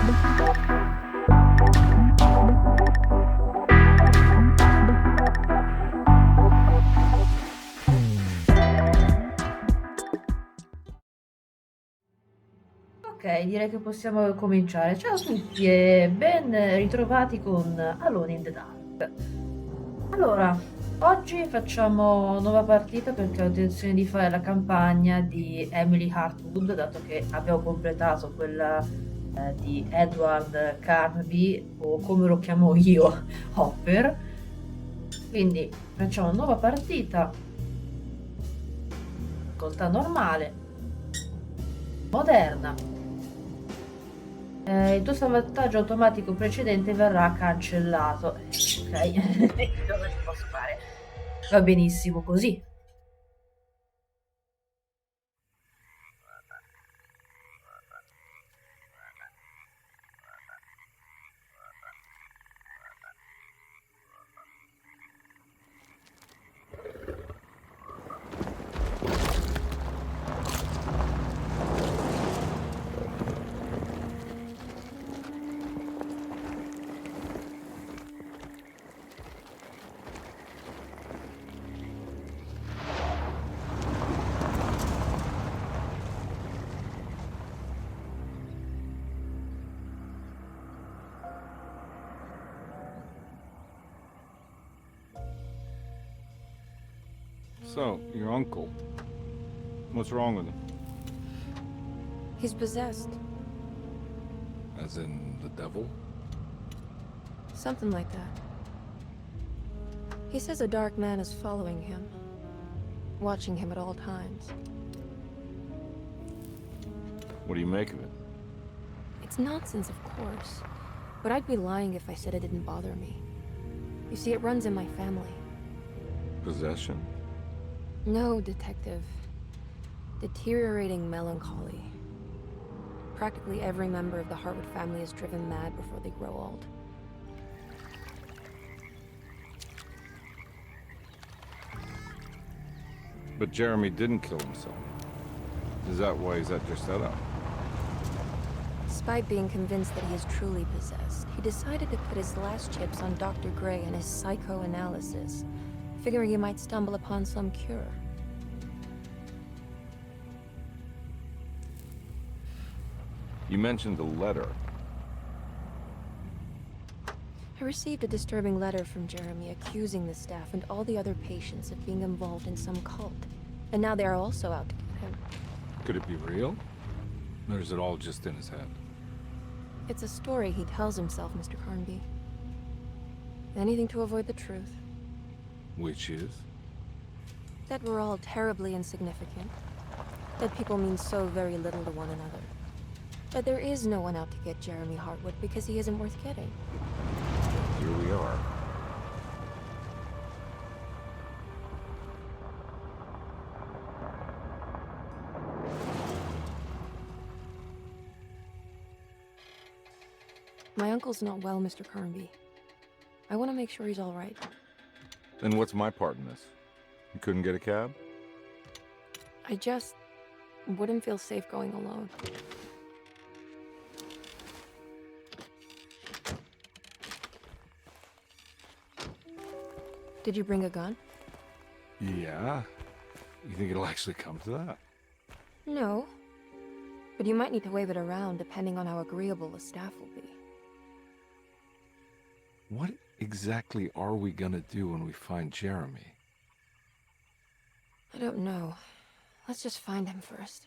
Ok, direi che possiamo cominciare. Ciao a tutti e ben ritrovati con Alone in the Dark. Allora, oggi facciamo nuova partita perché ho intenzione di fare la campagna di Emily Hartwood, dato che abbiamo completato quella di Edward Carnaby, o come lo chiamo io, Hopper. Quindi facciamo nuova partita, difficoltà normale, moderna. Il tuo salvataggio automatico precedente verrà cancellato. Ok, cosa ci posso fare? Va benissimo così. So, your uncle. What's wrong with him? He's possessed. As in the devil? Something like that. He says a dark man is following him, watching him at all times. What do you make of it? It's nonsense, of course, but I'd be lying if I said it didn't bother me. You see, it runs in my family. Possession? No, Detective. Deteriorating melancholy. Practically every member of the Hartwood family is driven mad before they grow old. But Jeremy didn't kill himself. Is that why he's at your setup? Despite being convinced that he is truly possessed, he decided to put his last chips on Dr. Gray and his psychoanalysis, figuring he might stumble upon some cure. You mentioned the letter. I received a disturbing letter from Jeremy accusing the staff and all the other patients of being involved in some cult. And now they are also out to get him. Could it be real? Or is it all just in his head? It's a story he tells himself, Mr. Carnby. Anything to avoid the truth. Which is? That we're all terribly insignificant. That people mean so very little to one another. That there is no one out to get Jeremy Hartwood because he isn't worth getting. Here we are. My uncle's not well, Mr. Carnby. I want to make sure he's all right. Then what's my part in this? You couldn't get a cab? I just wouldn't feel safe going alone. Did you bring a gun? Yeah. You think it'll actually come to that? No. But you might need to wave it around depending on how agreeable the staff will be. What exactly are we gonna do when we find Jeremy? I don't know. Let's just find him first.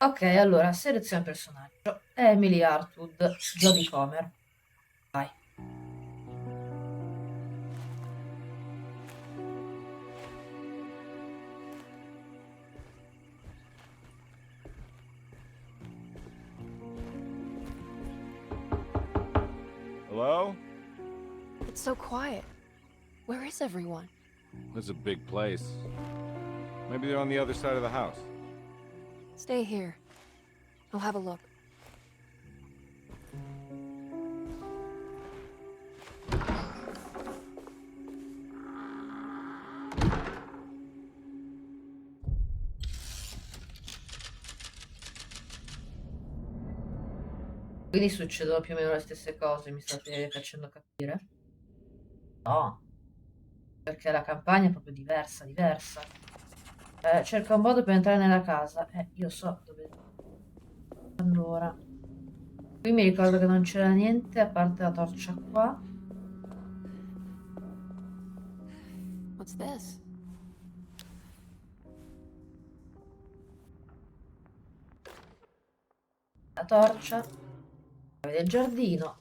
Ok, allora, seleziona personaggio. Emily Hartwood, Jodie Comer. Vai. Hello? It's so quiet. Where is everyone? This is a big place. Maybe they're on the other side of the house. Stay here. I'll have a look. Quindi succedono più o meno le stesse cose, mi state facendo capire? No, perché la campagna è proprio diversa, diversa. Cerca un modo per entrare nella casa. Io so dove... Allora, qui mi ricordo che non c'era niente a parte la torcia qua. What's this? La torcia, chiave del giardino.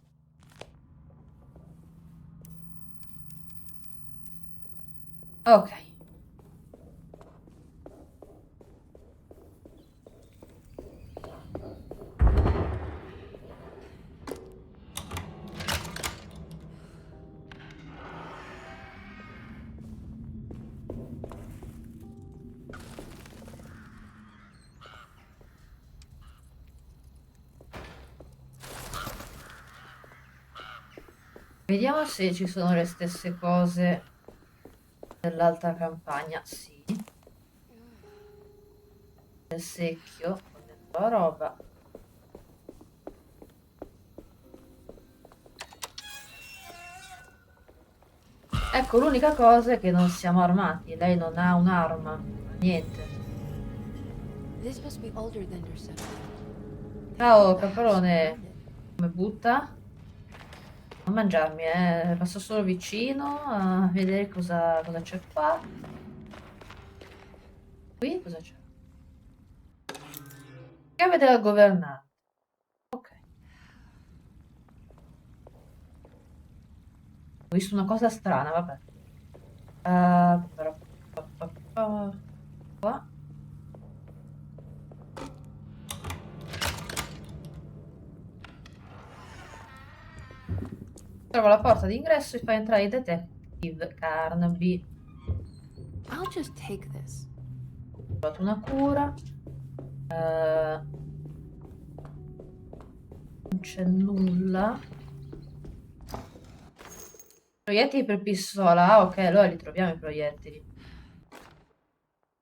Ok. Vediamo se ci sono le stesse cose dell'altra campagna. Sì. Nel secchio, con dentro la roba. Ecco, l'unica cosa è che non siamo armati. Lei non ha un'arma, non ha niente. This must be older than your son. Ciao, What the hell's caprone. around it? Come butta? Non mangiarmi, passo solo vicino a vedere cosa c'è qua. Qui cosa c'è? Chiave della governante. Ok. Ho visto una cosa strana, vabbè. Qua. Trova la porta d'ingresso e fa entrare il detective Carnaby. I'll just take this. Ho trovato una cura. Non c'è nulla. Proiettili per pistola. Ah, ok, allora li troviamo i proiettili.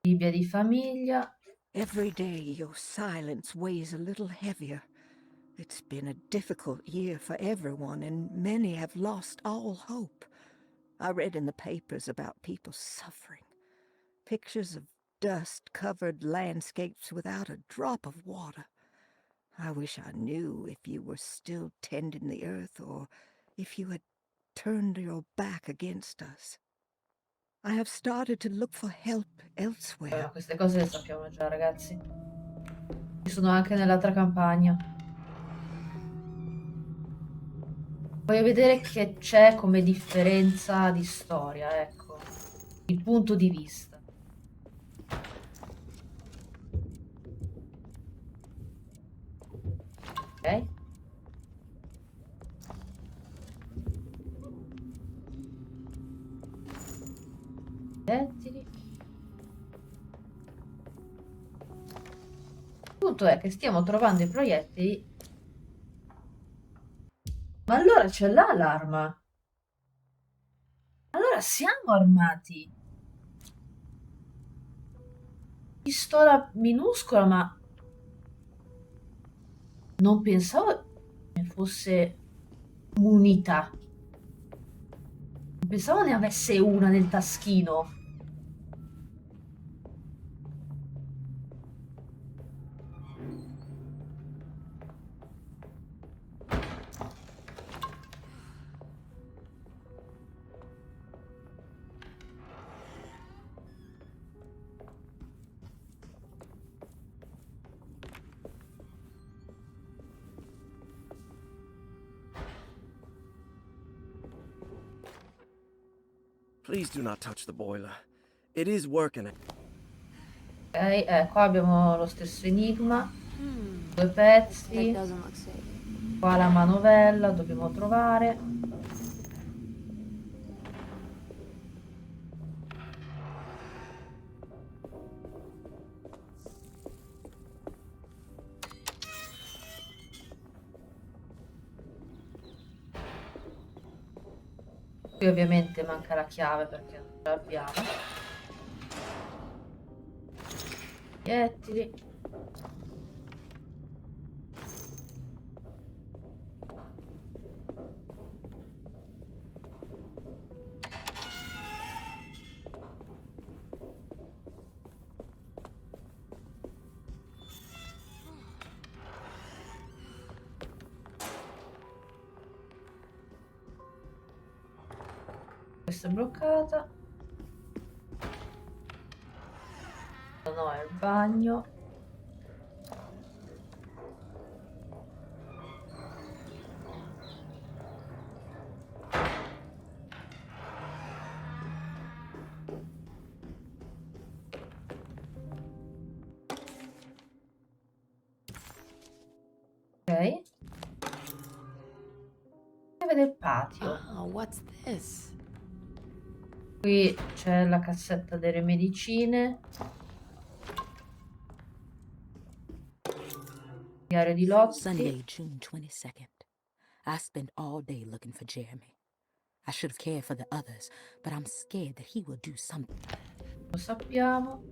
Bibbia di famiglia. Every day your silence weighs a little heavier. It's been a difficult year for everyone, and many have lost all hope. I read in the papers about people suffering. Pictures of dust-covered landscapes without a drop of water. I wish I knew if you were still tending the earth or if you had turned your back against us. I have started to look for help elsewhere. Queste cose le sappiamo già, ragazzi. Ci sono anche nell'altra campagna. Voglio vedere che c'è come differenza di storia, ecco. Il punto di vista. Ok? Proiettili. Il punto è che stiamo trovando i proiettili. Ma allora ce l'ha l'arma? Allora siamo armati. Pistola minuscola, ma non pensavo ne fosse munita. Non pensavo ne avesse una nel taschino. Please do not touch the boiler. It is working. Ok, qua abbiamo lo stesso enigma. Due That pezzi. doesn't look safe. Qua la manovella, dobbiamo trovare. Qui ovviamente manca la chiave perché non ce l'abbiamo. Proiettili. questa è bloccata. No, è il bagno. Ok. Vede il patio. Oh, what's this? Qui c'è la cassetta delle medicine. Diario di Lotti. Sunday, June 22nd. I spent all day looking for Jeremy. I should have cared for the others, but I'm scared that he will do something. Lo sappiamo.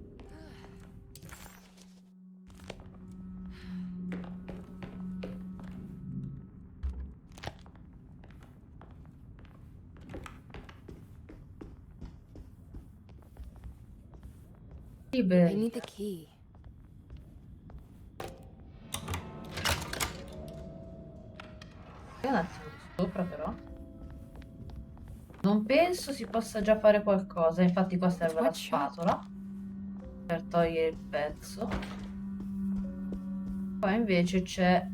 I Liberi. need the key. Un attimo di sopra però. Non penso si possa già fare qualcosa, infatti qua serve la spatola per togliere il pezzo. Qua invece c'è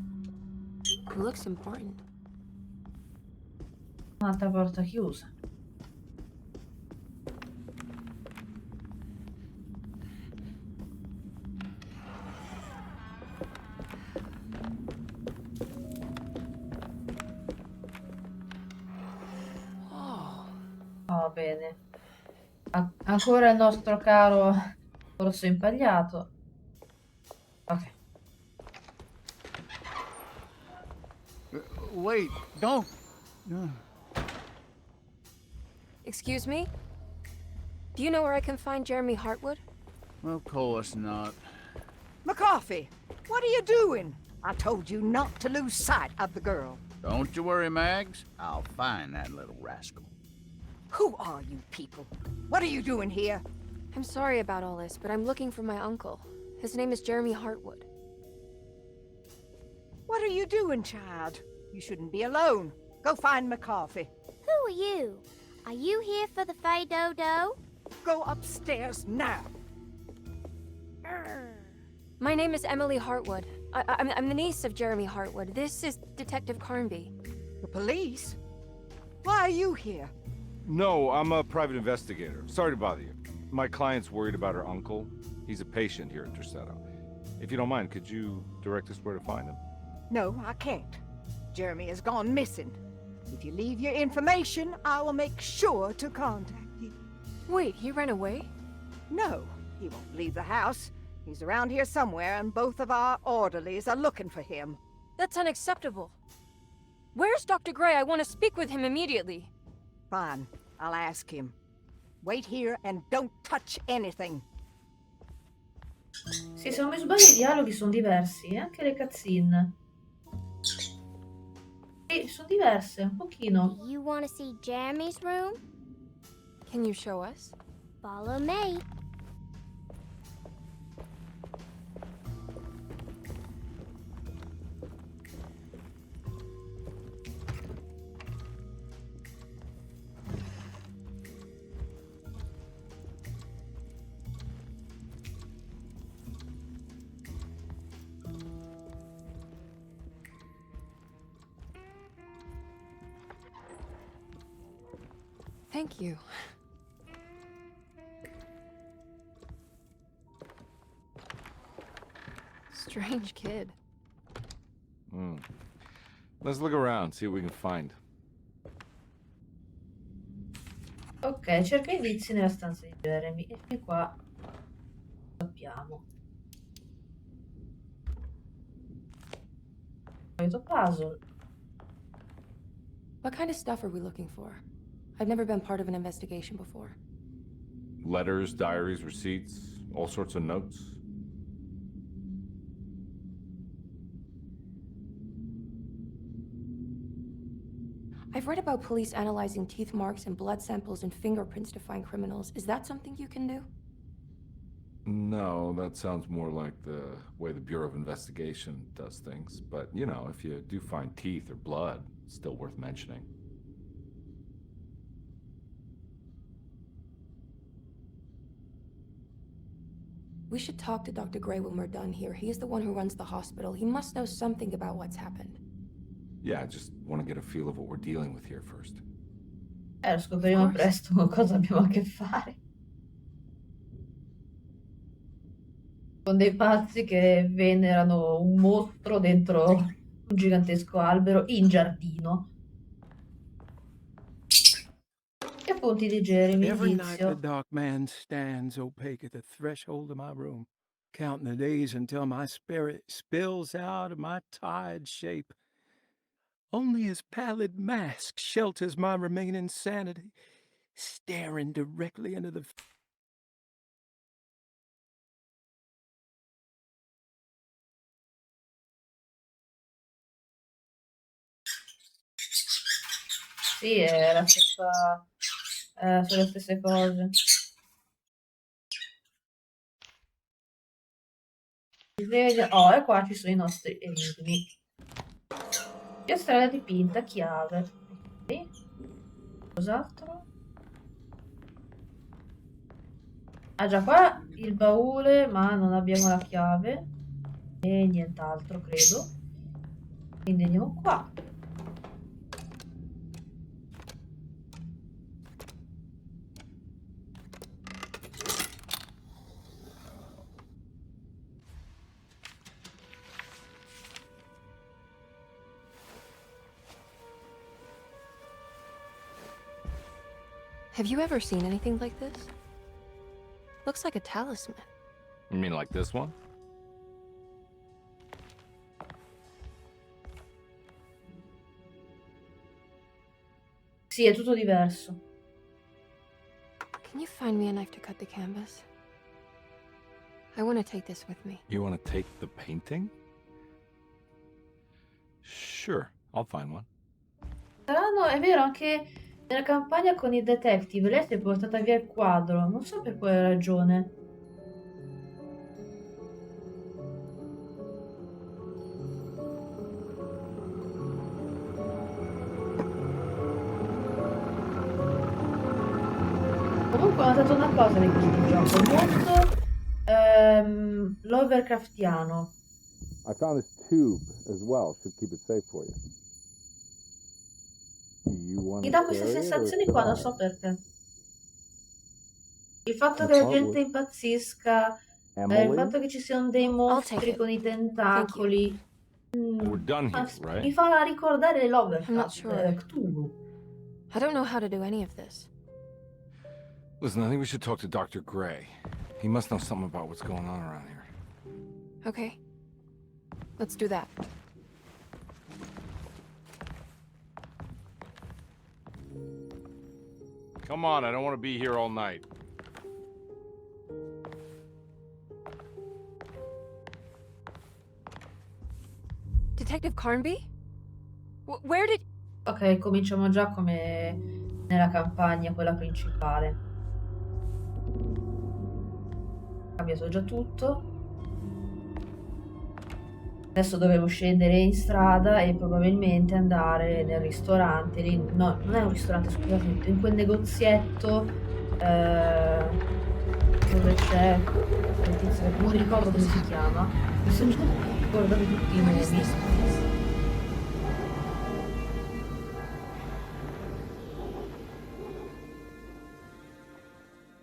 It looks important. un'altra porta chiusa. Oh, Va bene. Ancora il nostro caro orso impagliato. Ok. Wait, don't. excuse me? Do you know where I can find Jeremy Hartwood? Of course not. McCarthy, what are you doing? I told you not to lose sight of the girl. Don't you worry, Mags. I'll find that little rascal. Who are you people? What are you doing here? I'm sorry about all this, but I'm looking for my uncle. His name is Jeremy Hartwood. What are you doing, child? You shouldn't be alone. Go find McCarthy. Who are you? Are you here for the Fay Dodo? Go upstairs now. My name is Emily Hartwood. I'm the niece of Jeremy Hartwood. This is Detective Carnby. The police? Why are you here? No, I'm a private investigator. Sorry to bother you. My client's worried about her uncle. He's a patient here at Tercetto. If you don't mind, could you direct us where to find him? No, I can't. Jeremy has gone missing. If you leave your information, I will make sure to contact you. Wait, he ran away? No, he won't leave the house. He's around here somewhere, and both of our orderlies are looking for him. That's unacceptable. Where's Dr. Gray? I want to speak with him immediately. Fine, I'll ask him. Wait here and don't touch anything. Sì, se non mi sbaglio i dialoghi sono diversi, e anche le cutscene. Sì, sono diverse, un pochino. You want to see Jeremy's room? Can you show us? Follow me. Thank you. Strange kid. Let's look around, see what we can find. Ok, cerca indizi nella stanza di Jeremy. E fin qua sappiamo. Solito puzzle. What kind of stuff are we looking for? I've never been part of an investigation before. Letters, diaries, receipts, all sorts of notes. I've read about police analyzing teeth marks and blood samples and fingerprints to find criminals. Is that something you can do? No, that sounds more like the way the Bureau of Investigation does things. But, you know, if you do find teeth or blood, it's still worth mentioning. We should talk to Dr. Gray when we're done here. He is the one who runs the hospital. He must know something about what's happened. Yeah, I just want to get a feel of what we're dealing with here first. Lo scopriremo presto con cosa abbiamo a che fare. Con dei pazzi che venerano un mostro dentro un gigantesco albero in giardino. E appunti di Jeremy, Every night the indizio. dark man stands opaque at the threshold of my room, counting the days until my spirit spills out of my tired shape. Only his pallid mask shelters my remaining sanity, staring directly into the Sì, è la stessa, sono le stesse cose. Oh, e qua ci sono i nostri enigmi. Piastrella dipinta, chiave. Ok. Cos'altro? Ah già, qua il baule, ma non abbiamo la chiave. E nient'altro, credo. Quindi andiamo qua. Have you ever seen anything like this? Looks like a talisman. You mean like this one? Sì, è tutto diverso. Can you find me a knife to cut the canvas? I want to take this with me. You want to take the painting? Sure, I'll find one. Strano, è vero, anche nella campagna con i detective lei si è portata via il quadro. Non so per quale ragione. Comunque ho notato una cosa di questo gioco, molto Lovecraftiano. I found this tube as well. Should keep it safe for you. Do you want Mi to dà queste carry it or sensazioni should qua, non I? so perché. Il fatto I che la thought gente we- impazzisca, il Emily? fatto che ci siano dei take mostri it. con i tentacoli. We're done here, right? Mi fa ricordare I'm not Lovecraft, sure. Cthulhu. I don't know how to do any of this. Listen, I think we should talk to Dr. Gray. He must know something about what's going on around here. Okay. Let's do that. Come on, I don't want to be here all night. Detective Carnby? Where did... Ok, cominciamo già come nella campagna, quella principale. Ho cambiato già tutto. Adesso dovremo scendere in strada e probabilmente andare nel ristorante. No, non è un ristorante, scusate, in quel negozietto dove c'è il tizio che non mi ricordo come si chiama. Mi sono già ricordati tutti i What is nomi. this place?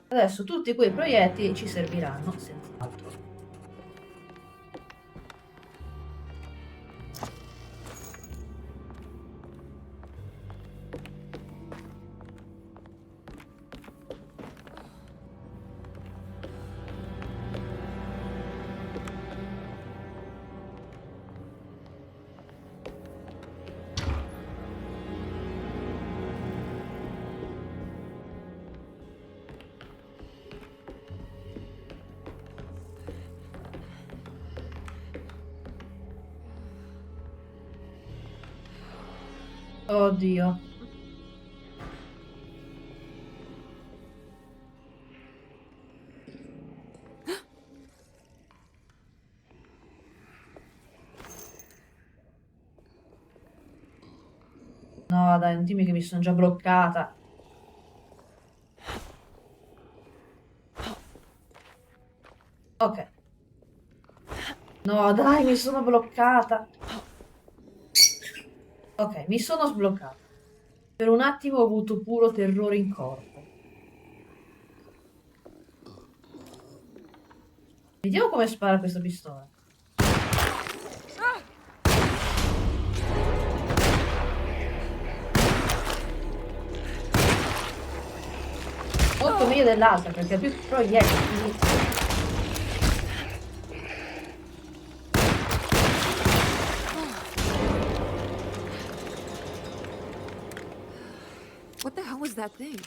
Adesso tutti quei proiettili ci serviranno senz'altro. Oddio. No, dai, non dimmi che mi sono già bloccata. Ok. No, dai, mi sono bloccata. Ok, mi sono sbloccata. Per un attimo ho avuto puro terrore in corpo. Vediamo come spara questa pistola. Molto meglio dell'altra perché ha più proiettili. What the hell was that thing?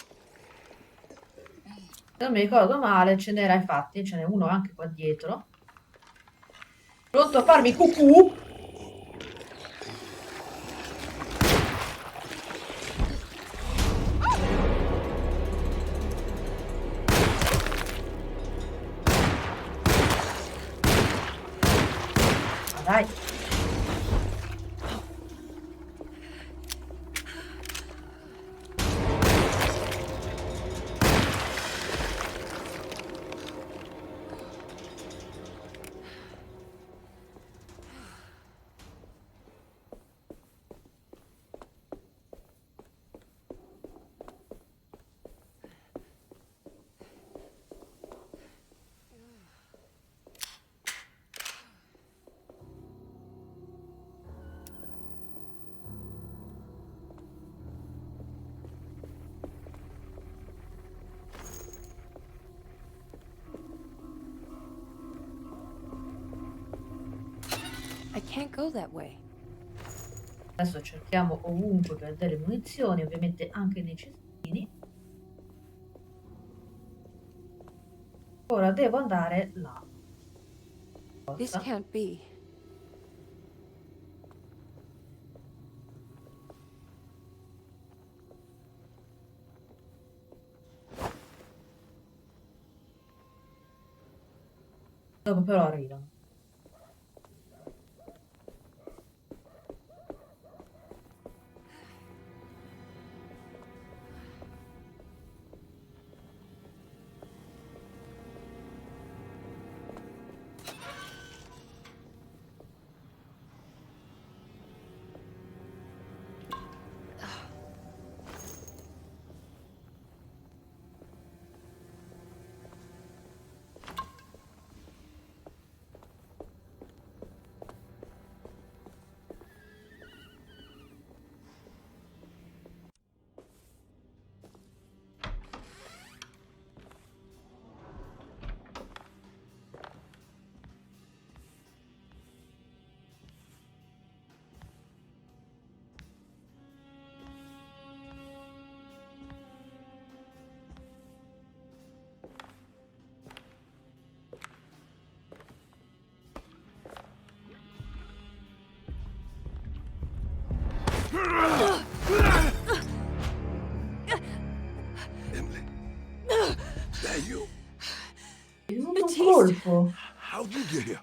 Se non mi ricordo male, ce n'era infatti, ce n'è uno anche qua dietro. Pronto a farmi cucù? Ma dai. I can't go that way. Adesso cerchiamo ovunque per delle munizioni, ovviamente anche nei cestini. Ora devo andare là. This Forza. can't be. Dopo però arrivano. Emily, is that you? È venuto un Batiste! colpo. How'd you get here?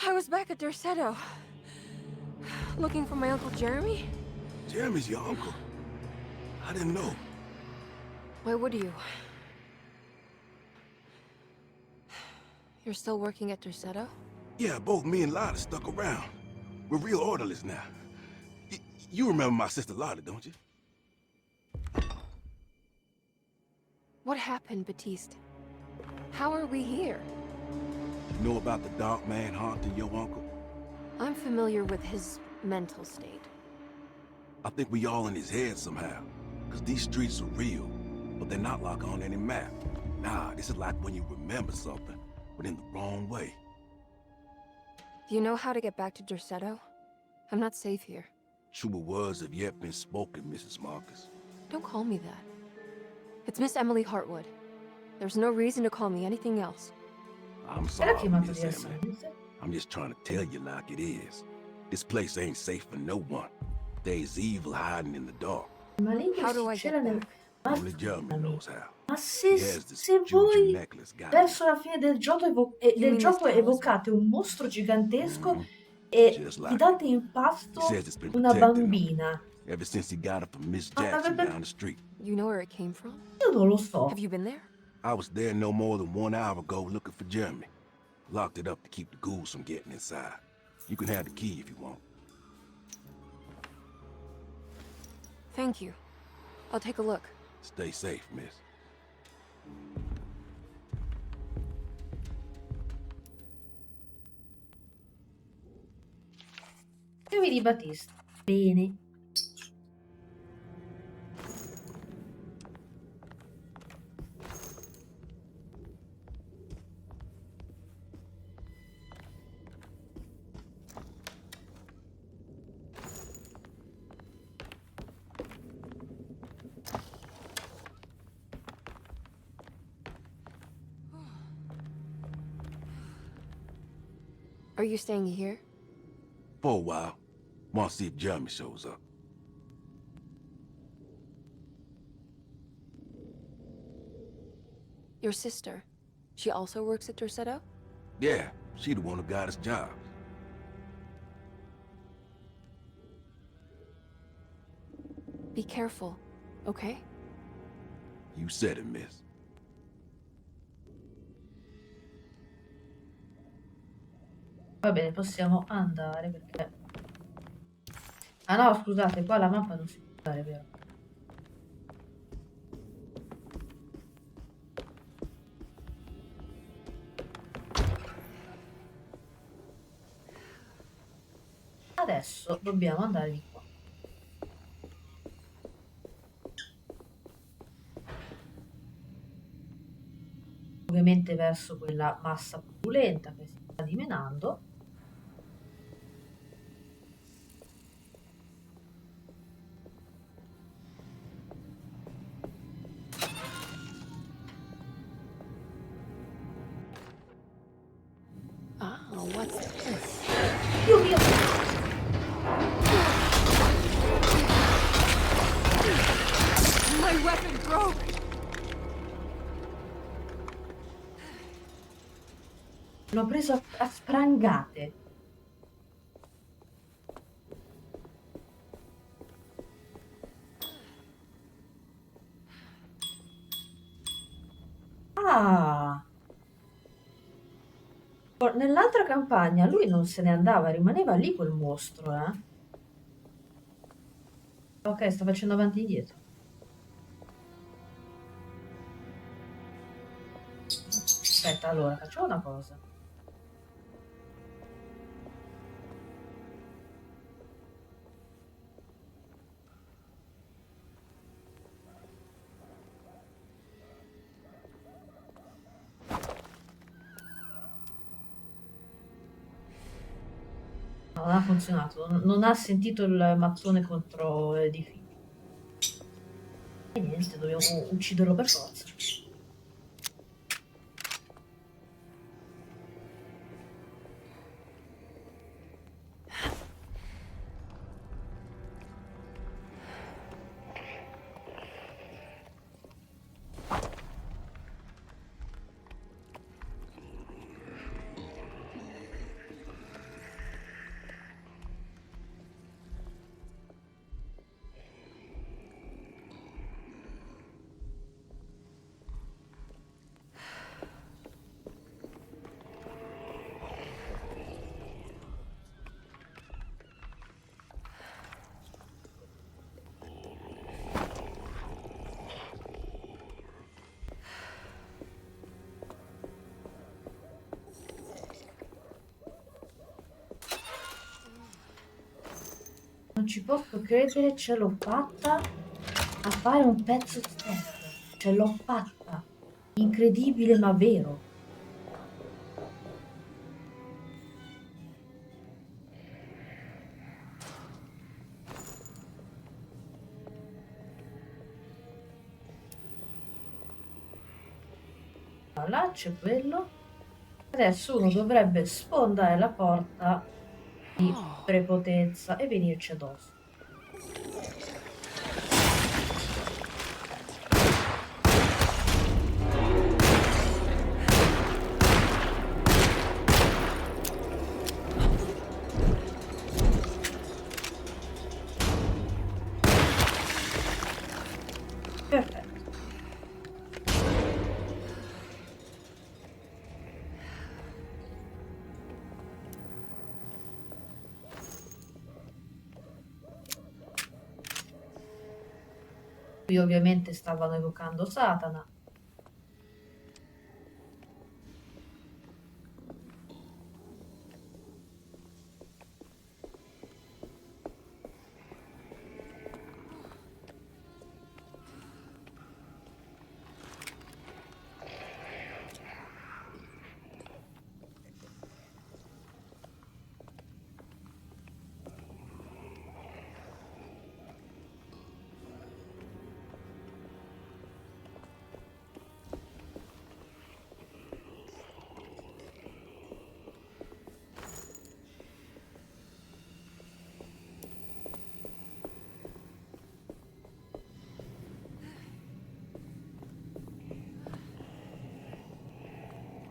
I was back at Dorsetto. Looking for my Uncle Jeremy? Jeremy's your uncle. I didn't know. Why would you? You're still working at Dorsetto? Yeah, both me and Lotta stuck around. We're real orderlies now. You remember my sister Lotta, don't you? What happened, Batiste? How are we here? You know about the dark man haunting your uncle? I'm familiar with his mental state. I think we all in his head somehow. Cause these streets are real, but they're not like on any map. Nah, this is like when you remember something, but in the wrong way. Do you know how to get back to Dorsetto? I'm not safe here. Truer words have yet been spoken, Mrs. Marcus. Don't call me that. It's Miss Emily Hartwood. There's no reason to call me anything else. I'm Era sorry, chiamato Miss di Emily. essere. I'm just trying to tell you like it is. This place ain't safe for no one. There's evil hiding in the dark. Maligno How do I si get cela nel... back? Ma Only Jeremy scusami, knows how. ma He has this se juju voi necklace guy. verso la fine del gioco, You mean this talisman? evocate un mostro gigantesco Mhm. e Just gli like date it. in He pasto says it's been una protecting him bambina. ever since he got it from Miss Ma- Jackson ma- down the street. You know where it came from? Io non lo so. Have you been there? I was there no more than 1 hour ago looking for Jeremy. Locked it up to keep the ghouls from getting inside. You can have the key if you want. Thank you. I'll take a look. Stay safe, miss. Chiavi di Battista. Bene. Are you staying here? For a while. Want to see if Jeremy shows up. Your sister. She also works at Dorsetto? Yeah, she the one who got us jobs. Be careful, okay? You said it, miss. Va bene, possiamo andare perché... Ah no, scusate, qua la mappa non si può andare, vero? Adesso dobbiamo andare di qua. Ovviamente verso quella massa pulenta che si sta dimenando. Oh, what's this? Dio mio! My weapon broke! L'ho preso a sprangate. Ah! Nell'altra campagna lui non se ne andava, rimaneva lì quel mostro, eh? Ok, sta facendo avanti e indietro. Aspetta, allora, facciamo una cosa. No, non ha funzionato, non ha sentito il mattone contro l'edificio. E niente, dobbiamo ucciderlo per forza. Non ci posso credere, ce l'ho fatta a fare un pezzo stealth. Ce l'ho fatta. Incredibile ma vero. Là c'è quello. Adesso uno dovrebbe sfondare la porta di prepotenza e venirci addosso. Perfetto. Qui ovviamente stavano evocando Satana.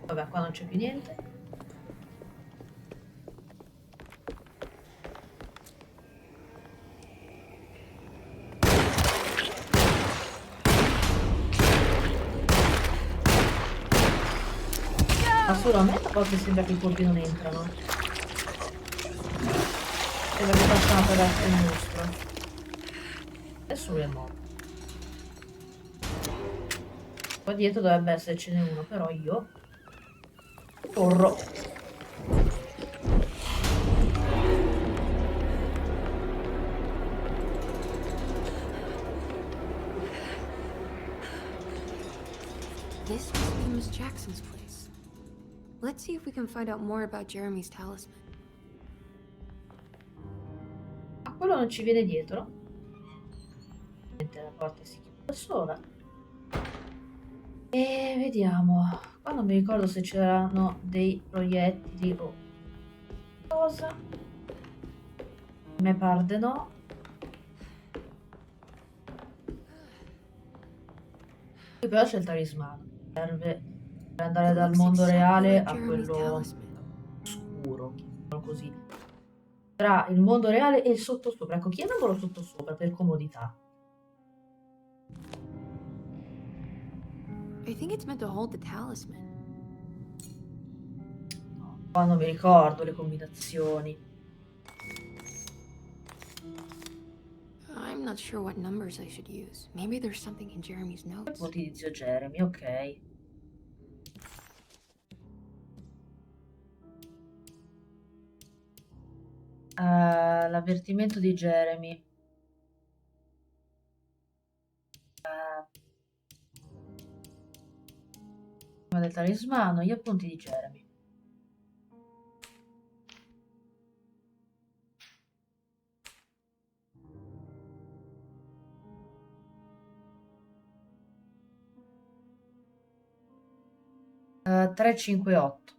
Vabbè, qua non c'è più niente. Ma solo a me a volte sembra che i colpi non entrano. Sembra che facciano attraverso il mostro. Adesso lui è morto. Qua dietro dovrebbe essercene uno, però io corro. This must be Miss Jackson's place. Let's see if we can find out more about Jeremy's talisman. Ma quello non ci viene dietro. La porta si chiude da sola. E vediamo. Qua non mi ricordo se c'erano dei proiettili o cosa. Me pare no. Qui però c'è il talismano. Serve per andare dal mondo reale a quello oscuro, chiamiamolo così. Tra il mondo reale e il sottosopra. Ecco, chiamiamolo sottosopra per comodità. I think it's meant to hold the talisman. Qua non mi ricordo le combinazioni. I'm not sure what numbers I should use. Maybe there's something in Jeremy's notes. Voti di zio Jeremy, ok. L'avvertimento di Jeremy. Prima del talismano, gli appunti di Jeremy. Uh, 358.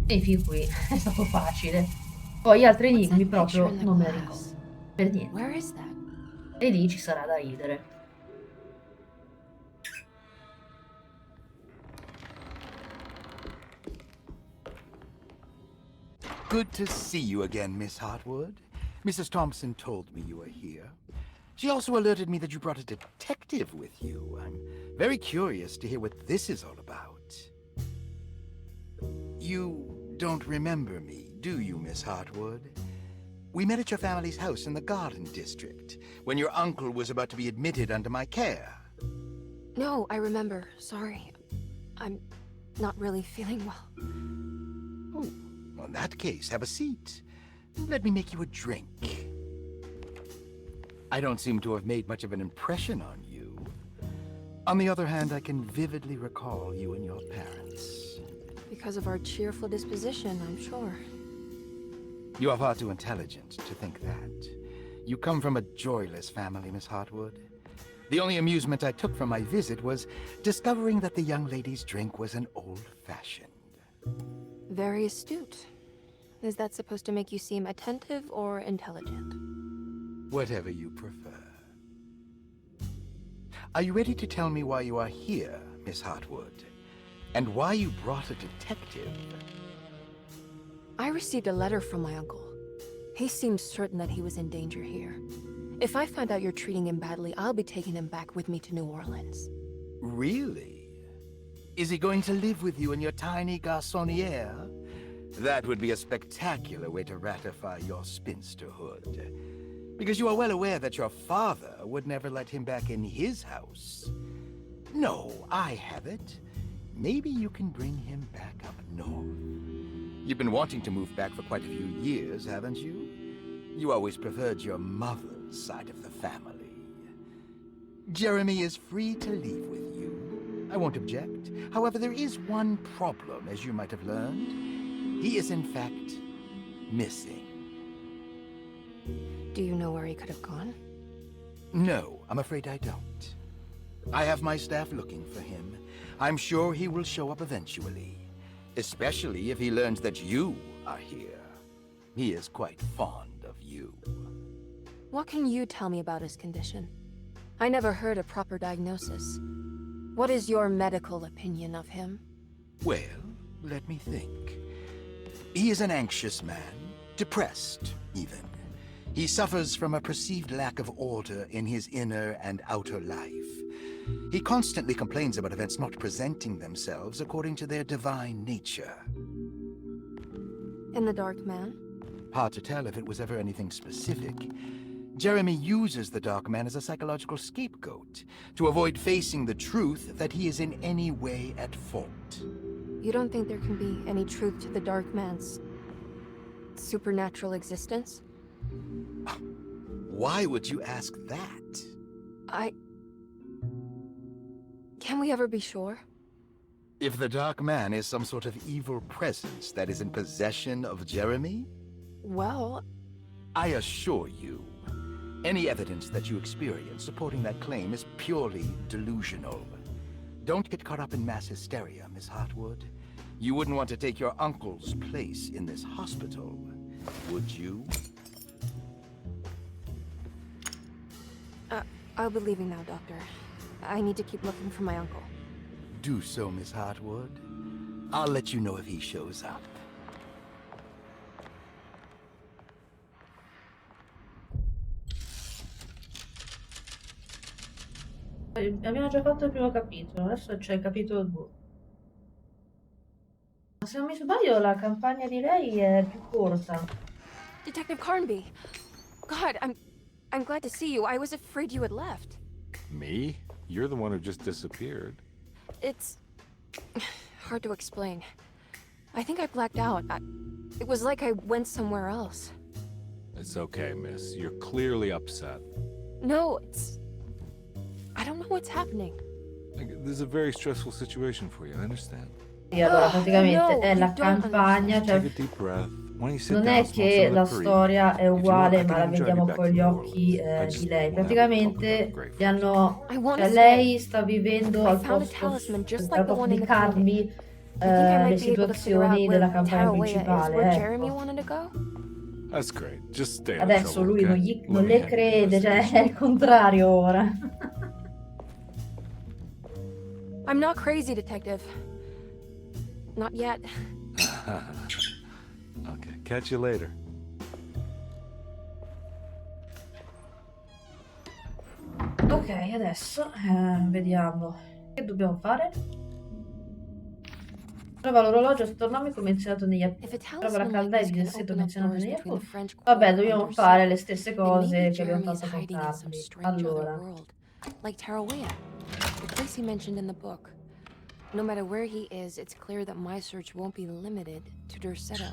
E fin qui è stato facile. Poi gli altri enigmi proprio non me li ricordo. Per niente. Where is that? E lì ci sarà da ridere. Good to see you again, Miss Hartwood. Mrs. Thompson told me you were here. She also alerted me that you brought a detective with you. I'm very curious to hear what this is all about. You don't remember me, do you, Miss Hartwood? We met at your family's house in the Garden District, when your uncle was about to be admitted under my care. No, I remember. Sorry. I'm not really feeling well. Oh, well, in that case, have a seat. Let me make you a drink. I don't seem to have made much of an impression on you. On the other hand, I can vividly recall you and your parents. Because of our cheerful disposition, I'm sure. You are far too intelligent to think that. You come from a joyless family, Miss Hartwood. The only amusement I took from my visit was discovering that the young lady's drink was an old-fashioned. Very astute. Is that supposed to make you seem attentive or intelligent? Whatever you prefer. Are you ready to tell me why you are here, Miss Hartwood? And why you brought a detective? I received a letter from my uncle. He seemed certain that he was in danger here. If I find out you're treating him badly, I'll be taking him back with me to New Orleans. Really? Is he going to live with you in your tiny garçonniere? That would be a spectacular way to ratify your spinsterhood. Because you are well aware that your father would never let him back in his house. No, I have it. Maybe you can bring him back up north. You've been wanting to move back for quite a few years, haven't you? You always preferred your mother's side of the family. Jeremy is free to leave with you. I won't object. However, there is one problem, as you might have learned. He is, in fact, missing. Do you know where he could have gone? No, I'm afraid I don't. I have my staff looking for him. I'm sure he will show up eventually. Especially if he learns that you are here. He is quite fond of you. What can you tell me about his condition? I never heard a proper diagnosis. What is your medical opinion of him? Well, let me think. He is an anxious man, depressed, even. He suffers from a perceived lack of order in his inner and outer life. He constantly complains about events not presenting themselves according to their divine nature. And the Dark Man? Hard to tell if it was ever anything specific. Jeremy uses the Dark Man as a psychological scapegoat to avoid facing the truth that he is in any way at fault. You don't think there can be any truth to the Dark Man's supernatural existence? Why would you ask that? Can we ever be sure? If the Dark Man is some sort of evil presence that is in possession of Jeremy? Well, I assure you, any evidence that you experience supporting that claim is purely delusional. Don't get caught up in mass hysteria, Miss Hartwood. You wouldn't want to take your uncle's place in this hospital, would you? I'll be leaving now, Doctor. I need to keep looking for my uncle. Do so, Miss Hartwood. I'll let you know if he shows up. Abbiamo già fatto il primo capitolo, adesso c'è il capitolo 2. Ma se non mi sbaglio la campagna di lei è più corta. Detective Carnby! God, I'm glad to see you. I was afraid you had left. Me? You're the one who just disappeared. It's hard to explain. I think I blacked out. It was like I went somewhere else. It's okay, miss. You're clearly upset. No, I don't know what's happening. This is a very stressful situation for you, I understand. Sì, allora praticamente è la you don't campagna, cioè Take a deep breath. Why don't you sit non down, è smoke che some of la the curry? storia è If you want, uguale, I ma la can drive vediamo you back con to gli New occhi Orleans. I di lei. just wanna have a talk about Praticamente Gray gli hanno, I wanna cioè stay. lei sta vivendo I al found a posto, talisman just al like the posto one in di the clinic. Carmi I think I le might be able to figure out situazioni where della campagna Tarawea is, principale, where Jeremy ecco. wanted to go. That's great. Just stay out of Adesso trouble, lui okay? non Let me le handle the crede, cioè è investigation. il contrario ora. I'm not crazy, Detective. Not yet. Okay, catch you later. Ok, adesso vediamo che dobbiamo fare. Trova l'orologio astronomico menzionato negli If a appunti. Trova la talisman like caldaia this di can grassetto open up menzionata doors negli between the appunti. French Vabbè, Quarter dobbiamo and fare le Dorset, stesse then maybe cose che abbiamo Jeremy is fatto con hiding in some Carly. strange other Allora, world, like Tarawea, the place he mentioned in the book. No matter where he is, it's clear that my search won't be limited to Dorsetto.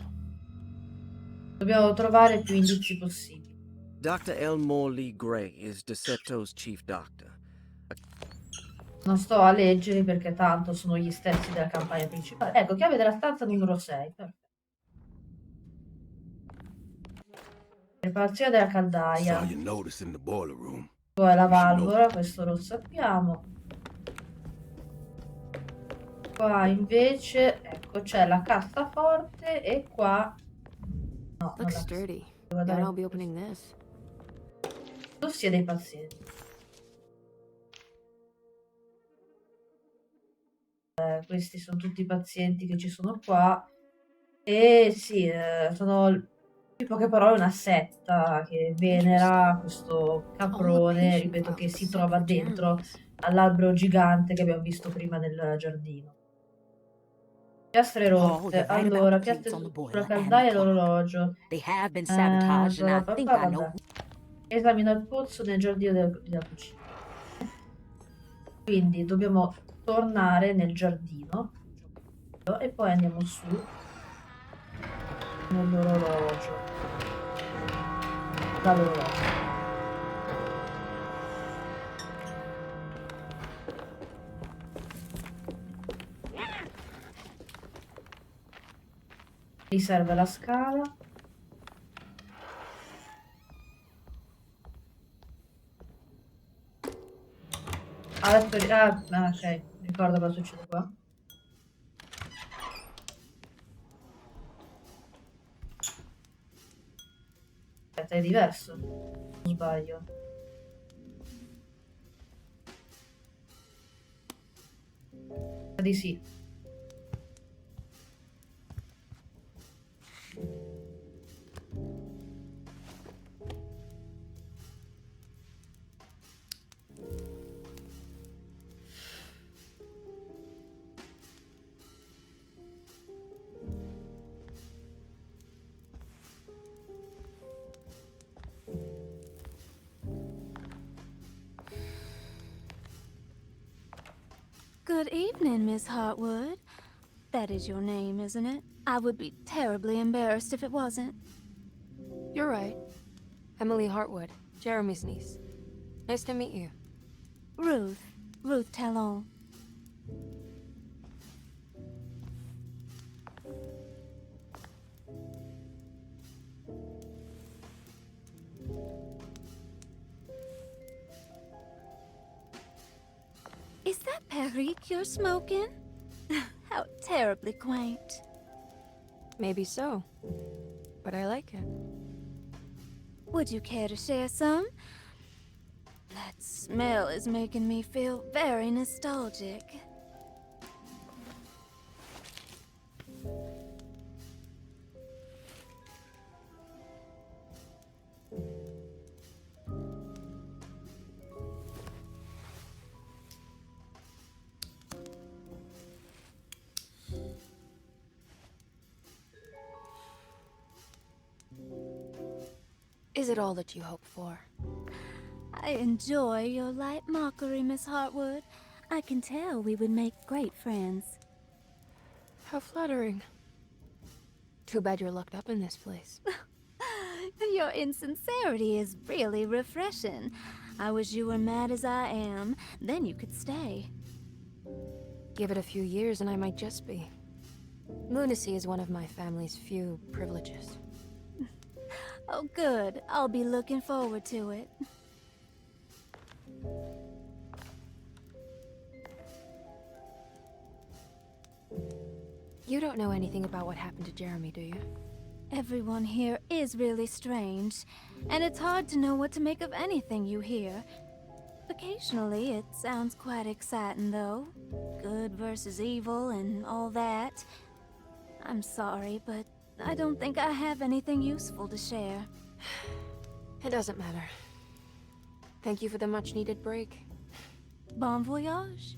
dobbiamo trovare più indizi possibili. Dr. Elmore Lee Gray is Decepto's chief doctor. Non sto a leggerli perché tanto sono gli stessi della campagna principale. Ecco, chiave della stanza numero 6. Perfetto. Preparazione della Saw caldaia. your notice in the boiler room. Poi la You should know. valvola, questo lo sappiamo. Qua invece, ecco, c'è la cassaforte e qua... No, non Looks la sturdy. devo Doubt dare I'll be opening this. dossier dei pazienti. Questi sono tutti i pazienti che ci sono qua. E sì, sono in poche parole una setta che venera questo caprone, ripeto, che si trova dentro all'albero gigante che abbiamo visto prima nel giardino. Piastre Oh, rotte. you're right about Allora, the piastre plates on the sulla boiler and the caldaia e clock. l'orologio. They have been sabotaged, and I think I know Vabbè. Esamina il pozzo nel giardino della cucina. Quindi dobbiamo tornare nel giardino e poi andiamo su nell'orologio. Dall'orologio. Mi serve la scala. Adesso, ok, ricordo cosa succede qua. Aspetta, è diverso. Non sbaglio. Di sì. Good evening, Miss Hartwood. That is your name, isn't it? I would be terribly embarrassed if it wasn't. You're right. Emily Hartwood, Jeremy's niece. Nice to meet you. Ruth. Ruth Talon. Is that Perique you're smoking? How terribly quaint. Maybe so. But I like it. Would you care to share some? That smell is making me feel very nostalgic. Is it all that you hope for? I enjoy your light mockery, Miss Hartwood. I can tell we would make great friends. How flattering. Too bad you're locked up in this place. Your insincerity is really refreshing. I wish you were mad as I am. Then you could stay. Give it a few years and I might just be. Lunacy is one of my family's few privileges. Oh, good. I'll be looking forward to it. You don't know anything about what happened to Jeremy, do you? Everyone here is really strange, and it's hard to know what to make of anything you hear. Occasionally, it sounds quite exciting, though. Good versus evil and all that. I'm sorry, but I don't think I have anything useful to share. It doesn't matter. Thank you for the much-needed break. Bon voyage.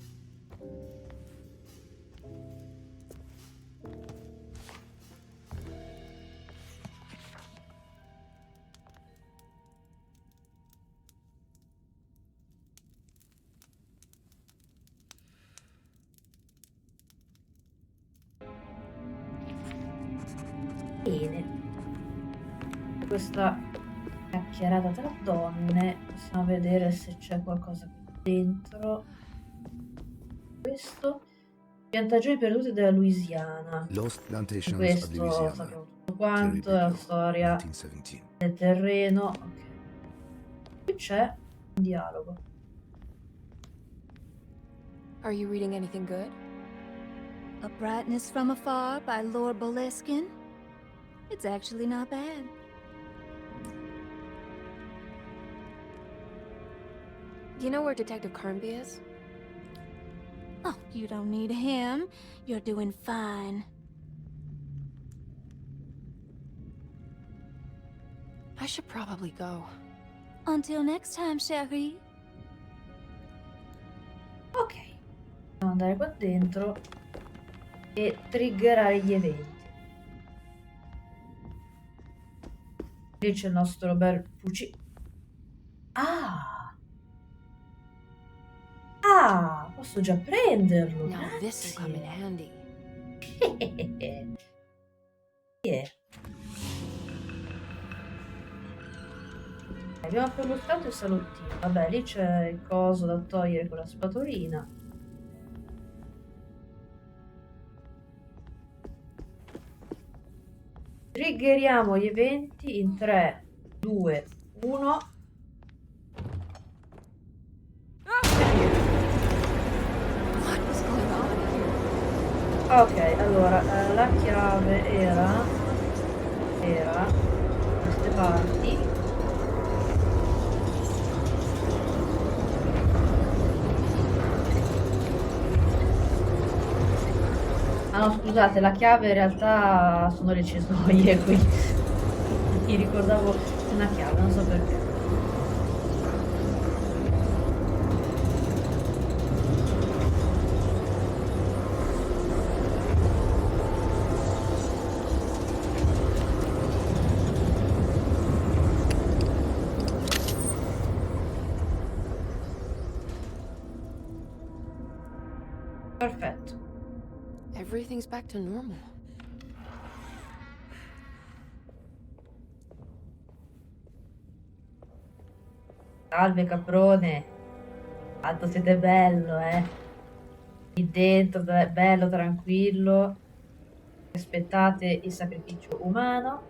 Bene. Questa chiacchierata tra donne, possiamo vedere se c'è qualcosa qui dentro. Questo, piantagioni perdute della Louisiana. Lost Plantations of Questo Louisiana. sappiamo tutto quanto, è la storia 1917. del terreno. Ok. Qui c'è un dialogo. Are you reading anything good? A Brightness from Afar by Lord Boleskine. It's actually not bad. Do you know where Detective Carnby is? Oh, you don't need him. You're doing fine. I should probably go. Until next time, chérie. Ok. Devo andare qua dentro. e triggerare gli eventi. Lì c'è il nostro bel fucile. Ah! Ah! Posso già prenderlo, Now this will come in grazie. handy. Yeah. Abbiamo perlustrato il salottino. Vabbè, lì c'è il coso da togliere con la spatolina. Triggeriamo gli eventi in 3, 2, 1. What is going on here? Ok, allora, la chiave era queste parti. Ah no, scusate, la chiave in realtà sono le cesoie, quindi mi ricordavo una chiave, non so perché. Perfetto. Everything's back to normal. Salve caprone. Quanto siete bello, eh. Lì dentro, bello, tranquillo. Aspettate il sacrificio umano.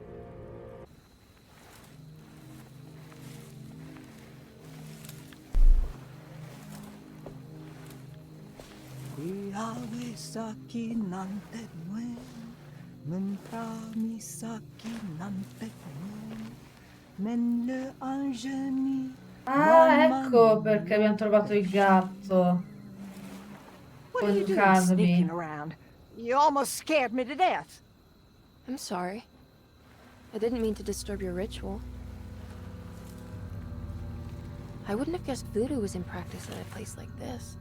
Ah, ecco perché abbiamo trovato il gatto. What are you doing Calmi. sneaking around? You almost scared me to death. I'm sorry. I didn't mean to disturb your ritual. I wouldn't have guessed voodoo was in practice at a place like this.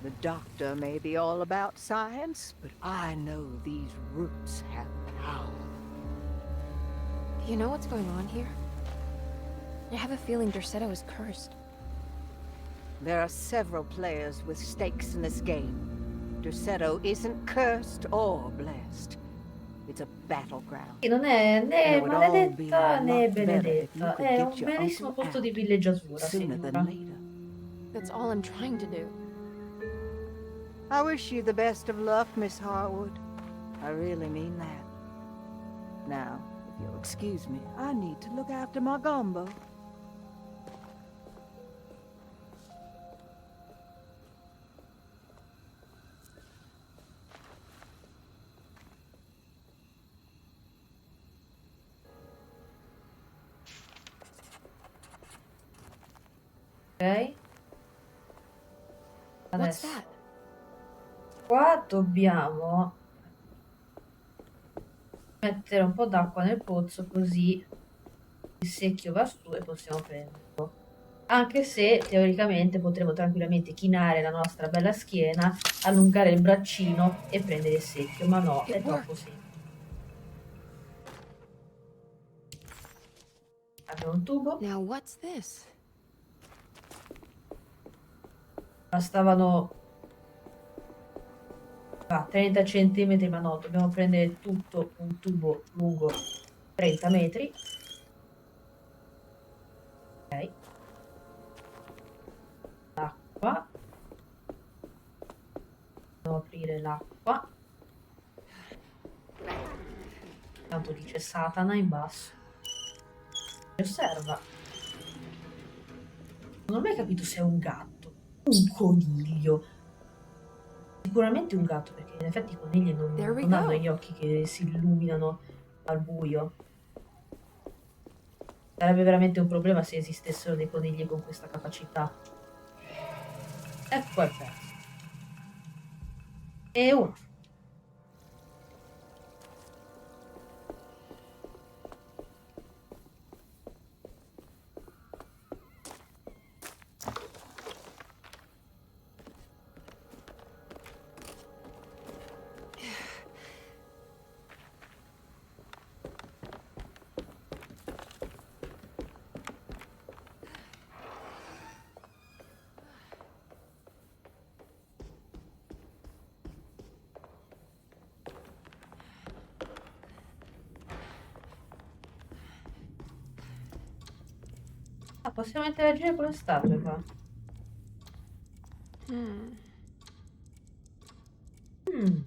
The doctor may be all about science, but I know these roots have power. Do you know what's going on here? I have a feeling Derceto is cursed. There are several players with stakes in this game. Derceto isn't cursed or blessed. It's a battleground. Non è né And it would all be maledetta a né lot better if you benedetta. could È get un your bellissimo uncle posto di out villeggiatura, sooner signora. than later. That's all I'm trying to do. I wish you the best of luck, Miss Harwood. I really mean that. Now, if you'll excuse me, I need to look after my gumbo. Ok. What's Adesso. that? Qua dobbiamo mettere un po' d'acqua nel pozzo così il secchio va su e possiamo prenderlo. Anche se teoricamente potremmo tranquillamente chinare la nostra bella schiena, allungare il braccino e prendere il secchio, ma no, è It troppo worked. semplice. Abbiamo un tubo, Now what's this? bastavano 30 centimetri, ma no, dobbiamo prendere tutto un tubo lungo 30 metri. Ok. L'acqua. Dobbiamo aprire l'acqua. Tanto dice Satana in basso. Mi osserva. Non ho mai capito se è un gatto, un coniglio. Sicuramente un gatto, perché in effetti i conigli There we non hanno go. gli occhi che si illuminano al buio. Sarebbe veramente un problema se esistessero dei conigli con questa capacità. Ecco il pezzo. E uno. Ah, possiamo interagire con le statue qua. Hmm. Mm.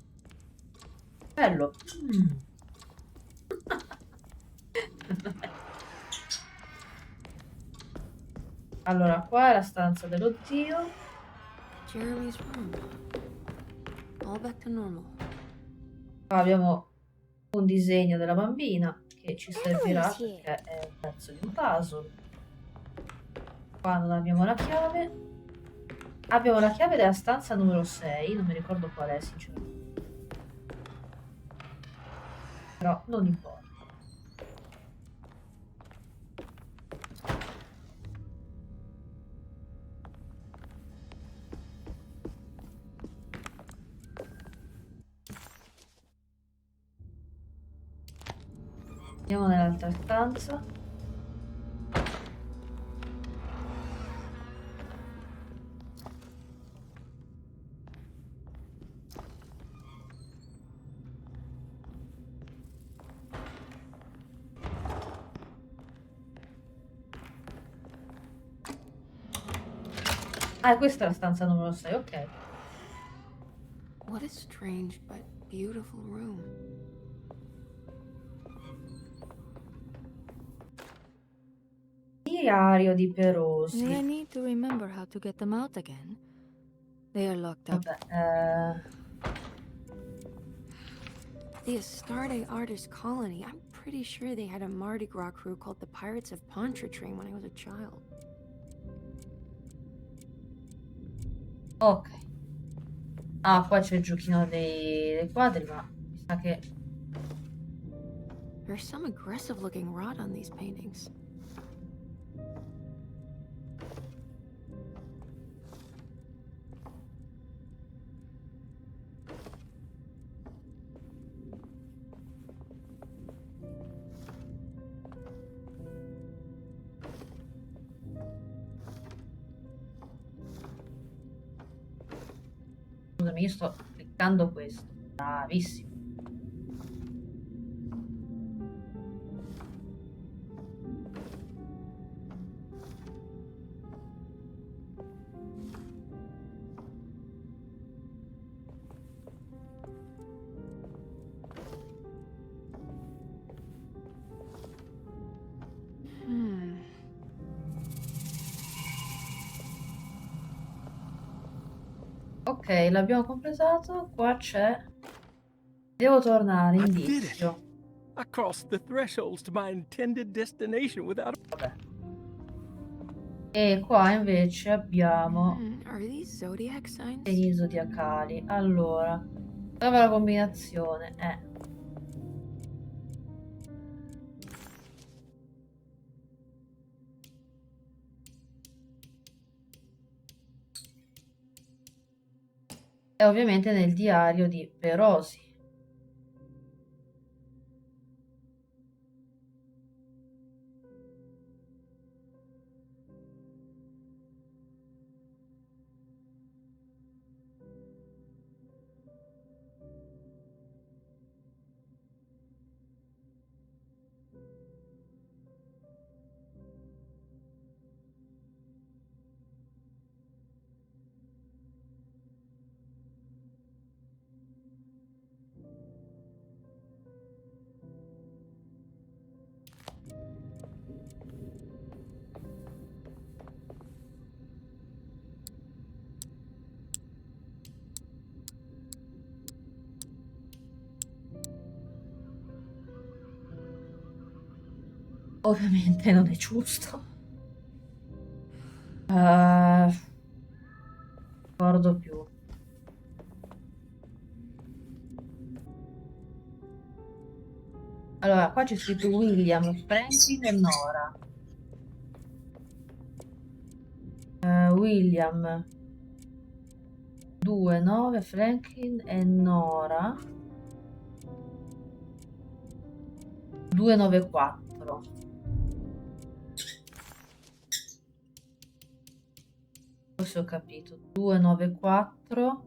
Bello. Mm. Allora, qua è la stanza dello zio. Jeremy's room. All back to normal. Qua abbiamo un disegno della bambina che ci servirà Emily's here. perché è un pezzo di un puzzle. Qua non abbiamo la chiave. Abbiamo la chiave della stanza numero 6, non mi ricordo qual è sinceramente. Però non importa. Andiamo nell'altra stanza. Ah, questa è la stanza numero 6, ok. What a strange but beautiful room. Diario di I Perosi. need to remember how to get them out again. They are locked up. Vabbè, The Astarte Artist Colony. I'm pretty sure they had a Mardi Gras crew called the Pirates of Pontchartrain when I was a child. ok. Ah, qua c'è il giochino dei quadri, ma mi sa che... There's some aggressive looking rot on these paintings. Scusami, io sto cliccando questo. Bravissimo. Hmm. Ok, l'abbiamo completato. Qua c'è... Devo tornare, I did it. indizio. I crossed the thresholds to my intended destination without... Vabbè. E qua invece abbiamo Are these zodiac signs? segni zodiacali. Allora, trova la combinazione. E ovviamente nel diario di Perosi. Ovviamente non è giusto. Ricordo più. Allora, qua c'è scritto William, Franklin e Nora. William 2, 9, Franklin e Nora 294. Forse ho capito. 294.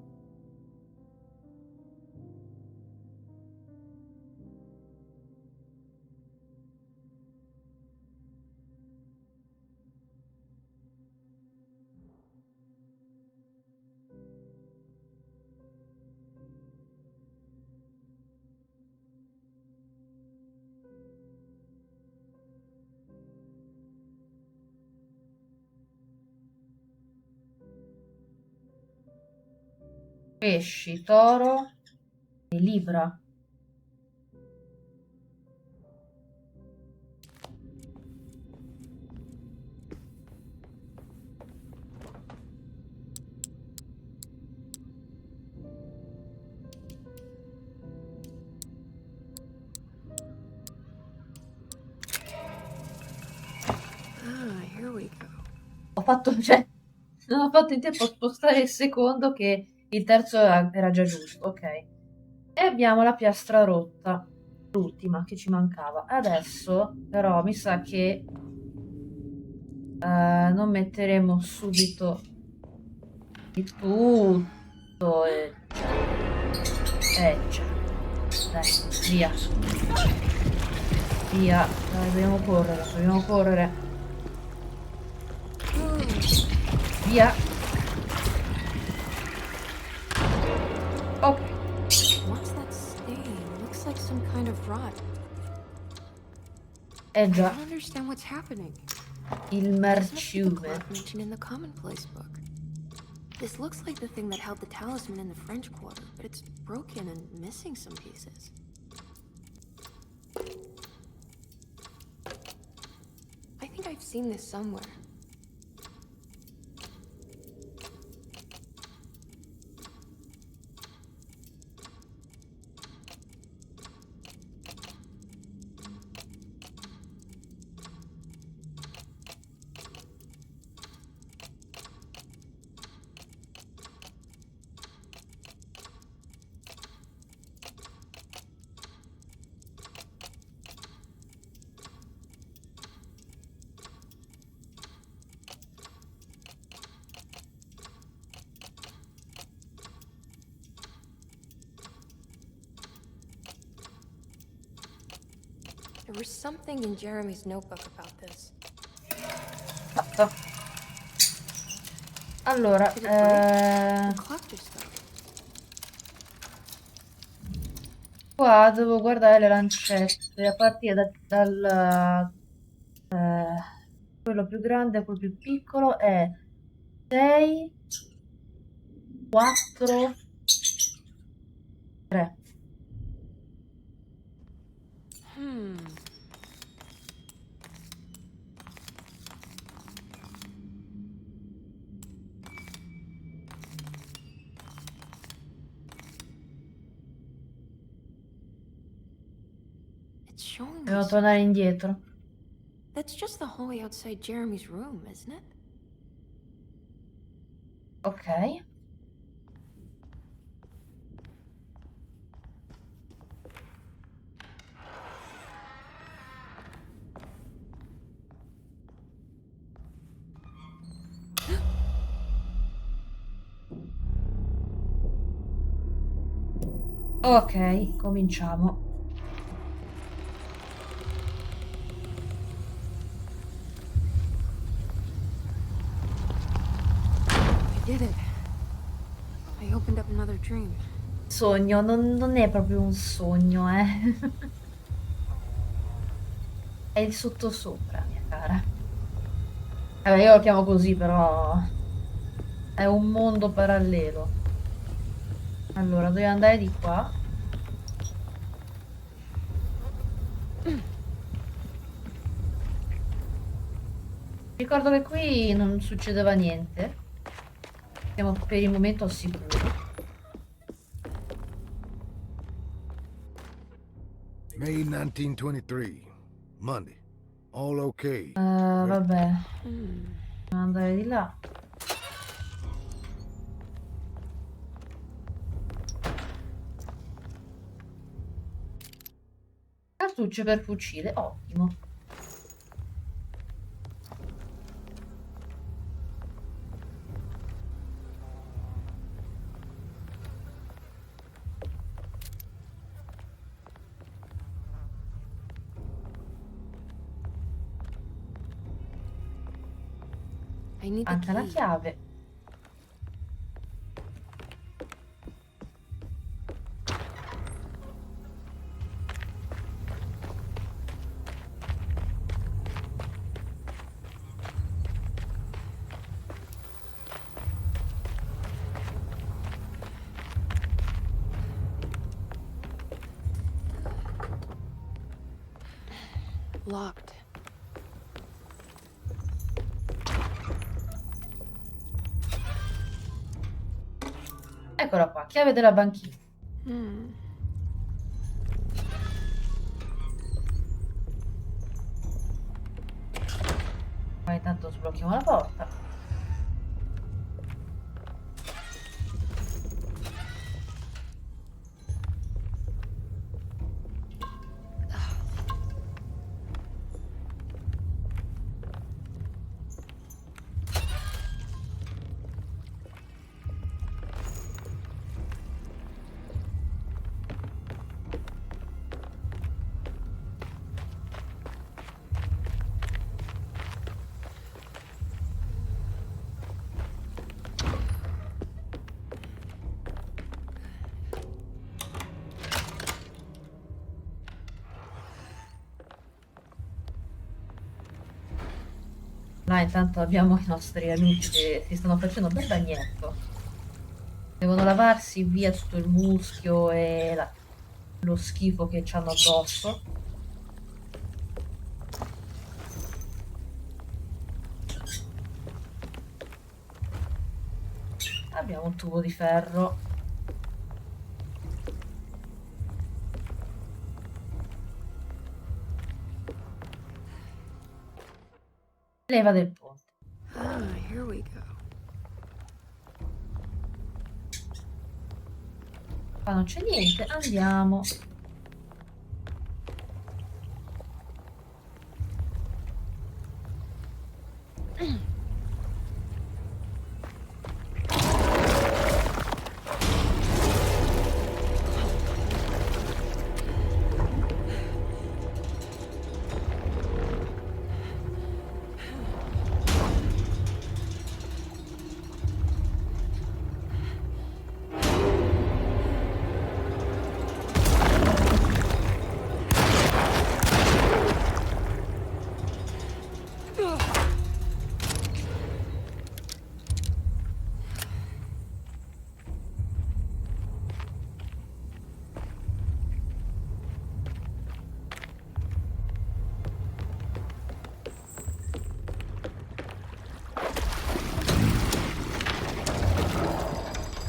pesci, toro e libra. Here we go. Ho fatto, cioè, non ho fatto in tempo a spostare il secondo che il terzo era già giusto, ok. E abbiamo la piastra rotta, l'ultima che ci mancava. Adesso però mi sa che non metteremo subito di tutto già. Dai, via. Via. Dai, dobbiamo correre, dobbiamo correre. Via. Ok. What's that stain? Looks like some kind of rot. I Già, don't understand what's happening. il This must be the marciume. clock mentioned in the commonplace book. This looks like the thing that held the talisman in the French Quarter, but it's broken and missing some pieces. I think I've seen this somewhere. There was something in Jeremy's notebook about this. Fatto. Allora, Did it break? The clock just stopped. qua devo guardare le lancette a partire dal quello più grande a quello più piccolo è 6, 4, 3. It's showing me Devo tornare indietro. That's just the hallway outside Jeremy's room, isn't it? Ok. Ok, cominciamo. I did it. I opened up another dream. Sogno, non è proprio un sogno, eh. È il sottosopra, mia cara. Vabbè, io lo chiamo così, però è un mondo parallelo. Allora, devo andare di qua. Ricordo che qui non succedeva niente. Siamo per il momento al sicuro. May 1923, Monday. All okay. Vabbè. Devo andare di là. Cartucce per fucile, ottimo. I need the Anche la key. chiave. locked. Eccola qua, chiave della banchina. Poi intanto sblocchiamo la porta. Là intanto abbiamo i nostri amici che si stanno facendo un bel bagnetto. Devono lavarsi via tutto il muschio e lo schifo che ci hanno addosso. Abbiamo un tubo di ferro. Leva del ponte. Here we go. Qua non c'è niente, andiamo.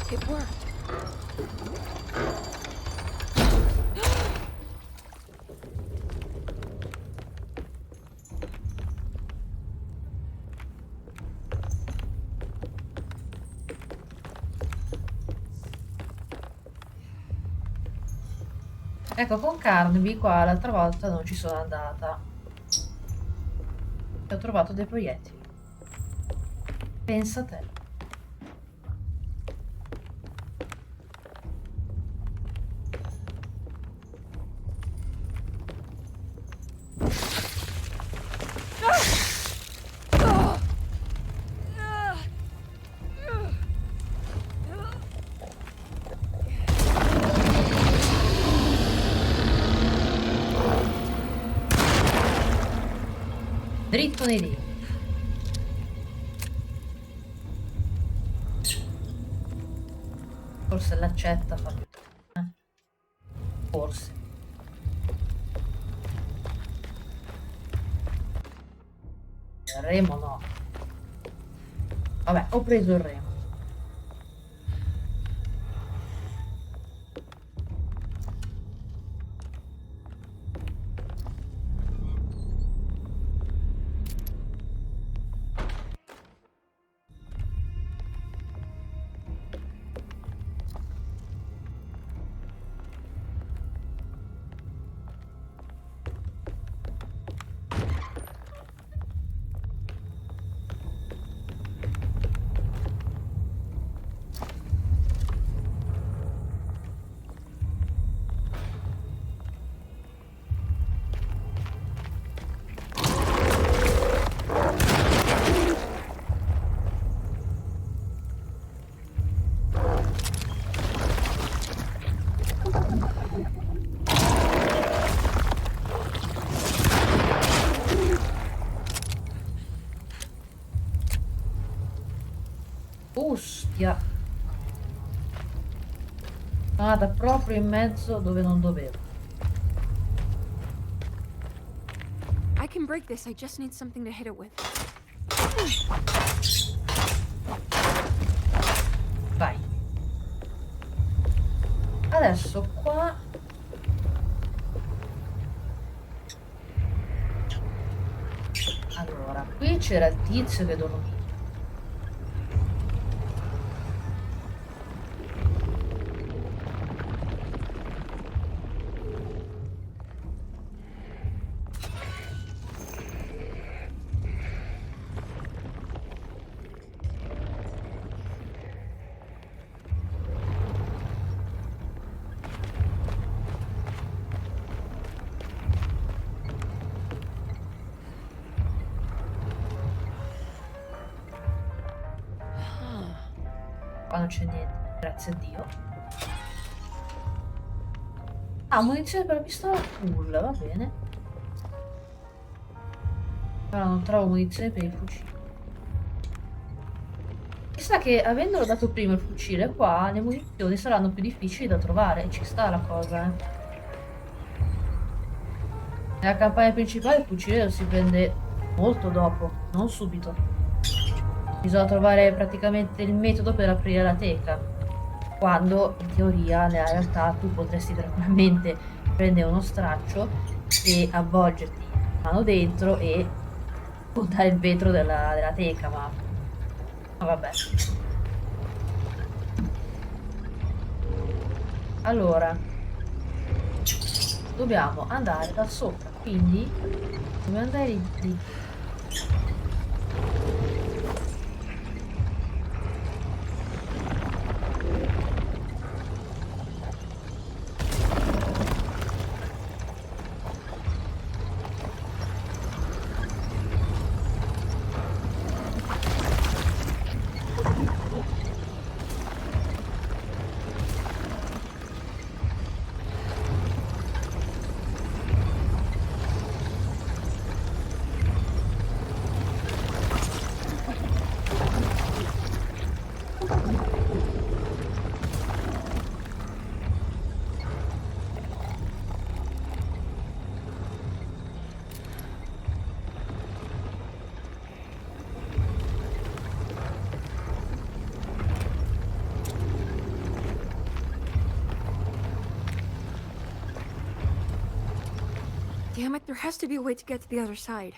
It worked. Ecco, con Carnaby qua l'altra volta non ci sono andata. E ho trovato dei proiettili. Pensa a te. Dritto nei denti. Forse l'accetta fa più bene. Forse. Il remo no. Vabbè, ho preso il remo. Ustia. Sono andata proprio in mezzo dove non dovevo. can break this. I just need something to hit it with. Vai. Adesso qua... Allora, qui c'era il tizio che dormiva. Qua non c'è niente, grazie a Dio. Ah, munizione per la pistola full, va bene. Però non trovo munizione per il fucile. Chissà che avendolo dato prima il fucile, qua le munizioni saranno più difficili da trovare. E ci sta la cosa, eh. Nella campagna principale il fucile lo si prende molto dopo, non subito. Bisogna trovare praticamente il metodo per aprire la teca, quando in teoria nella realtà tu potresti tranquillamente prendere uno straccio e avvolgerti la mano dentro e puntare il vetro della teca, ma vabbè. Allora, dobbiamo andare da sopra, quindi dobbiamo andare lì. Damn it, there has to be a way to get to the other side.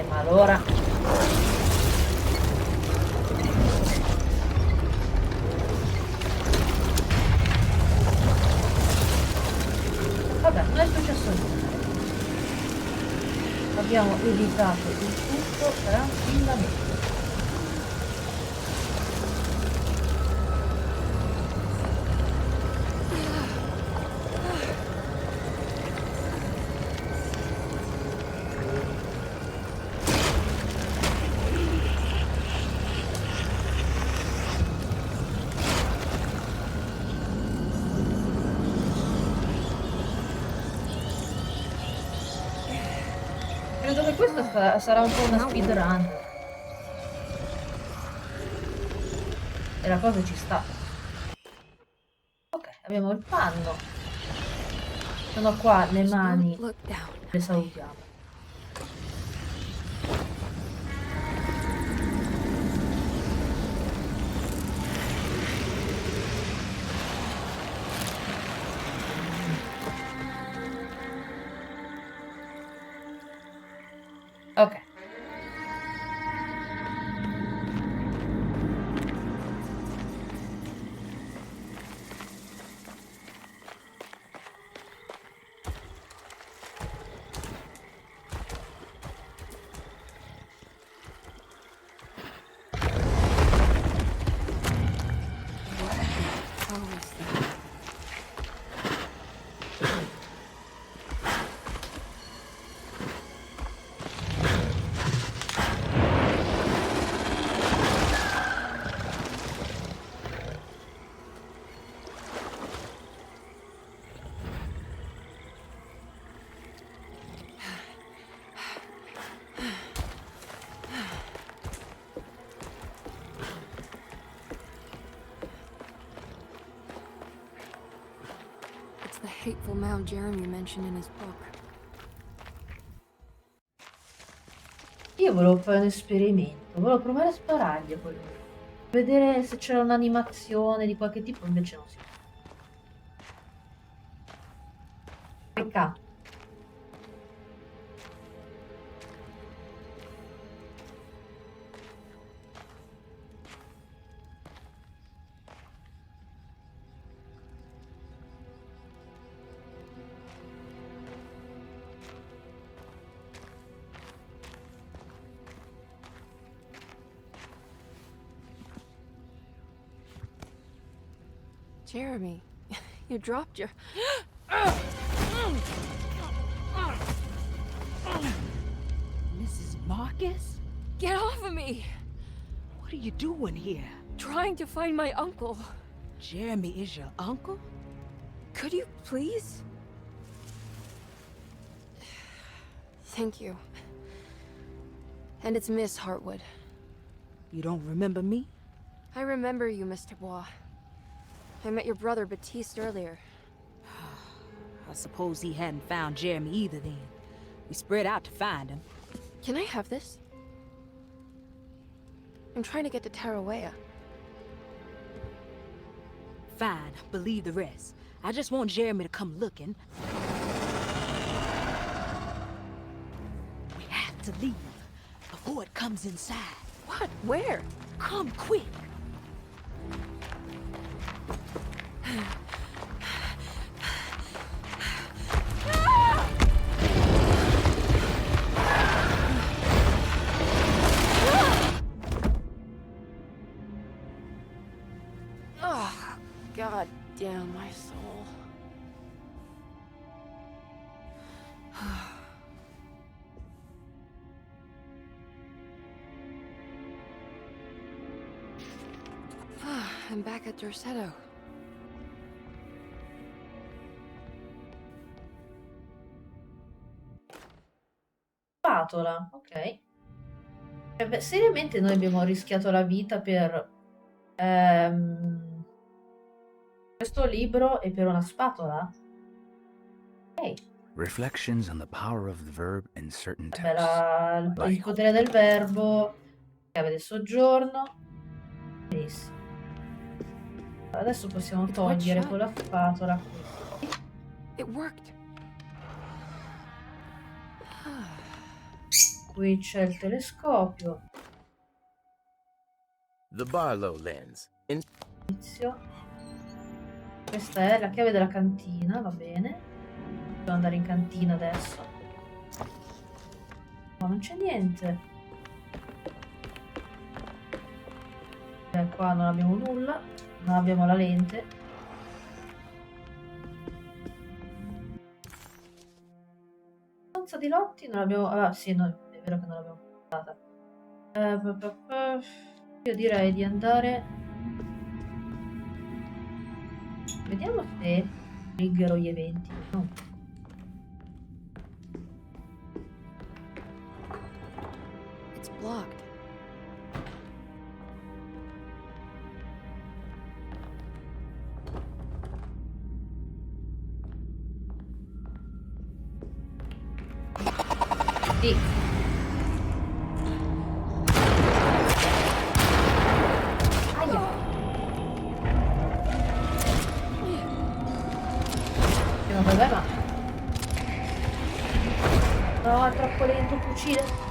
Ma allora... Vabbè, non è successo niente. Abbiamo evitato il tutto tranquillamente. Credo che questa sarà un po' una speedrun. E la cosa ci sta. Ok, abbiamo il panno. Sono qua le mani. Le salutiamo. Ok. It's the hateful mound Jeremy mentioned in his book. Io volevo fare un esperimento, volevo provare a sparargli a quello. Vedere se c'era un'animazione di qualche tipo, invece non si può. Peccato. Jeremy, you dropped your... Mrs. Marcus? Get off of me! What are you doing here? Trying to find my uncle. Jeremy is your uncle? Could you please? Thank you. And it's Miss Hartwood. You don't remember me? I remember you, Mr. Bois. I met your brother Baptiste earlier. I suppose he hadn't found Jeremy either then. We spread out to find him. Can I have this? I'm trying to get to Tarawea. Fine, believe the rest. I just want Jeremy to come looking. We have to leave before it comes inside. What? Where? Come quick! Oh, God damn my soul. I'm back at Dorsetto. Spatola, ok. Beh, seriamente noi abbiamo rischiato la vita per questo libro e per una spatola? Ok. Reflections on the power of the verb in certain Vabbè, texts. il potere del verbo, chiave del soggiorno. Benissimo. Adesso possiamo togliere con la spatola questi. It worked. Qui c'è il telescopio. The Barlow lens. Inizio. Questa è la chiave della cantina, va bene. Devo andare in cantina adesso. Ma non c'è niente. Qua non abbiamo nulla. Non abbiamo la lente. Stanza di lotti non abbiamo... Ah sì, no, è vero che non l'abbiamo portata. Io direi di andare... Vediamo se triggero gli eventi. No. It's blocked. Sì. Aia. No, vabbè, ma... No, è troppo lento il fucile.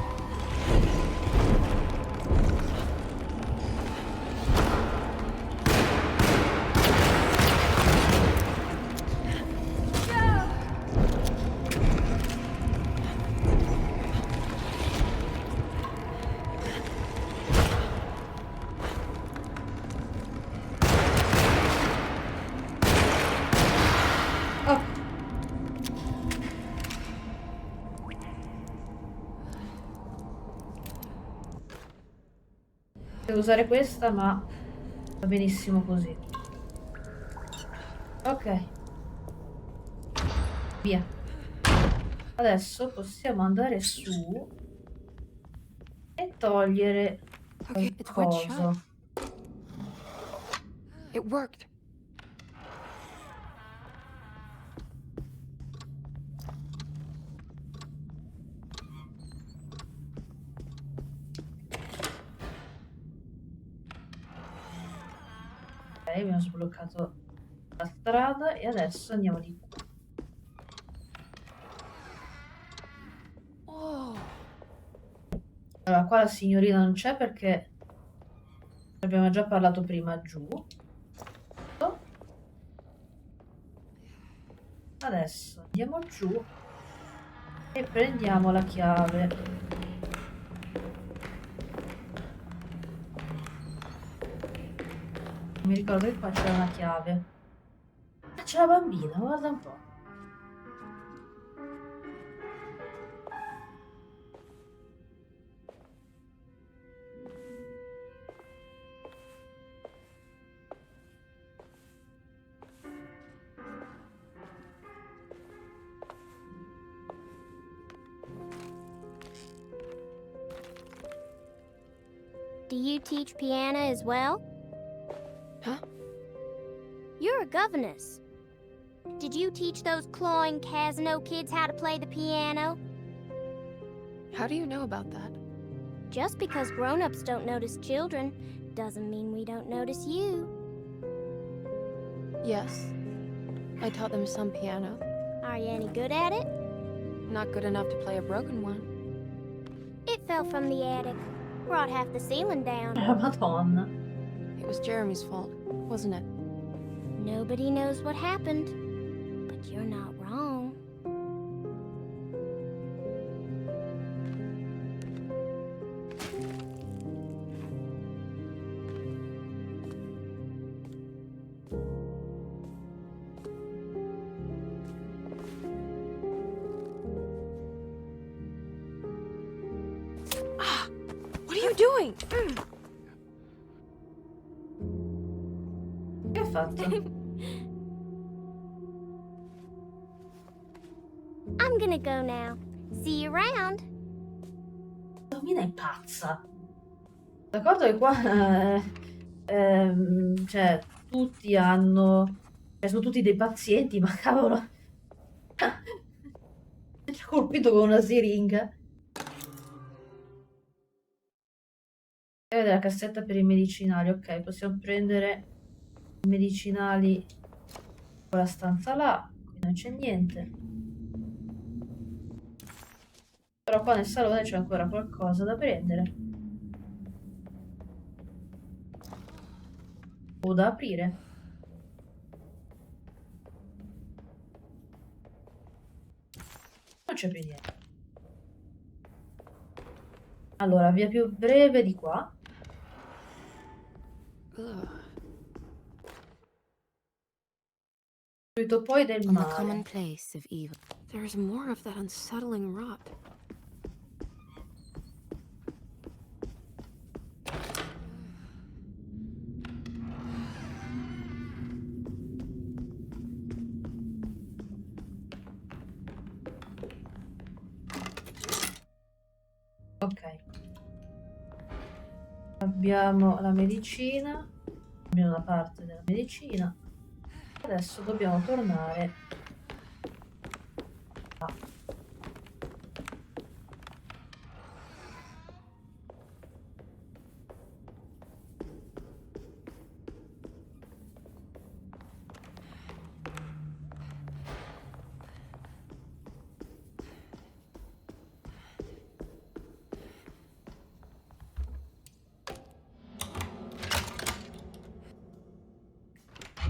Devo usare questa, ma va benissimo così. Ok. Via. Adesso possiamo andare su e togliere Okay, it's one coso. shot. It worked. abbiamo sbloccato la strada e adesso andiamo di qua. Oh. Allora, qua la signorina non c'è perché abbiamo già parlato prima giù. Adesso andiamo giù e prendiamo la chiave. Mi ricordo che qua c'era una chiave. Ah, c'è la bambina, guarda un po'. Do you teach piano as well? Huh? You're a governess. Did you teach those clawing Casino kids how to play the piano? How do you know about that? Just because grown-ups don't notice children doesn't mean we don't notice you. Yes. I taught them some piano. Are you any good at it? Not good enough to play a broken one. It fell from the attic. Brought half the ceiling down. Madonna. It was Jeremy's fault, wasn't it? Nobody knows what happened, but you're not wrong. What are you doing? Che ha fatto? I'm gonna go now. See you around. La bambina è pazza. D'accordo che qua cioè tutti hanno, cioè sono tutti dei pazienti, ma cavolo, ci ha colpito con una siringa. E la cassetta per i medicinali, ok, possiamo prendere i medicinali in quella stanza là, qui non c'è niente. Però qua nel salone c'è ancora qualcosa da prendere. O da aprire. Non c'è più niente. Allora, via più breve di qua. Subito poi del On the mare. commonplace of evil. There's more of that unsettling rot. Ok. Abbiamo la medicina. Abbiamo una parte della medicina. Adesso dobbiamo tornare a...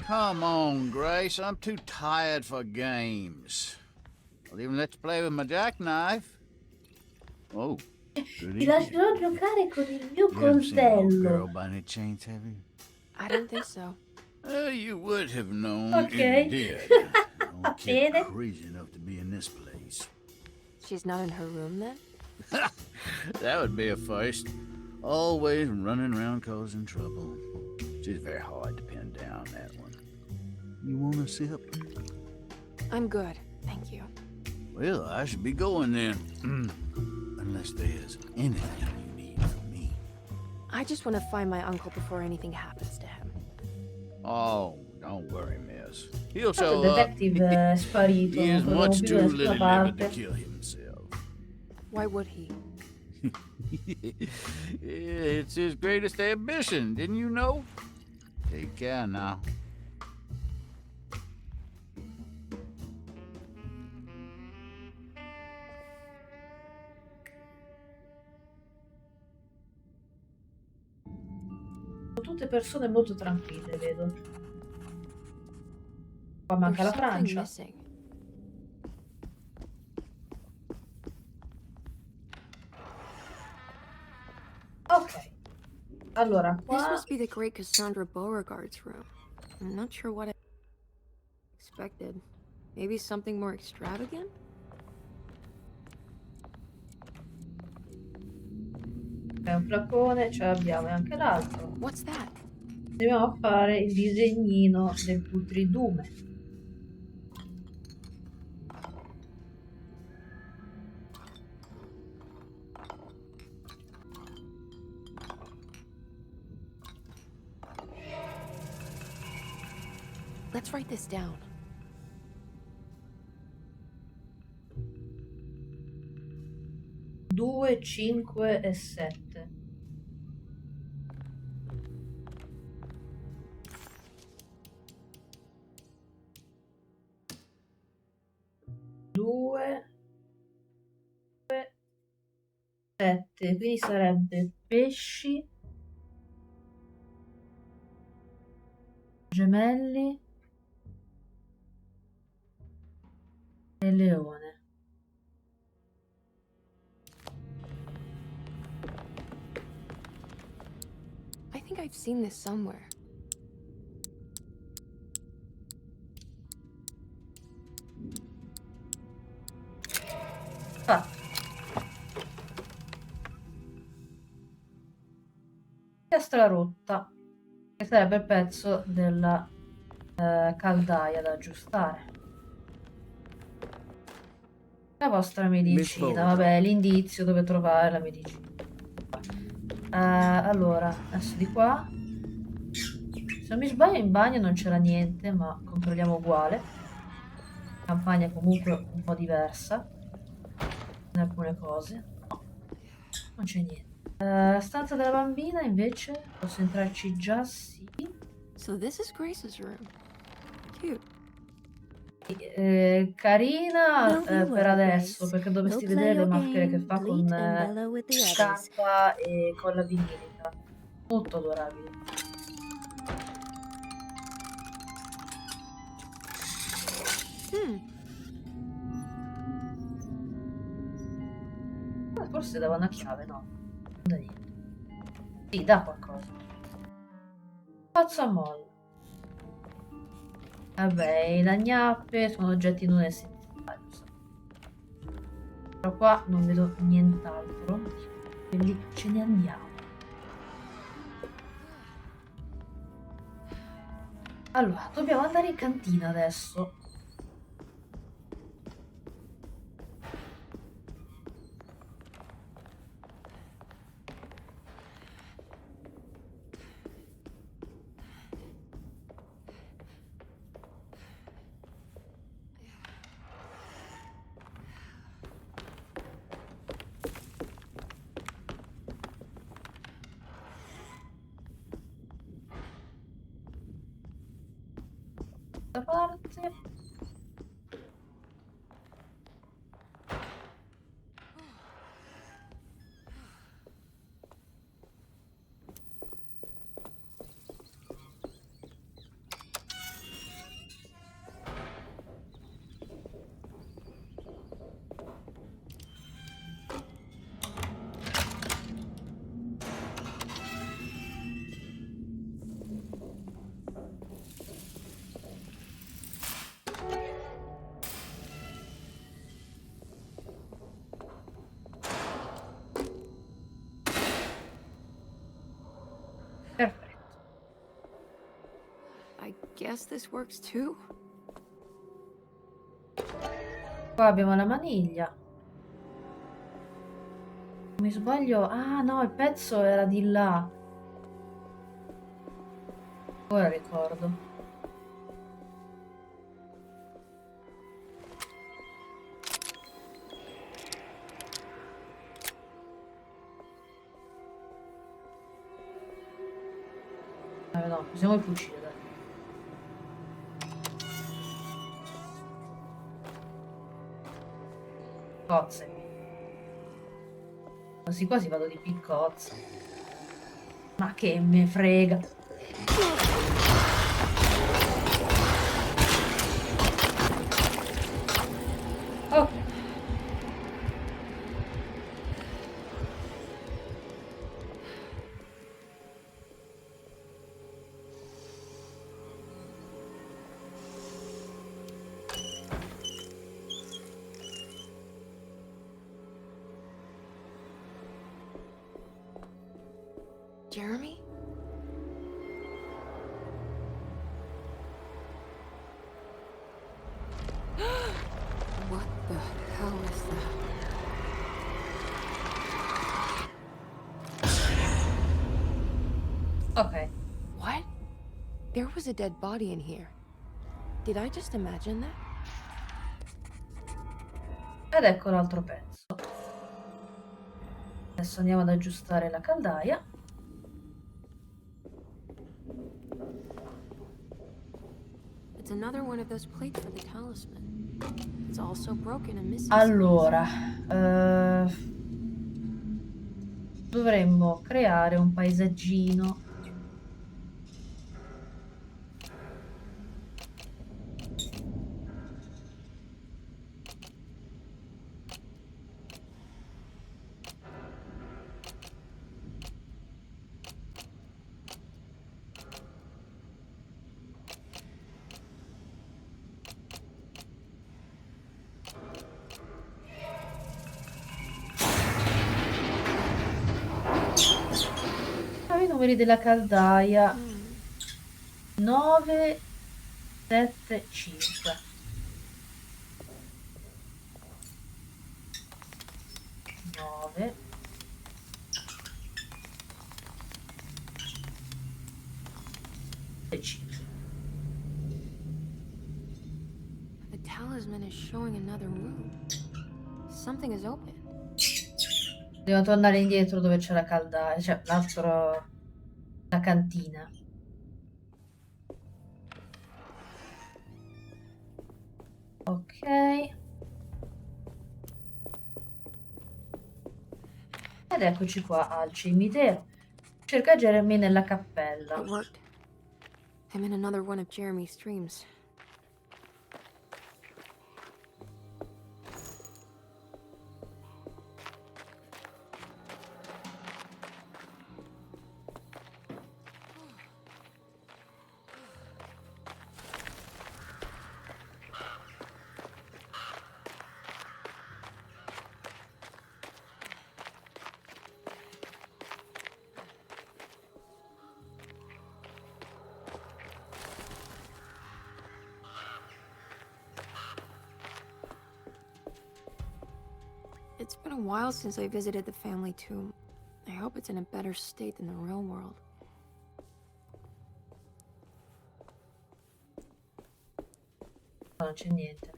Come on, Grace. I'm too tired for games. I'll even let you play with my jackknife. Oh, good Ti lascerò giocare con il mio You haven't seen that old girl coltello. by any chance, have you? I didn't think so. You would have known Okay. if you did. Don't Bene. get crazy enough to be in this place. She's not in her room then? That would be a first. Always running around causing trouble. She's very hard to pin down, that one. You want a sip? I'm good, thank you. Well, I should be going then. Unless there's anything you need from me. I just want to find my uncle before anything happens to him. Oh, don't worry, miss. He'll Tanto show il up. detective è sparito, He non is lo much più too da nessuna little-livered to parte. kill himself. Why would he? It's his greatest ambition, didn't you know? Take care now. Sono tutte persone molto tranquille, vedo. Qua manca There's la something Francia. missing. Ok. Allora, This qua... must be the great Cassandra Beauregard's room. I'm not sure what I expected. Maybe something more extravagant? È un flacone, ce l'abbiamo e anche l'altro. What's that? Dobbiamo fare il disegnino del putridume. Let's write this down. 2, 5 e 7. Due, 7, quindi sarebbe pesci, gemelli e leone. I think I've seen this somewhere. Fatto. Piastra rotta, che sarebbe il pezzo della caldaia da aggiustare. La vostra medicina, Beauregard. vabbè, l'indizio dove trovare la medicina. Allora, adesso di qua. Se non mi sbaglio in bagno non c'era niente, ma controlliamo uguale. Campagna comunque un po' diversa in alcune cose. No, non c'è niente. Stanza della bambina invece posso entrarci già, sì. So this is Grace's room. Cute. Carina Don't you per worry, adesso, Grace. perché dovresti Go play vedere le your maschere che game, fa bleat con and bellow with the others. scarpa e con la vinilica. Molto adorabile. Forse dava una chiave, no? Non da niente. Sì, dà qualcosa. Faccio a molla. Vabbè, le agnappe sono oggetti non essenziali. Però qua non vedo nient'altro. Quindi ce ne andiamo. Allora, dobbiamo andare in cantina adesso. Da parte. Perfetto. I guess this works too. Qua abbiamo la maniglia. Non mi sbaglio. Ah no, il pezzo era di là. Ora ricordo. No, possiamo più uccidere, dai. Cozze. Quasi quasi vado di piccozza. Ma che me frega. Ok. Jeremy? What the hell is that? Ok. What? There was a dead body in here. Did I just imagine that? Ed ecco l'altro pezzo. Adesso andiamo ad aggiustare la caldaia. It's another one of those plates for the talisman. It's also broken and missing. Allora, dovremmo creare un paesaggino. I numeri della caldaia 9, 7, 5. 9 e 5. The talisman is showing another room. Something is open. Dobbiamo tornare indietro dove c'è la caldaia, cioè l'altro, la cantina. Ok. Ed eccoci qua al cimitero. Cerca Jeremy nella cappella. It worked. I'm in another one of Jeremy's dreams. It's been a while since I visited the family tomb. I hope it's in a better state than the real world. No, non c'è niente.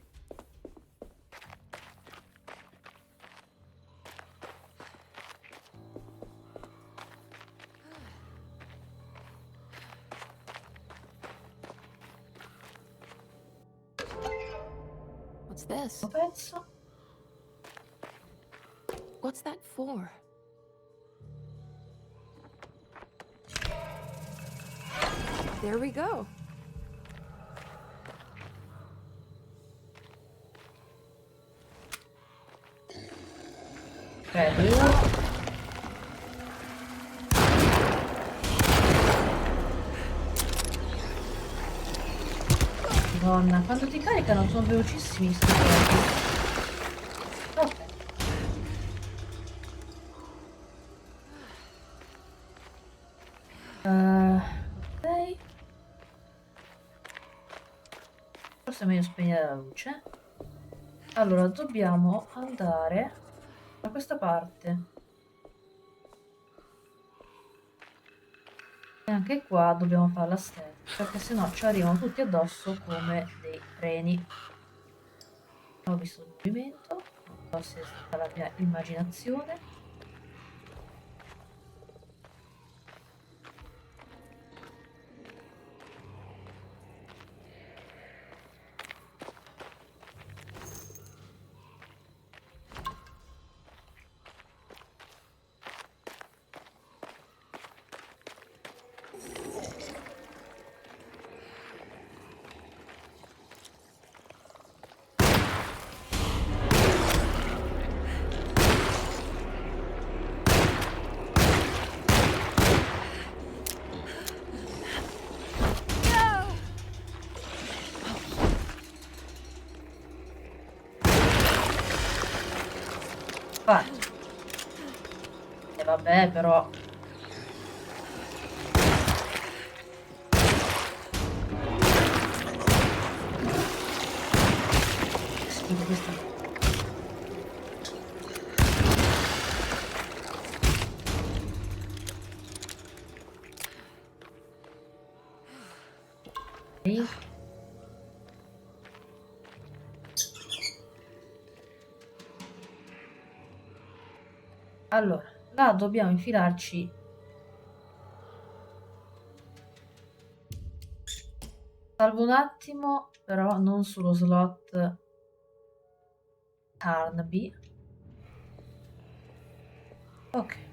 What's this? Un pezzo. What's that for? There we go. Bello. Madonna, quando ti caricano sono velocissimi sti cosi. Ok. Ok. Forse è meglio spegnere la luce. Allora, dobbiamo andare da questa parte. E anche qua dobbiamo fare la stessa, perché sennò ci arrivano tutti addosso come dei treni. Ho visto il movimento, non so se è stata la mia immaginazione. Infatti. E vabbè, però... Che schifo questi... Allora, là dobbiamo infilarci. Salvo un attimo, però non sullo slot Carnaby. Ok.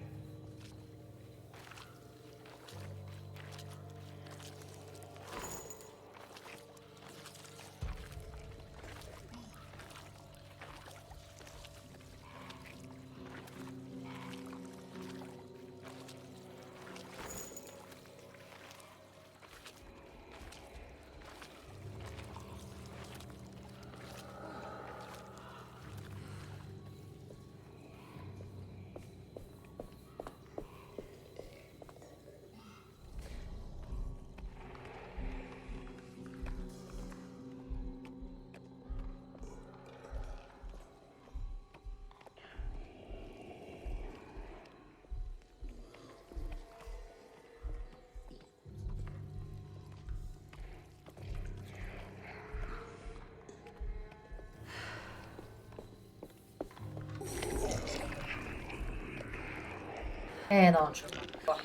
No, non ce l'ho qua.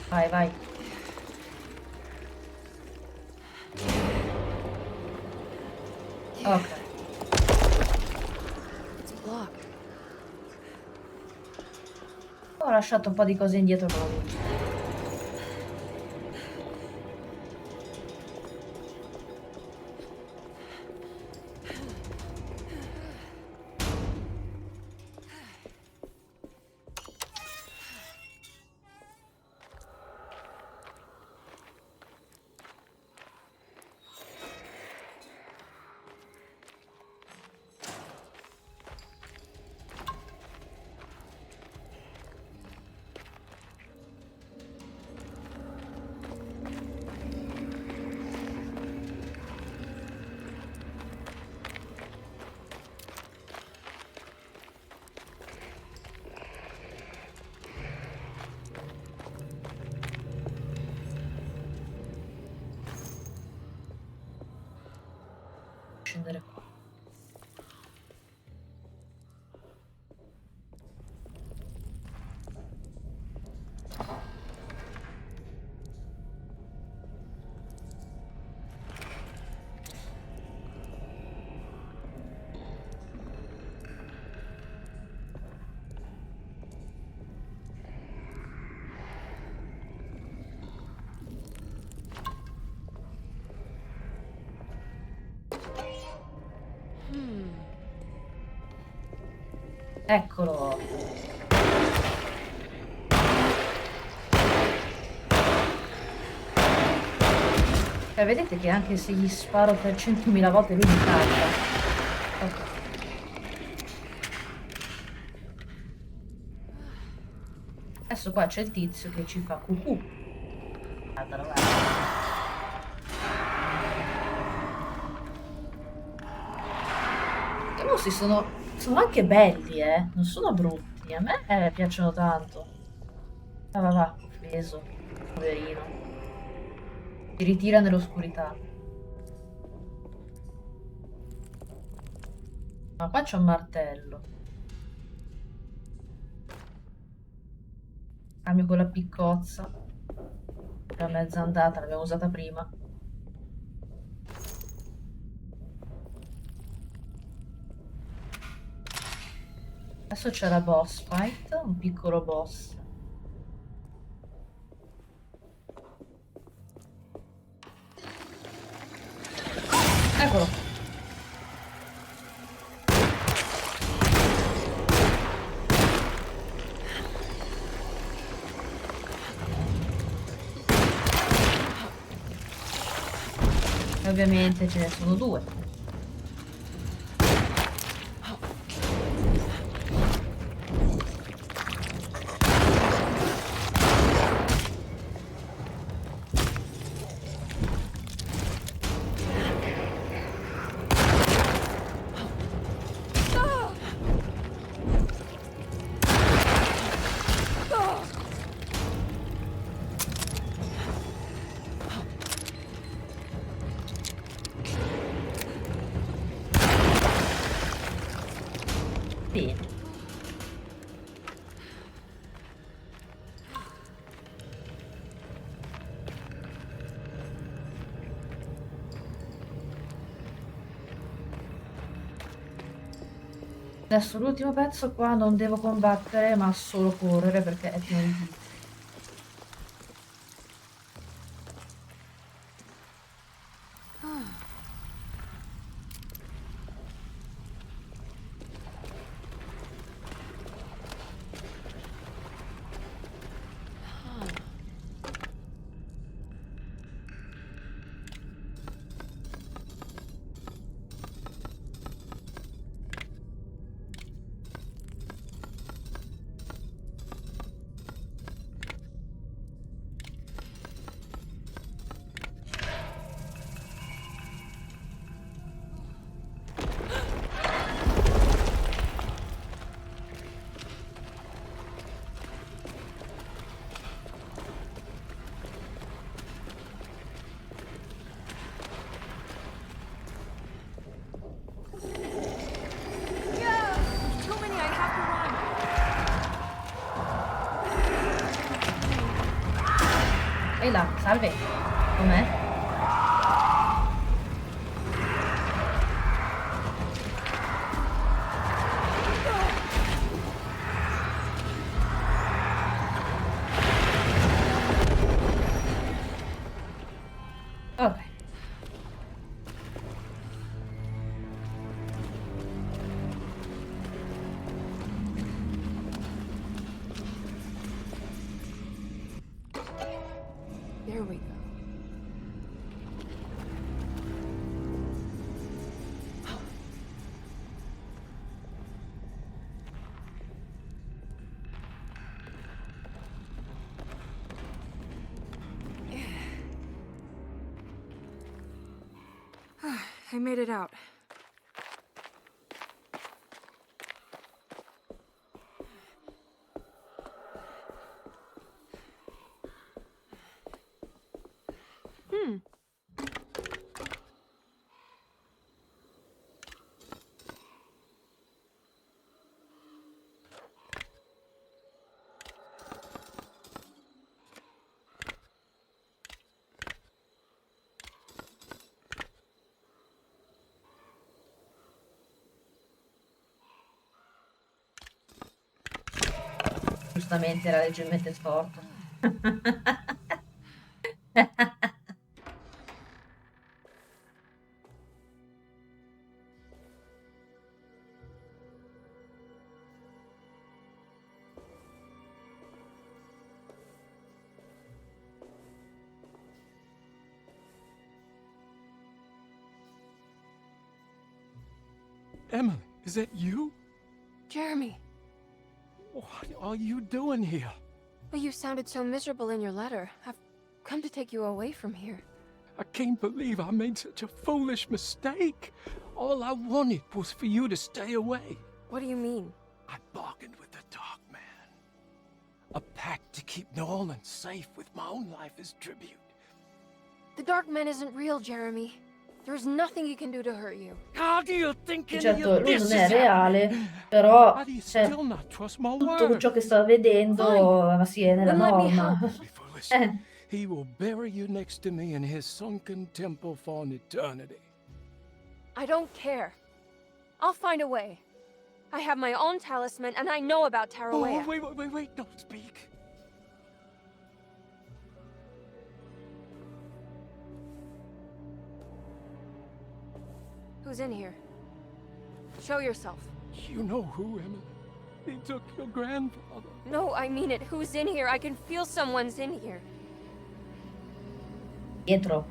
Vai, vai. Ok. Ho lasciato un po' di cose indietro con la luce. Scendere qua. Eccolo. Vedete che anche se gli sparo per 100.000 volte lui mi carica. Ok. Adesso qua c'è il tizio che ci fa cucù. Guarda, guarda. I mostri sono anche belli, non sono brutti. A me piacciono tanto. Va, va, va, offeso. Poverino. Si ritira nell'oscurità. Ma qua c'è un martello. Cambio quella piccozza. È mezza andata, l'abbiamo usata prima. Adesso c'è la boss fight, un piccolo boss. Eccolo. E ovviamente ce ne sono due. Bene. Adesso l'ultimo pezzo qua non devo combattere, ma solo correre perché è pieno di tizi. Ehi là, salve. Com'è? Ok. There we go. I made it out. Giustamente era leggermente storto. Emily, is that you? Jeremy! What are you doing here? Well, you sounded so miserable in your letter. I've come to take you away from here. I can't believe I made such a foolish mistake. All I wanted was for you to stay away. What do you mean? I bargained with the Dark Man. A pact to keep New Orleans safe with my own life as tribute. The Dark Man isn't real, Jeremy. There's nothing he can do to hurt you. How do you think any Certo, of lui this non is è happening? reale, però How do you cioè, still not trust my tutto word? ciò che sta vedendo sì, è nella Then let me norma. help. Listen, he will bury you next to me in his sunken temple for an eternity. I don't care. I'll find a way. I have my own talisman, and I know about Tarawea. Oh, wait, don't speak. Who's in here? Show yourself. You know who, Emily. He took your grandfather. No, I mean it. Who's in here? I can feel someone's in here. Dietro.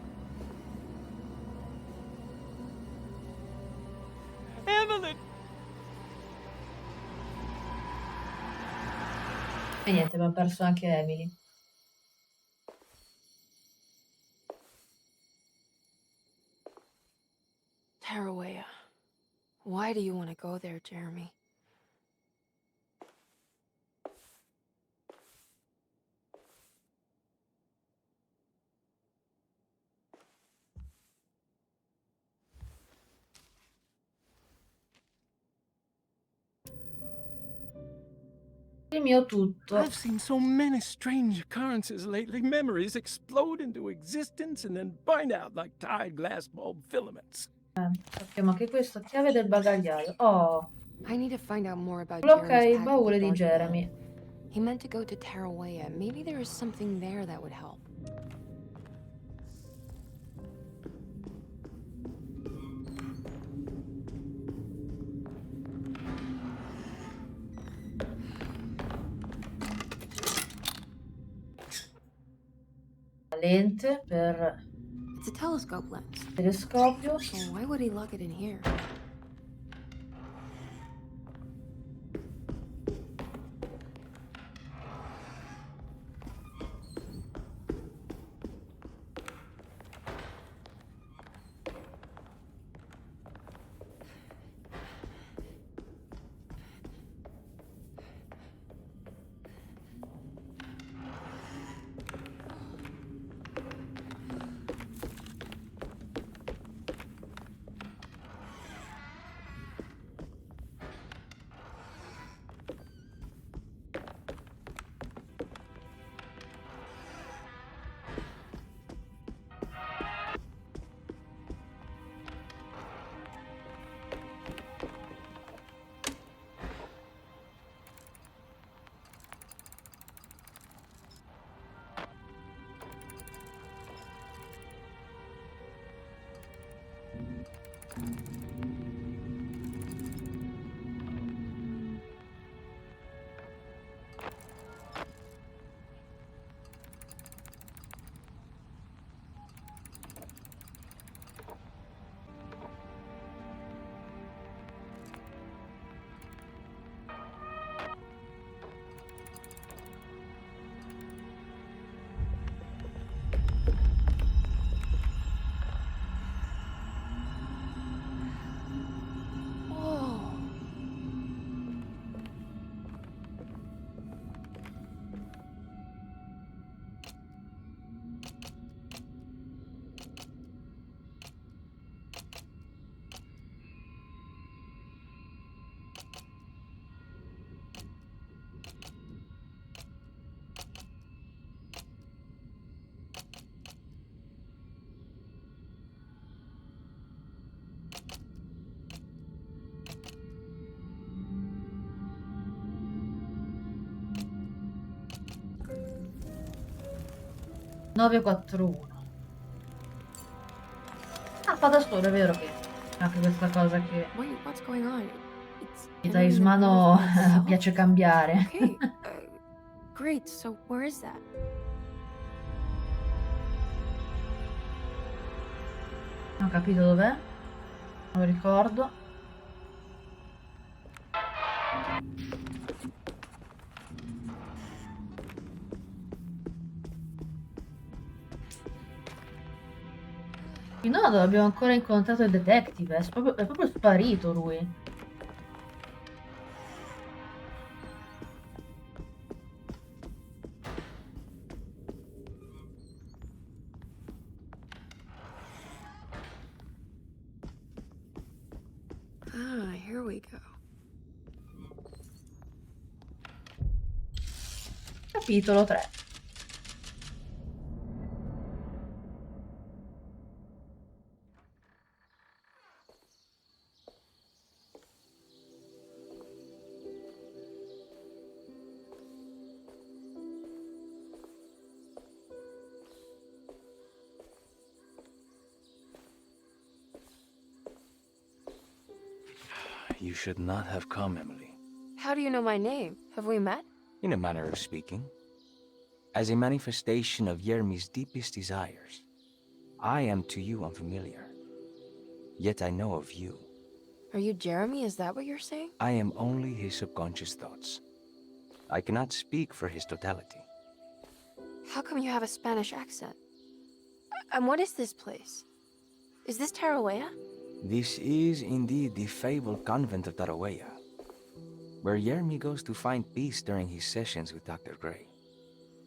E niente, abbiamo perso anche Emily. Tarawaya. Why do you want to go there, Jeremy? Il mio tutto. I've seen so many strange occurrences lately. Memories explode into existence and then burn out like tired glass bulb filaments. Sappiamo anche questo. Chiave del bagagliaio. Oh. I need to find out more about Blocca Jeremy's il pact with baule the di Dark Jeremy. Man. He meant to go to Tarawaya. Maybe there is something there that would help. Lente per It's a telescope lens. telescopio. So why would he lock it in here? Whoa. 941. Ah, fa da solo, è vero che anche questa cosa che Wait, what's going on? It's il entering the talismano world by itself? piace cambiare. Okay, great. So where is that? Non ho capito dov'è. Non lo ricordo. Finora non abbiamo ancora incontrato il detective, è proprio sparito lui. Ah, here we go. Capitolo 3. You should not have come, Emily. How do you know my name? Have we met? In a manner of speaking. As a manifestation of Yermi's deepest desires, I am to you unfamiliar. Yet I know of you. Are you Jeremy? Is that what you're saying? I am only his subconscious thoughts. I cannot speak for his totality. How come you have a Spanish accent? And what is this place? Is this Tarawea? This is indeed the fabled convent of Tarawea, where Yermi goes to find peace during his sessions with Dr. Gray.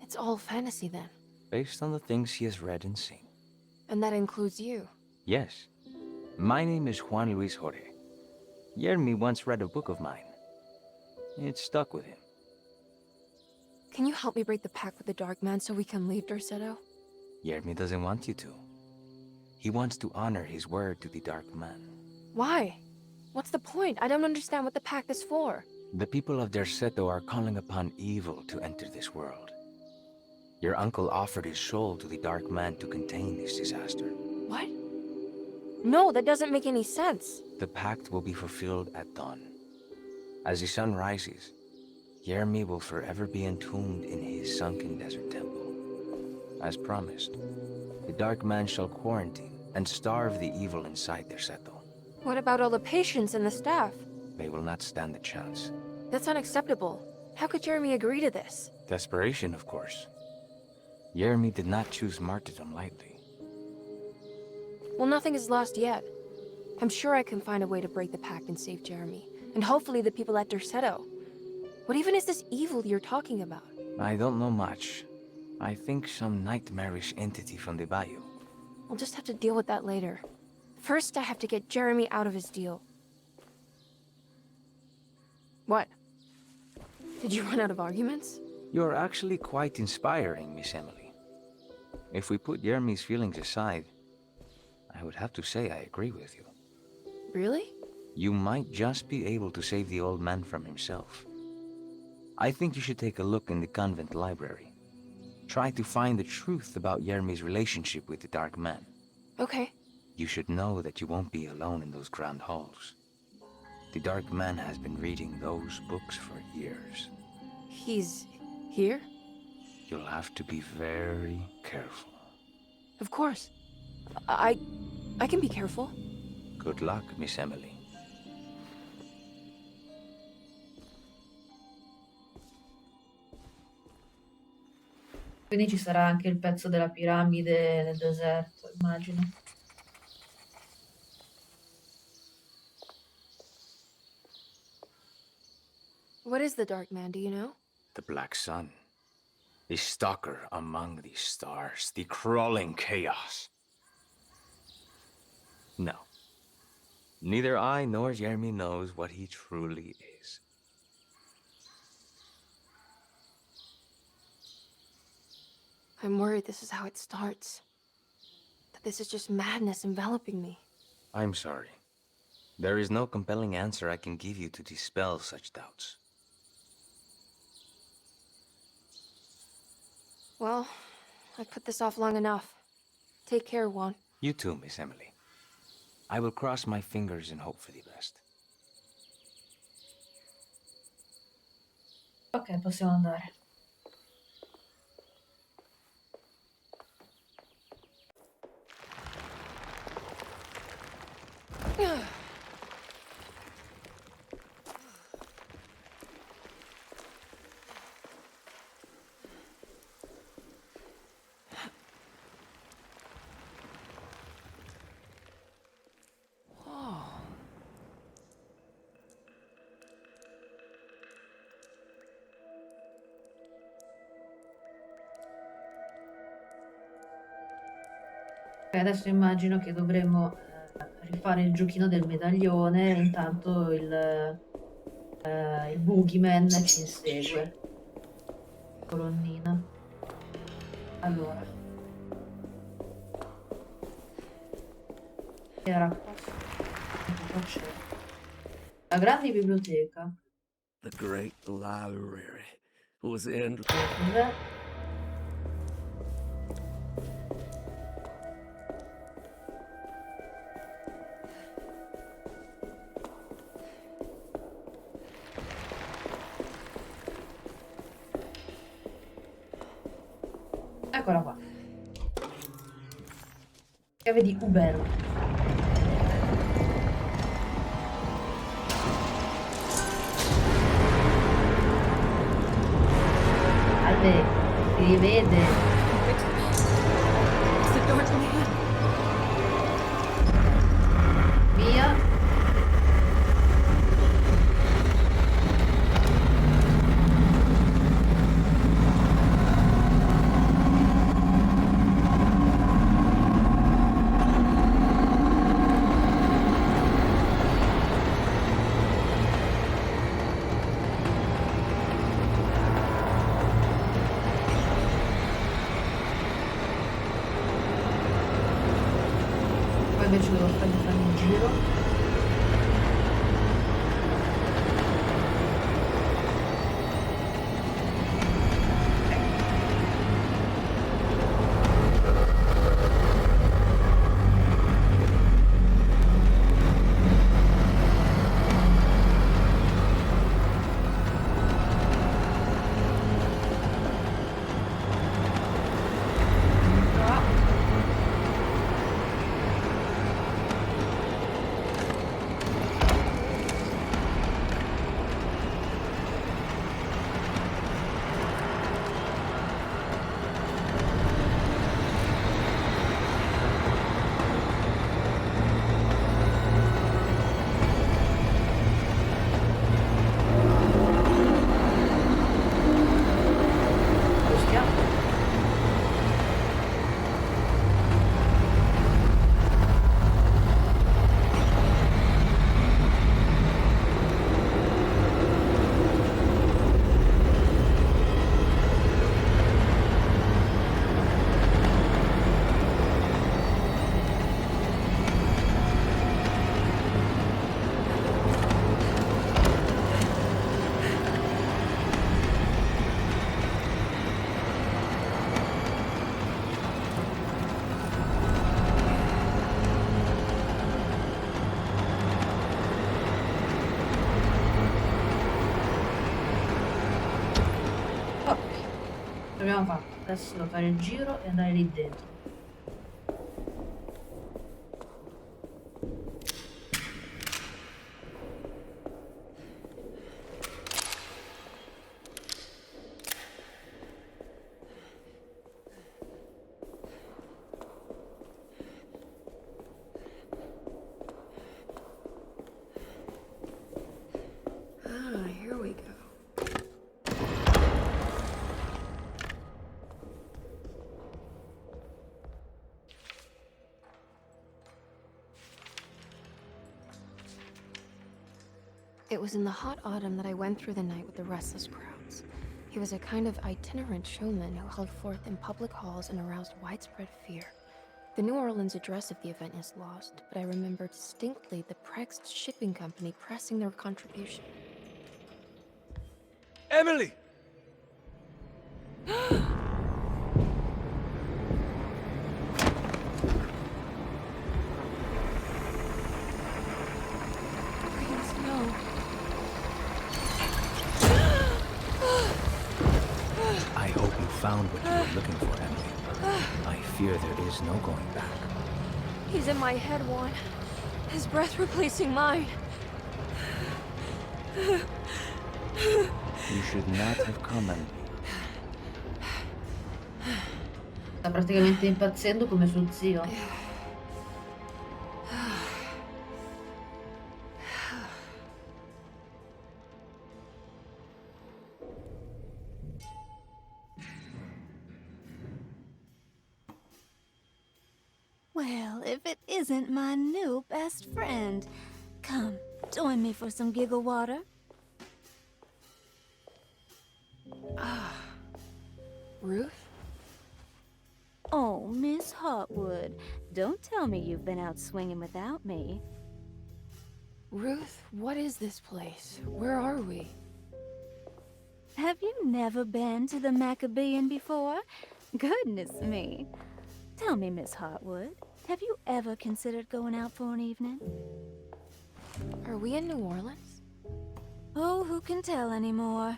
It's all fantasy then. Based on the things he has read and seen. And that includes you. Yes. My name is Juan Luis Jorge. Yermi once read a book of mine. It stuck with him. Can you help me break the pact with the Dark Man so we can leave Derceto? Yermi doesn't want you to. He wants to honor his word to the Dark Man. Why? What's the point? I don't understand what the pact is for. The people of Derceto are calling upon evil to enter this world. Your uncle offered his soul to the Dark Man to contain this disaster. What? No, that doesn't make any sense. The pact will be fulfilled at dawn. As the sun rises, Yermi will forever be entombed in his sunken desert temple. As promised, the Dark Man shall quarantine and starve the evil inside Derceto. What about all the patients and the staff? They will not stand a chance. That's unacceptable. How could Jeremy agree to this? Desperation, of course. Yermi did not choose martyrdom lightly. Well, nothing is lost yet. I'm sure I can find a way to break the pact and save Jeremy. And hopefully the people at Derceto. What even is this evil you're talking about? I don't know much. I think some nightmarish entity from the bayou. We'll just have to deal with that later. First, I have to get Jeremy out of his deal. What? Did you run out of arguments? You're actually quite inspiring, Miss Emily. If we put Yermi's feelings aside, I would have to say I agree with you. Really? You might just be able to save the old man from himself. I think you should take a look in the convent library. Try to find the truth about Yermi's relationship with the Dark Man. Okay. You should know that you won't be alone in those grand halls. The Dark Man has been reading those books for years. He's here? You'll have to be very careful. Of course. I can be careful. Good luck, Miss Emily. Quindi ci sarà anche il pezzo della piramide nel deserto, immagino. What is the Dark Man, do you know? The Black Sun. The stalker among the stars. The crawling chaos. No. Neither I nor Yermi knows what he truly is. I'm worried this is how it starts. That this is just madness enveloping me. I'm sorry. There is no compelling answer I can give you to dispel such doubts. Well, I've put this off long enough. Take care, Juan. You too, Miss Emily. I will cross my fingers and hope for the best. Ok, possiamo andare. Adesso immagino che dovremo rifare il giochino del medaglione, intanto il boogeyman ci insegue. Colonnina. Allora. Era qua c'è. La grande biblioteca. The great library was in... Cos'è? Eccola qua. Chiave di Uber. rivede. Via. Poi invece devo fare il giro. Ok, l'abbiamo fatto. Adesso devo fare il giro e andare lì dentro. Ah, here we go. It was in the hot autumn that I went through the night with the restless crowds. He was a kind of itinerant showman who held forth in public halls and aroused widespread fear. The New Orleans address of the event is lost, but I remember distinctly the Prext shipping company pressing their contribution. Emily! Please, no. I hope you found what you were looking for, Emily. I fear there is no going back. He's in my head, Juan. His breath replacing mine. You should not have come, Emily. Sta praticamente impazzendo come suo zio. Well, if it isn't my new best friend. Come, join me for some giggle water. Ruth? Oh, Miss Hotwood, don't tell me you've been out swinging without me. Ruth, what is this place? Where are we? Have you never been to the Maccabean before? Goodness me. Tell me, Miss Hotwood, have you ever considered going out for an evening? Are we in New Orleans? Oh, who can tell anymore?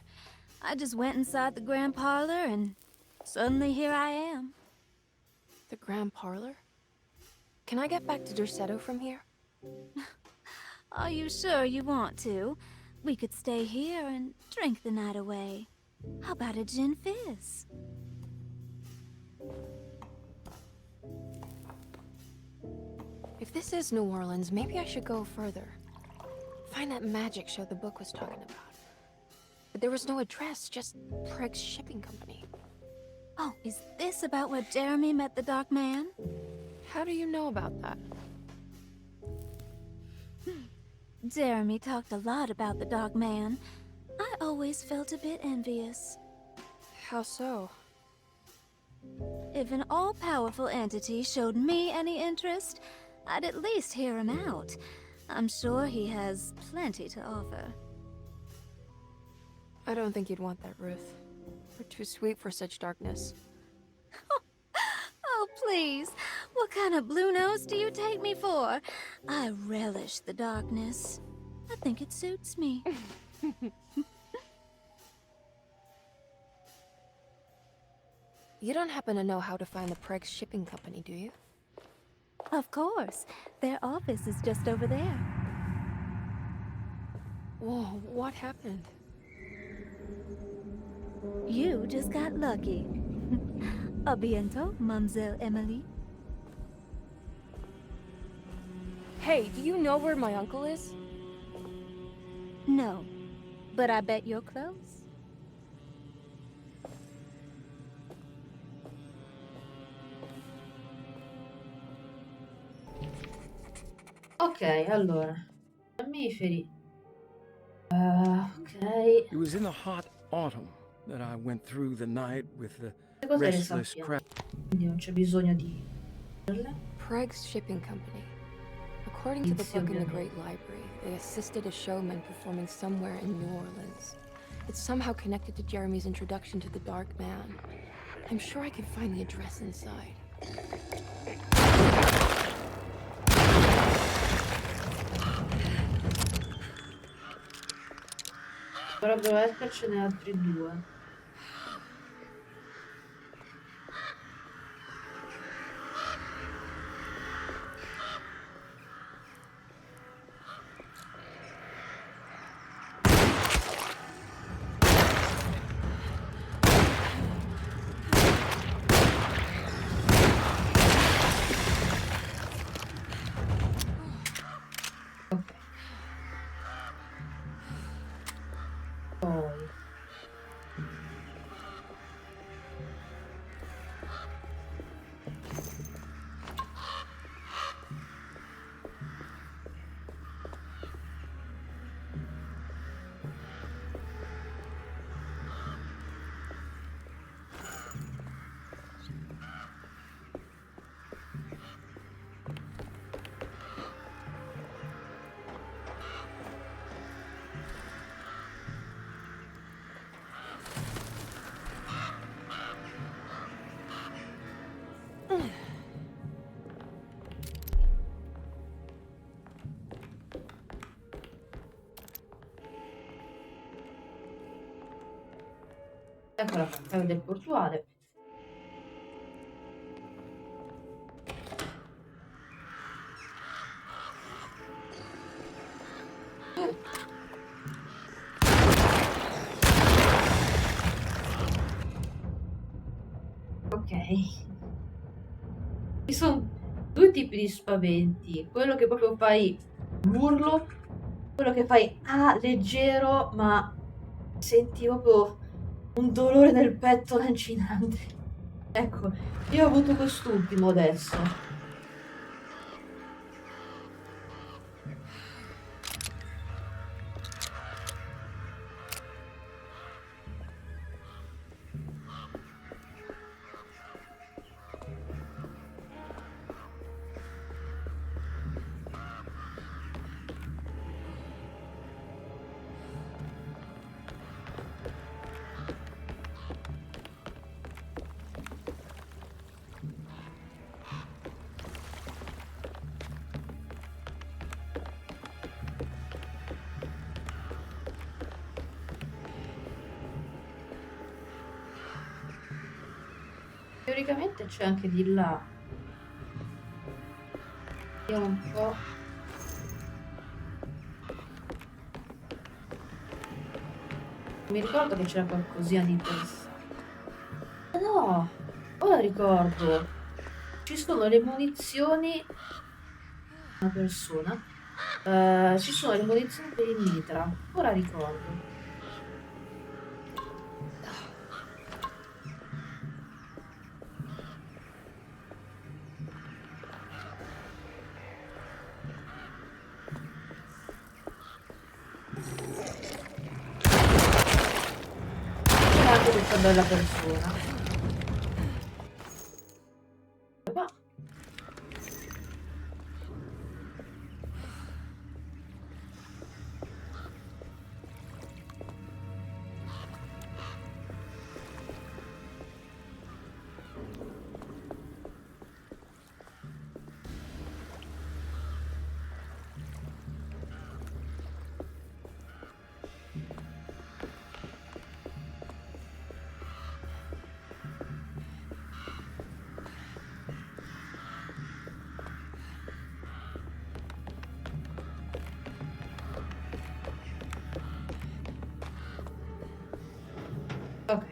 I just went inside the grand parlor and suddenly here I am. The grand parlor? Can I get back to Derceto from here? Are you sure you want to? We could stay here and drink the night away. How about a gin fizz? If this is New Orleans, maybe I should go further. Find that magic show the book was talking about. But there was no address, just Preg's shipping company. Oh, is this about where Jeremy met the Dark Man? How do you know about that? Jeremy talked a lot about the Dark Man. I always felt a bit envious. How so? If an all-powerful entity showed me any interest, I'd at least hear him out. I'm sure he has plenty to offer. I don't think you'd want that, Ruth. We're too sweet for such darkness. Oh, please. What kind of blue nose do you take me for? I relish the darkness. I think it suits me. You don't happen to know how to find the Preg's shipping company, do you? Of course. Their office is just over there. Whoa, what happened? You just got lucky. A bientôt, Mademoiselle Emily. Hey, do you know where my uncle is? No, but I bet you're close. Ok, allora. Mammiferi. Ok. It was in the hot autumn that I went through the night with the Le cose le restless sappiamo, crowd. quindi non c'è bisogno di... Preg's shipping company. According to the book in the Great Library, they assisted a showman performing somewhere in New Orleans. It's somehow connected to Jeremy's introduction to the Dark Man. I'm sure I could find the address inside. Dovrebbero essercene altri due. Poi... Ecco la campagna del portuale. Ok. Ci sono due tipi di spaventi. Quello che proprio fai l'urlo, quello che fai leggero, ma senti proprio un dolore nel petto lancinante. Ecco, io ho avuto quest'ultimo adesso. Teoricamente c'è anche di là. Vediamo un po'. Mi ricordo che c'era qualcosina di interessante. No! Ora ricordo. Ci sono le munizioni una persona. Ci sono le munizioni per il mitra. Ora ricordo. C'è anche questa bella persona. Ma ok.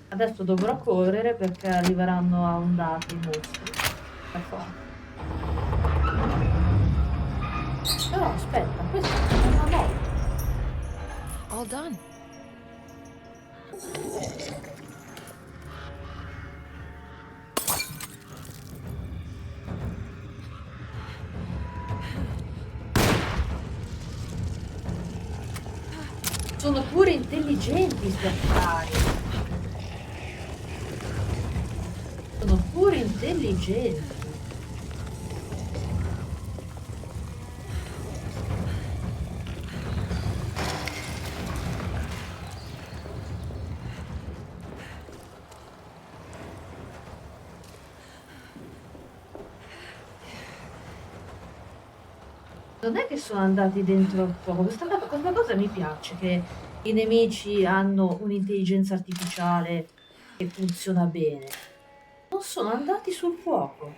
Adesso dovrò correre perché arriveranno a ondate i mostri. Per forza. Però aspetta, questa è una moto. All done. Sono pure intelligenti sti affari. Sono pure intelligenti. Non è che sono andati dentro il fuoco. Questa cosa mi piace, che i nemici hanno un'intelligenza artificiale che funziona bene. Non sono andati sul fuoco.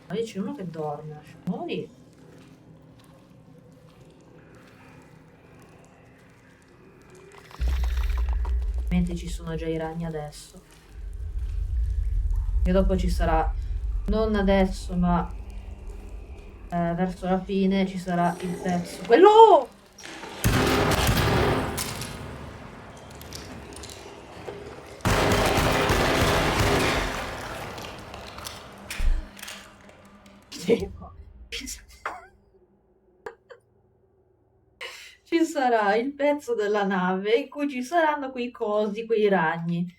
Ma lì c'è uno che dorme, lasciamolo lì. Mentre ci sono già i ragni adesso. E dopo ci sarà, non adesso, ma verso la fine ci sarà il pezzo. Quello! Sì, ci sarà il pezzo della nave in cui ci saranno quei cosi, quei ragni.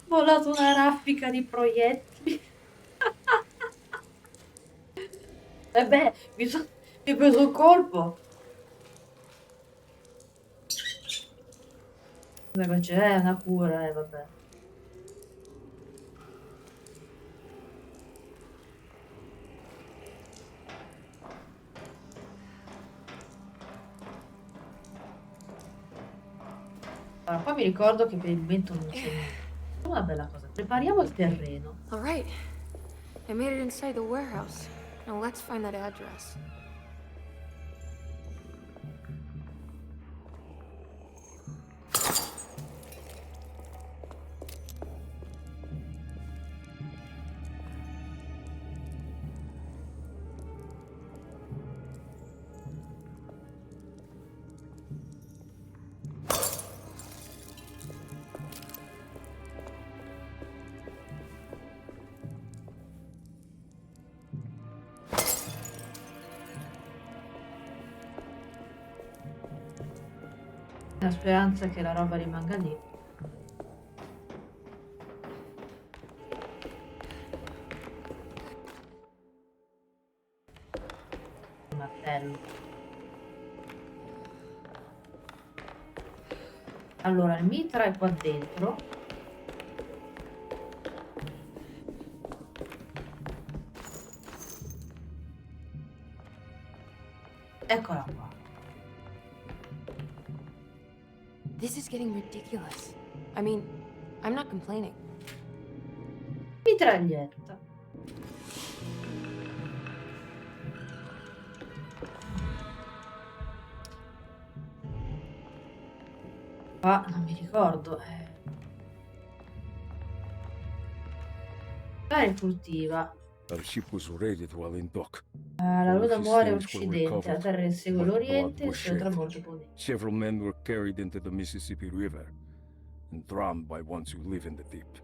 Volato una raffica di proiettili. E beh, mi ho preso un colpo. Cosa c'è? Una cura, vabbè. Allora, qua mi ricordo che per il vento non c'è niente. Una bella cosa. Prepariamo il terreno. All right. I made it inside the warehouse. Now let's find that address. La speranza che la roba rimanga lì. Un martello. Allora, il mitra è qua dentro. Eccola qua. This is getting ridiculous. I mean, I'm not complaining. Mitraglietta. Qua non mi ricordo. Aria furtiva. Our ship was raided while in dock. La All of luna his muore a things were occidente, la recovered, terra insegue but blood l'oriente, il was cielo shed. tramonta ponente. Several men were carried into the Mississippi River and drowned by ones who live in the deep.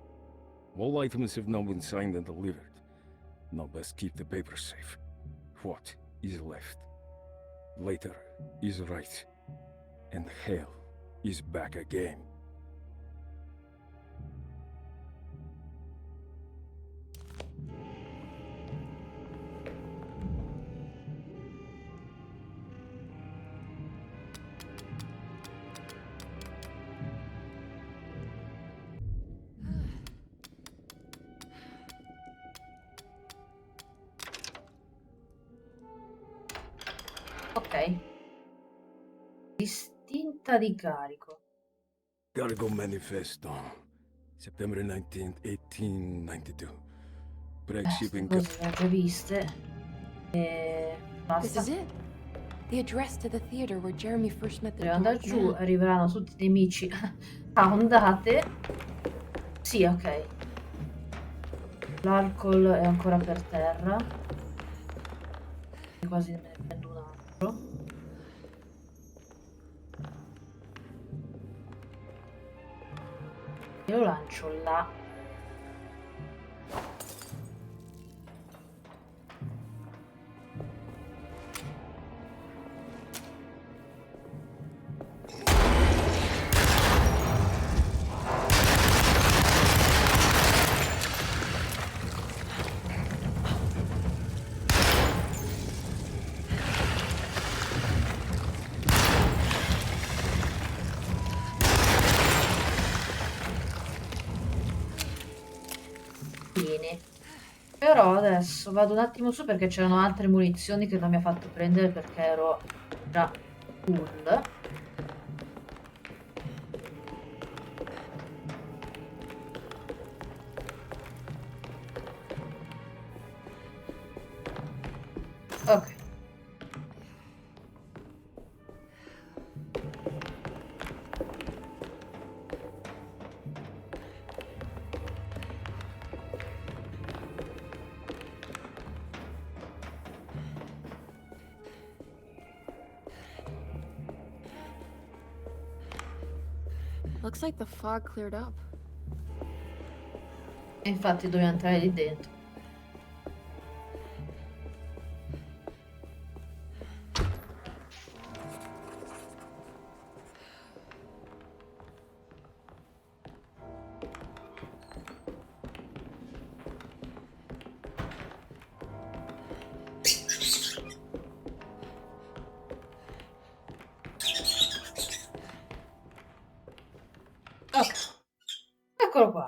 All items have now been signed and delivered. Now best keep the papers safe. What is left? Later is right. And hell is back again. Ok. Distinta di carico. Cargo Manifesto. September 19th, 1892. Break shipping Cose le ho già viste. E This basta. is it. The address to the theater where Jeremy first met the Devo andare Dark giù, Man. arriveranno tutti i nemici a ondate. Sì, ok. L'alcol è ancora per terra. E quasi me ne prendo un altro. E lo lancio là. Bene. Però adesso vado un attimo su perché c'erano altre munizioni che non mi ha fatto prendere perché ero già full. Ok. Looks like the fog cleared up. E infatti dobbiamo entrare lì dentro. Ok. Eccolo qua.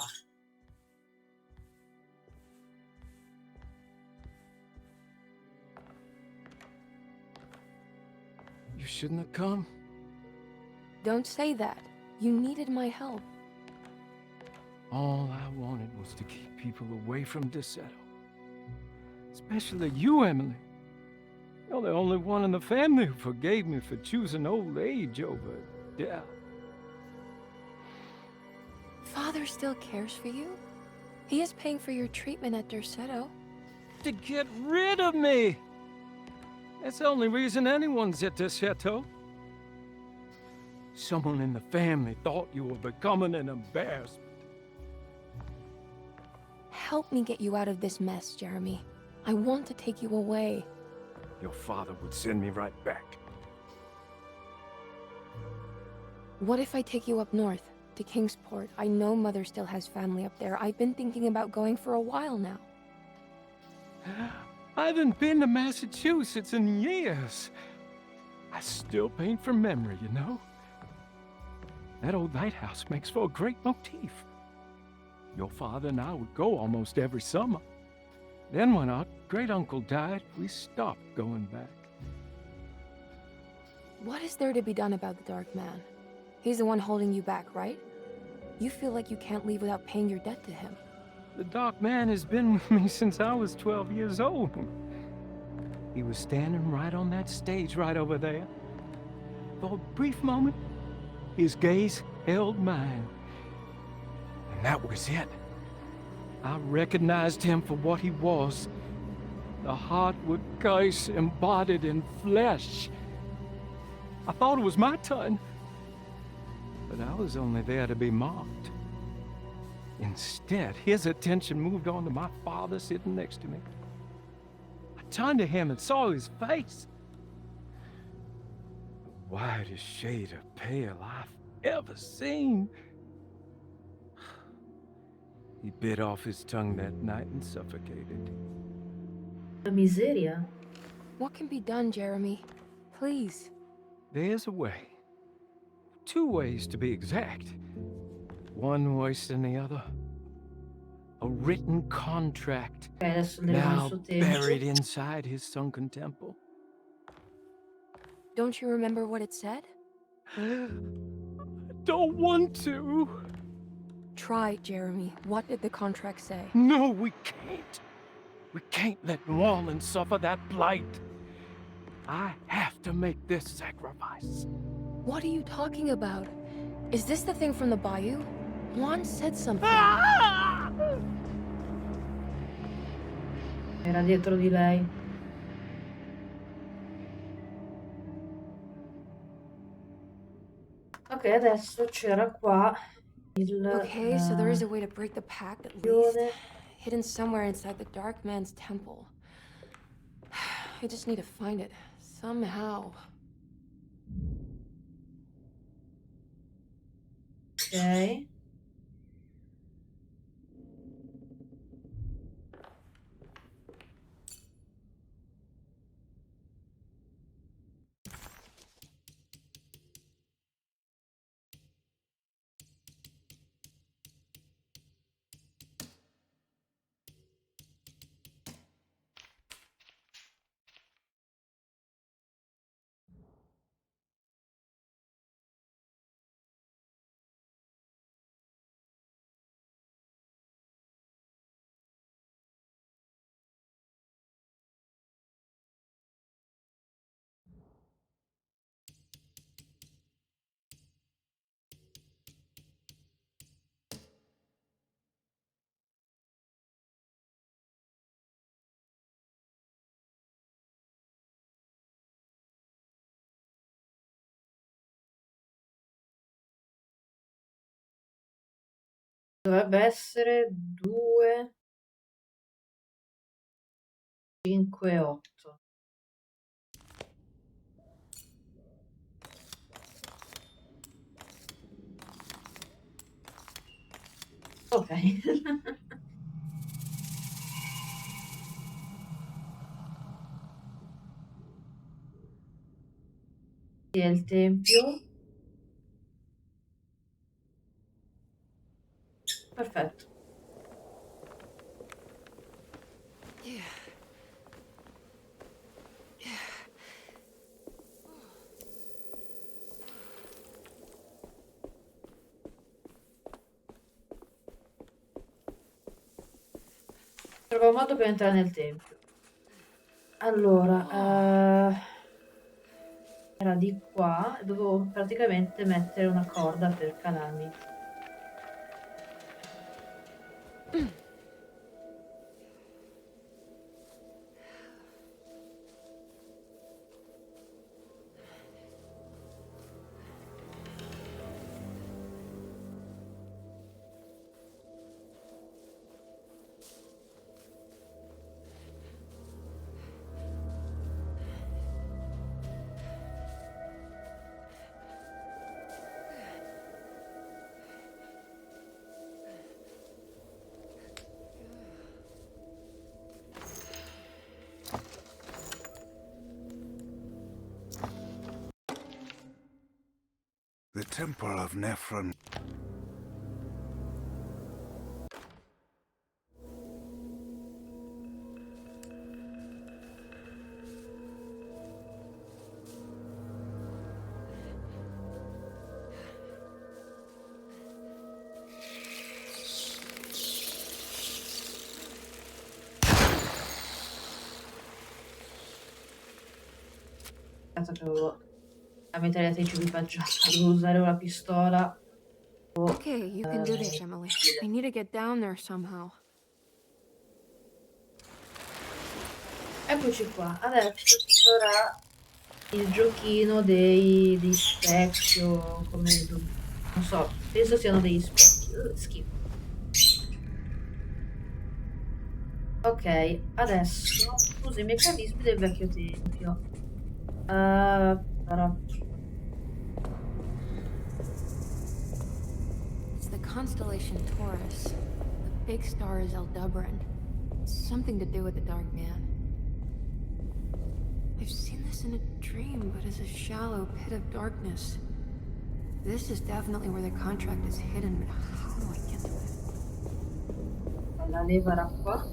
You shouldn't have come. Don't say that. You needed my help. All I wanted was to keep people away from Desetto. Especially you, Emily. You're the only one in the family who forgave me for choosing old age over death. Father still cares for you? He is paying for your treatment at Derceto. To get rid of me! That's the only reason anyone's at Desetto. Someone in the family thought you were becoming an embarrassment. Help me get you out of this mess, Jeremy. I want to take you away. Your father would send me right back. What if I take you up north, to Kingsport? I know Mother still has family up there. I've been thinking about going for a while now. I haven't been to Massachusetts in years. I still paint from memory, you know? That old lighthouse makes for a great motif. Your father and I would go almost every summer. Then when our great-uncle died, we stopped going back. What is there to be done about the Dark Man? He's the one holding you back, right? You feel like you can't leave without paying your debt to him. The Dark Man has been with me since I was 12 years old. He was standing right on that stage right over there. For a brief moment, his gaze held mine. And that was it. I recognized him for what he was. The hardwood curse embodied in flesh. I thought it was my turn, but I was only there to be mocked. Instead, his attention moved on to my father sitting next to me. I turned to him and saw his face. The whitest shade of pale I've ever seen. He bit off his tongue that night and suffocated. La miseria. What can be done, Jeremy? Please. There's a way. 2 ways to be exact. One worse than the other. A written contract, Ok, adesso andiamo nel now suo tempo. buried inside his sunken temple. Don't you remember what it said? I don't want to. Try, Jeremy. What did the contract say? No, we can't. We can't let New Orleans suffer that blight. I have to make this sacrifice. What are you talking about? Is this the thing from the bayou? Juan said something. Era dietro di lei. Ok, adesso c'era qua il... Okay, so there is a way to break the pact at least. Hidden somewhere inside the Dark Man's temple. I just need to find it. Somehow. Ok. Dovrebbe essere 2, 5, 8. Ok. Sì, è il tempio. Perfetto. Trovo un modo per entrare nel tempio. Allora, era di qua e dovevo praticamente mettere una corda per calarmi. The Temple of Nephron. Cazzo che avevo la mitragliatrice equipaggiata, devo usare una pistola. Okay, you can do this, Emily. I need to get down there somehow. Eccoci qua, adesso ci sarà il giochino dei specchi o come non so, penso siano degli specchi. Schifo. Ok, adesso uso i meccanismi del vecchio tempio. Però It's the constellation Taurus. The big star is Aldebaran. Something to do with the Dark Man. I've seen this in a dream, but as a shallow pit of darkness. This is definitely where the contract is hidden, but how do I get to it? la leva era qua.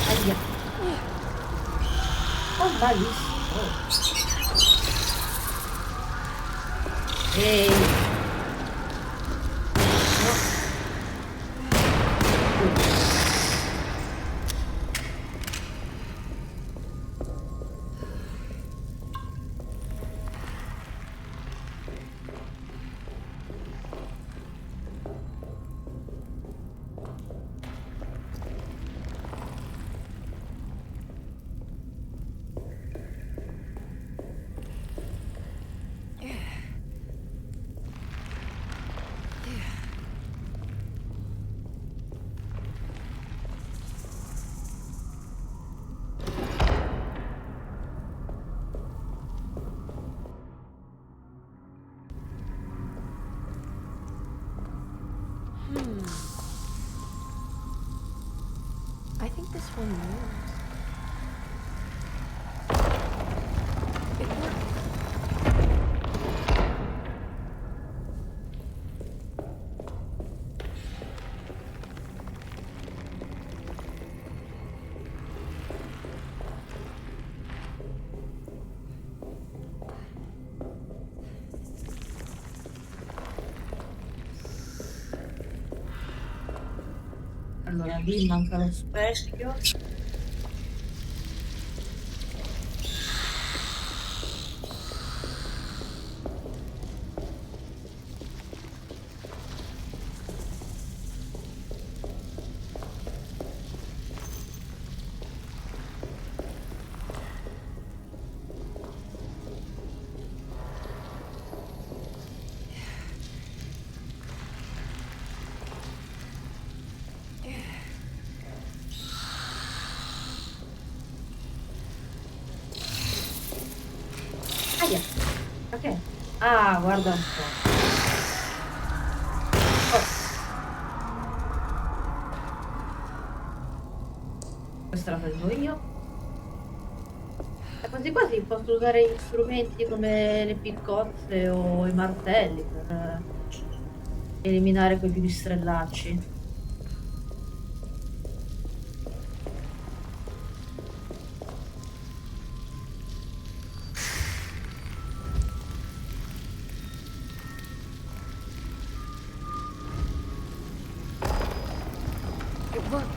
Aia. Oh, malissimo. Ehi. No. I think this one moves. It works. Allora, lì manca lo specchio. Aia. Ok. Ah, guarda un po'. Oh. Questa la prendo io. E quasi quasi posso usare gli strumenti come le piccozze o i martelli per eliminare quei pipistrellacci. It worked.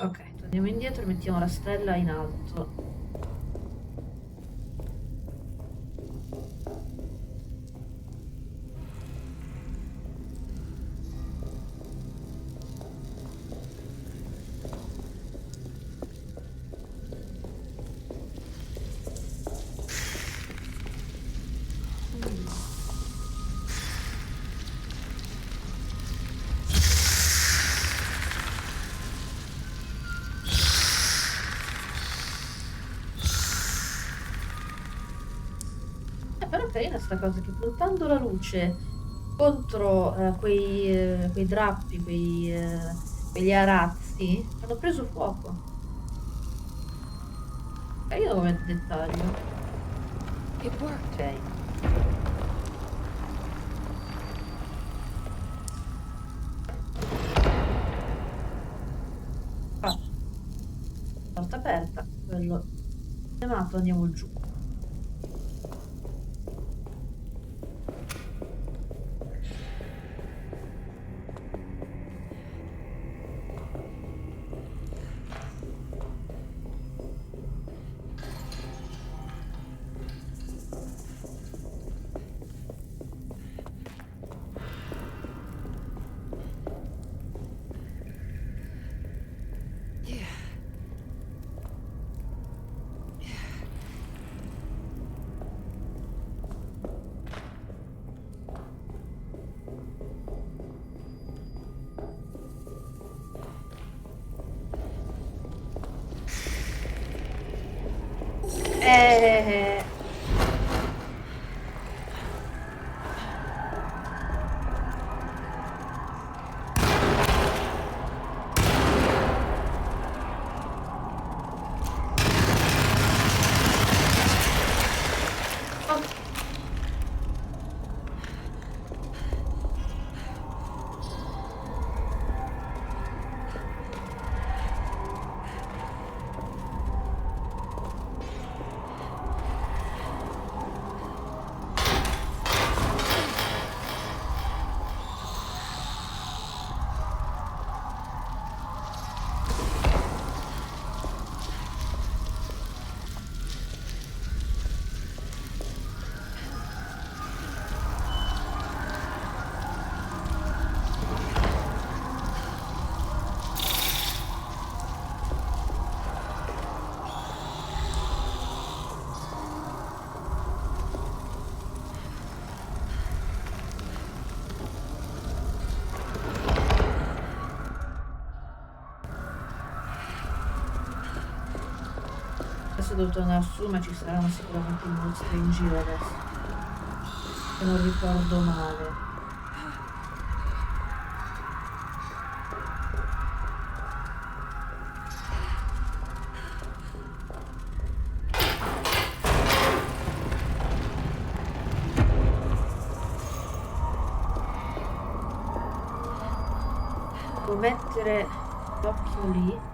Ok, torniamo indietro e mettiamo la stella in alto. carina sta cosa che puntando la luce contro quei drappi, quegli arazzi, hanno preso fuoco. Carino come dettaglio. Ok. Ah, porta aperta, quello chiamato, andiamo giù. Eh... Adesso devo tornare su, ma ci saranno sicuramente mostri in giro adesso. Se non ricordo male. Devo mettere l'occhio lì.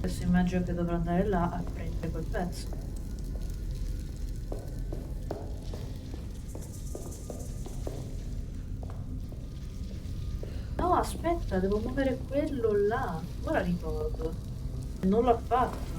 Adesso immagino che dovrò andare là a prendere quel pezzo. No, aspetta, devo muovere quello là. Ora ricordo. Non l'ho fatto.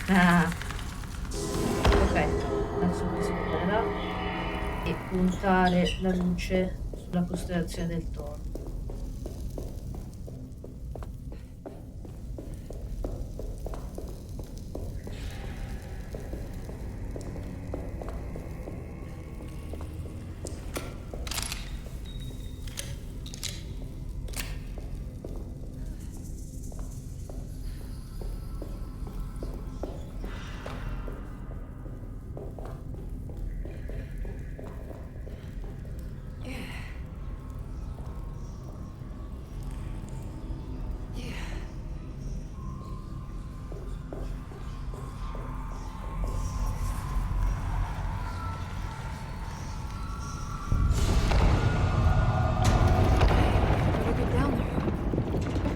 Ah, perfetto. Adesso posso andare là e puntare la luce sulla costellazione del toro.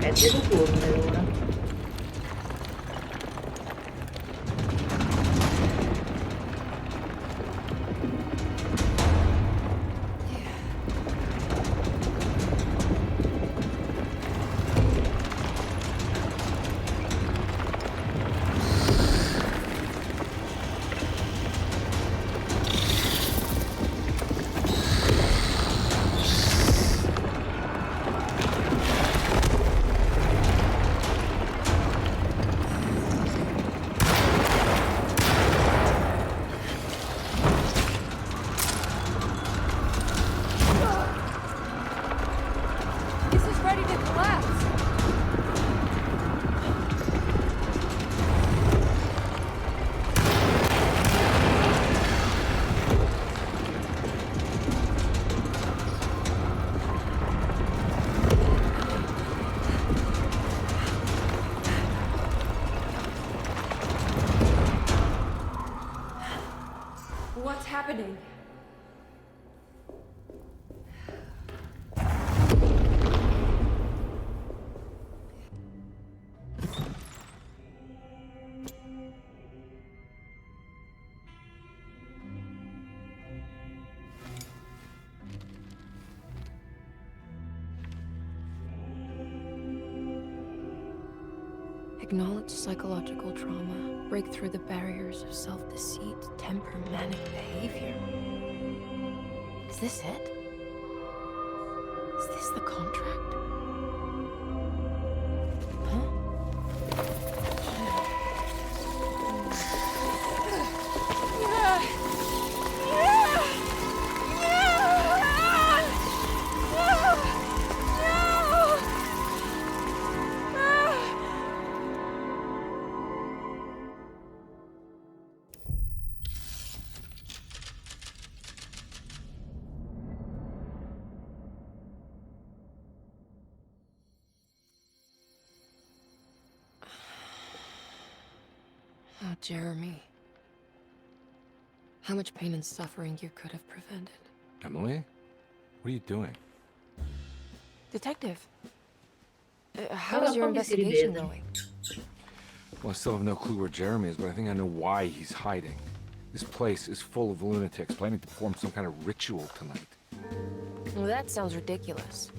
devo correre ora. What's happening? Acknowledge psychological trauma. Break through the barriers of self-deceit, temper, manic behavior. Is this it? Is this the contract? Oh, Jeremy. How much pain and suffering you could have prevented. Emily? What are you doing? Detective, how's your investigation going? Well, I still have no clue where Jeremy is, but I think I know why he's hiding. This place is full of lunatics planning to perform some kind of ritual tonight. Well, that sounds ridiculous.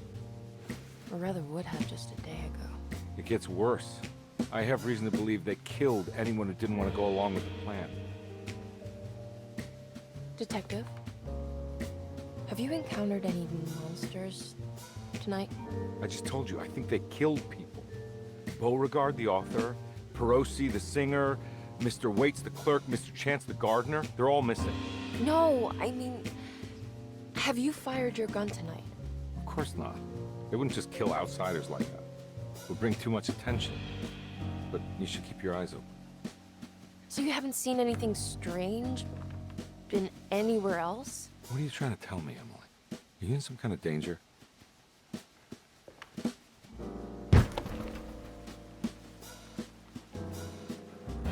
Or rather would have just a day ago. It gets worse. I have reason to believe they killed anyone who didn't want to go along with the plan. Detective, have you encountered any monsters tonight? I just told you, I think they killed people. Beauregard, the author, Perosi, the singer, Mr. Waits, the clerk, Mr. Chance, the gardener, they're all missing. No, I mean, have you fired your gun tonight? Of course not. They wouldn't just kill outsiders like that. It would bring too much attention. But you should keep your eyes open. So you haven't seen anything strange? Been anywhere else? What are you trying to tell me, Emily? Are you in some kind of danger?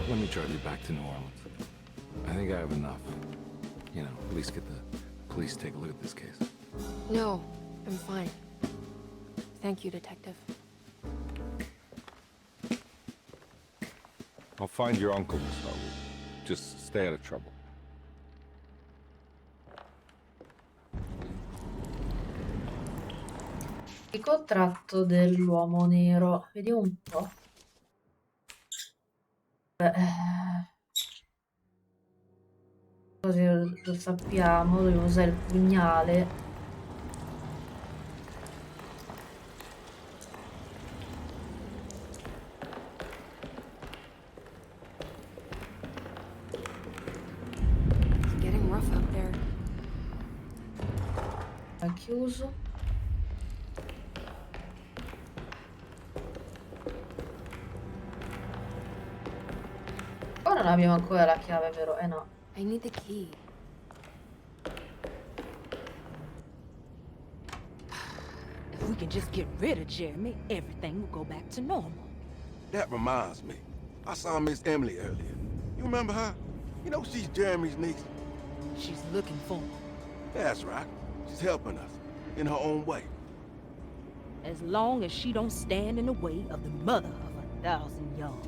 Let me drive you back to New Orleans. I think I have enough. You know, at least get the police to take a look at this case. No, I'm fine. Thank you, Detective. I'll find your uncle to start with. Just stay out of trouble. Il contratto dell'uomo nero. Vediamo un po'. Beh, così lo sappiamo, dobbiamo usare il pugnale. It's getting rough out there. È chiuso. Ora non abbiamo ancora la chiave, vero? Eh no. I need the key. If we can just get rid of Jeremy, everything will go back to normal. That reminds me. I saw Miss Emily earlier. You remember her? You know she's Jeremy's niece. She's looking for him. That's right. She's helping us in her own way. as long as she don't stand in the way of the mother of 1,000 young.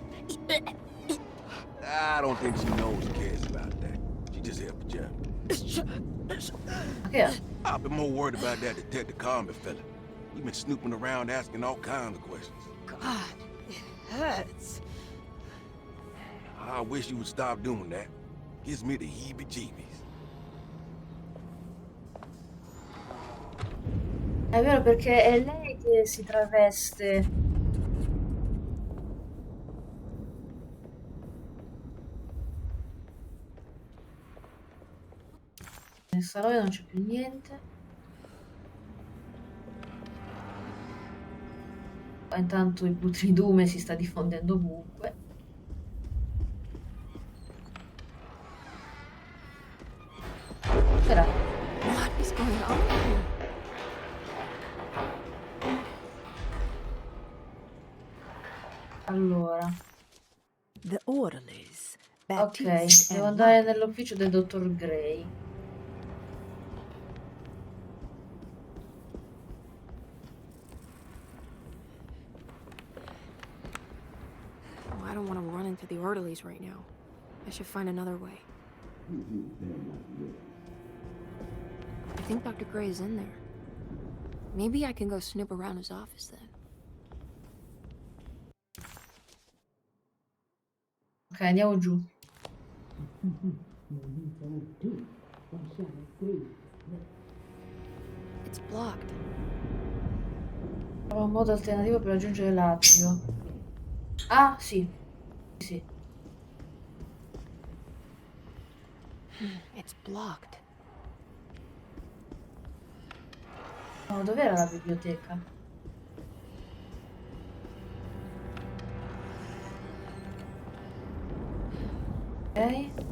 I don't think she knows or cares about that. She just here for Jeff. Yeah. I've been more worried about that Detective Carmen fella. He's been snooping around asking all kinds of questions. God, it hurts. I wish you would stop doing that. Gives me the heebie-jeebies. È vero perché è lei che si traveste. Nel salone non c'è più niente. Ma intanto il putridume si sta diffondendo ovunque. Era. What is going on here? Allora. The orderlies. Ok, Baptiste devo and andare Lottie. nell'ufficio del dottor Gray. Oh, I don't want to run into the orderlies right now. I should find another way. I think Dr. Gray is in there. Maybe I can go snoop around his office then. Ok, andiamo giù. It's blocked. Trovo un modo alternativo per raggiungere l'atrio. Ah, sì. Sì. It's blocked. No, dov'era la biblioteca? Ok.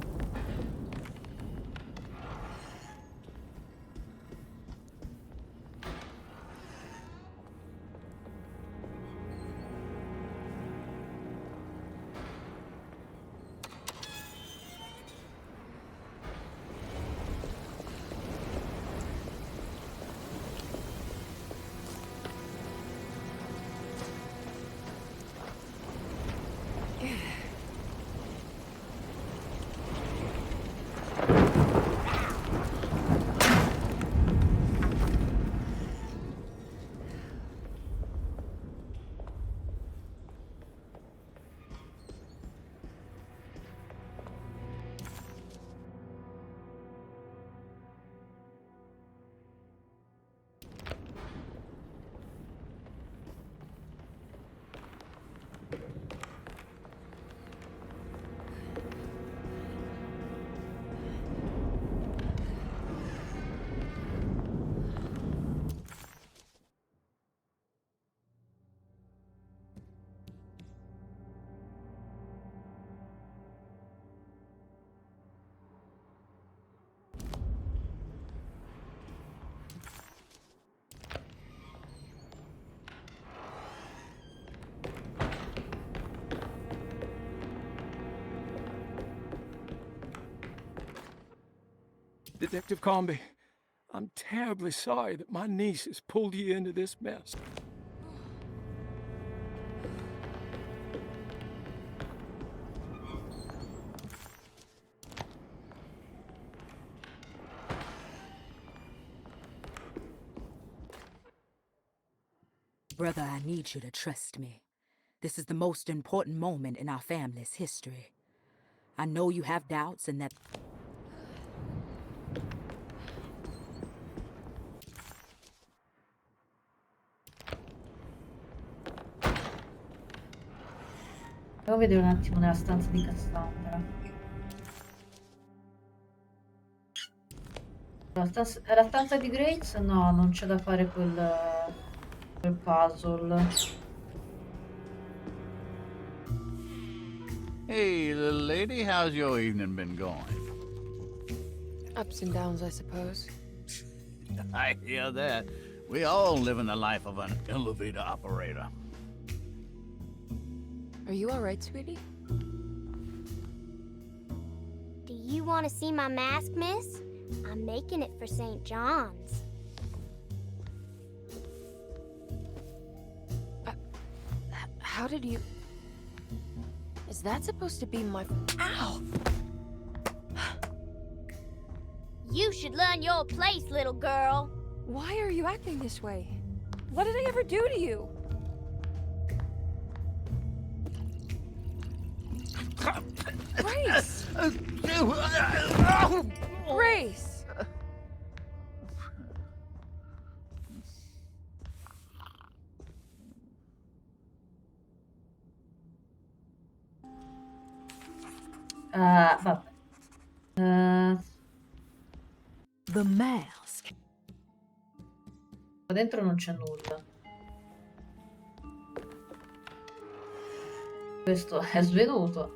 Detective Comby, I'm terribly sorry that my niece has pulled you into this mess. Brother, I need you to trust me. This is the most important moment in our family's history. I know you have doubts and that... Devo vedere un attimo nella stanza di Cassandra. La stanza di Grace? No, non c'è da fare quel puzzle. Hey, little lady, how's your evening been going? Ups and downs, I suppose. I hear that. We all live in the life of an elevator operator. Are you alright, sweetie? Do you want to see my mask, miss? I'm making it for St. John's. How did you... Is that supposed to be my... Ow! You should learn your place, little girl. Why are you acting this way? What did I ever do to you? Grace! Grace! Vabbè. The mask. Qua dentro non c'è nulla. Questo è svenuto.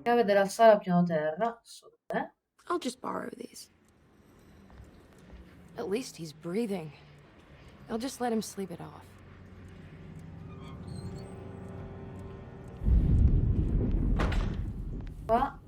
Chiave della sala piano terra. I'll just borrow these. At least he's breathing. I'll just let him sleep it off. Qua.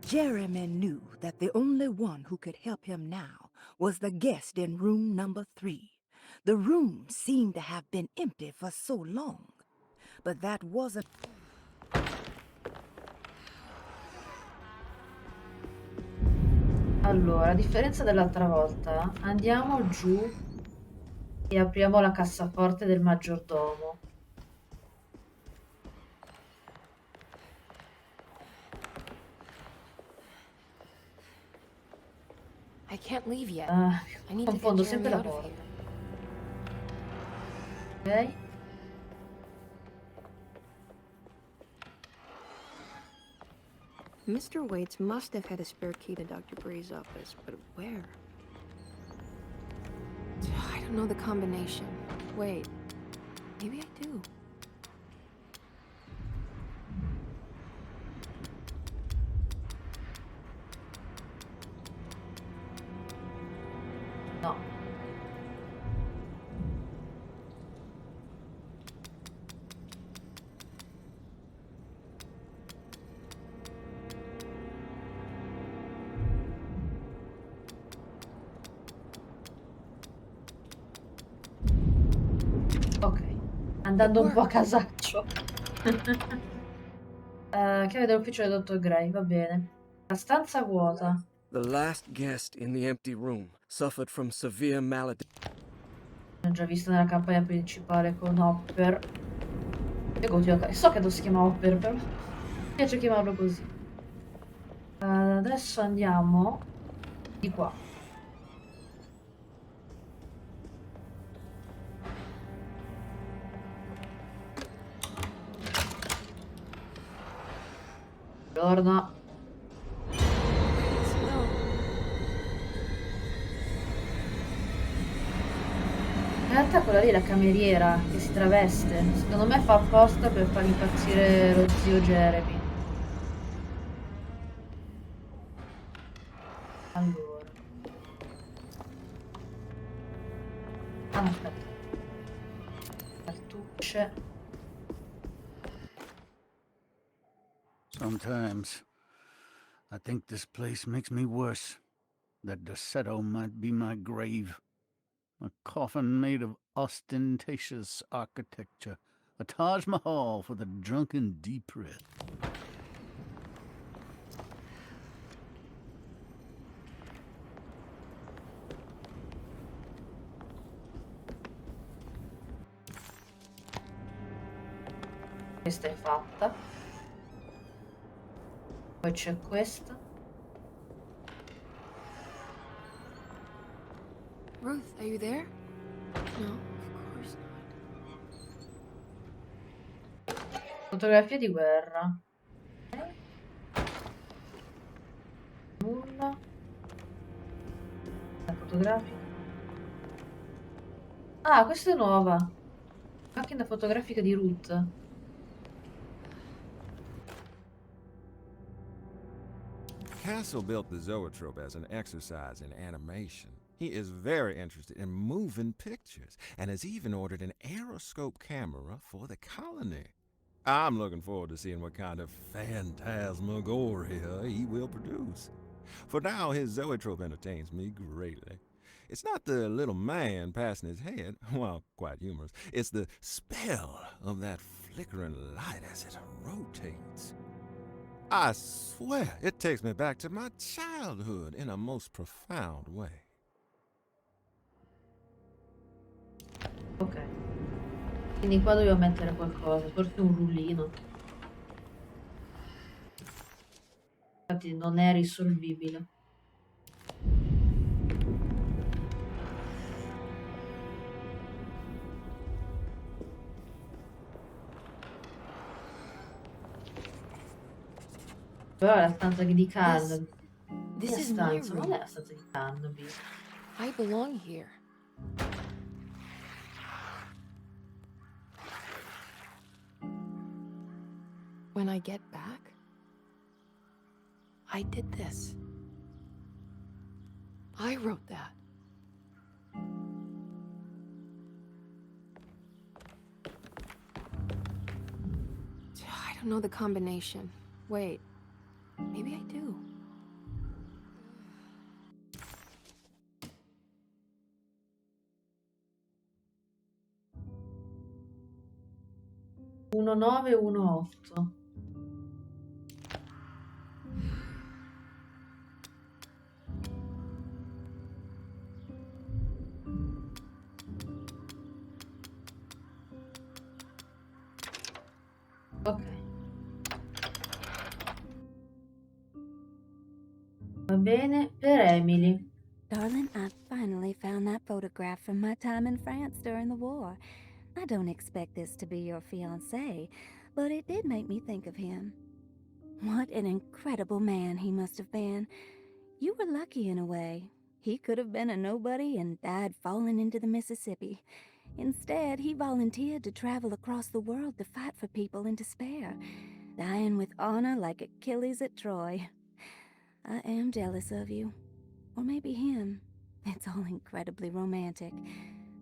Jeremy knew that the only one who could help him now was the guest in room number 3. The room seemed to have been empty for so long, but that wasn't... Allora, a differenza dell'altra volta, andiamo giù e apriamo la cassaforte del maggiordomo. I can't leave yet. I need to get Confondo Jeremy sempre la out of porta. here. Ok. Mr. Waits must have had a spare key to Dr. Bray's office, but where? I don't know the combination. Wait, maybe I do. No. Ok, andando un po' a casaccio. Chiave dell'ufficio del dottor Gray, va bene. La stanza vuota. The last guest in the empty room suffered from severe malady. L'ho già vista nella campagna principale con Hopper. So che non si chiama Hopper, però mi piace chiamarlo così. Adesso andiamo di qua. Buongiorno. In realtà quella lì è la cameriera che si traveste. Secondo me fa apposta per far impazzire lo zio Jeremy. Allora. Ah, aspetta. Cartucce. Sometimes I think this place makes me worse. That Desetto might be my grave. A coffin made of ostentatious architecture. A Taj Mahal for the drunken deep-breath. Questa è fatta. Poi c'è questa. Ruth, are you there? No, of course not. Fotografia di guerra. Nulla. La fotografica. Ah, questa è nuova. Macchina fotografica di Ruth. Castle built the zoetrope as an exercise in animation. He is very interested in moving pictures and has even ordered an aeroscope camera for the colony. I'm looking forward to seeing what kind of phantasmagoria he will produce. For now, his zoetrope entertains me greatly. It's not the little man passing his head, well, quite humorous. It's the spell of that flickering light as it rotates. I swear, it takes me back to my childhood in a most profound way. Ok. Quindi qua dobbiamo mettere qualcosa, forse un rullino. Infatti non è risolvibile. Però è la stanza di Carnaby. This Che is my stanza? Non è room. la stanza di Carnaby. I belong here. When I get back, I did this. I wrote that. I don't know the combination. Wait, maybe I do. Uno 9, 1 8. Ok. Va bene, per Emily. Darling, I finally found that photograph from my time in France during the war. I don't expect this to be your fiancé, but it did make me think of him. What an incredible man he must have been. You were lucky in a way. He could have been a nobody and died falling into the Mississippi. Instead, he volunteered to travel across the world to fight for people in despair, dying with honor like Achilles at Troy. I am jealous of you. Or maybe him. It's all incredibly romantic.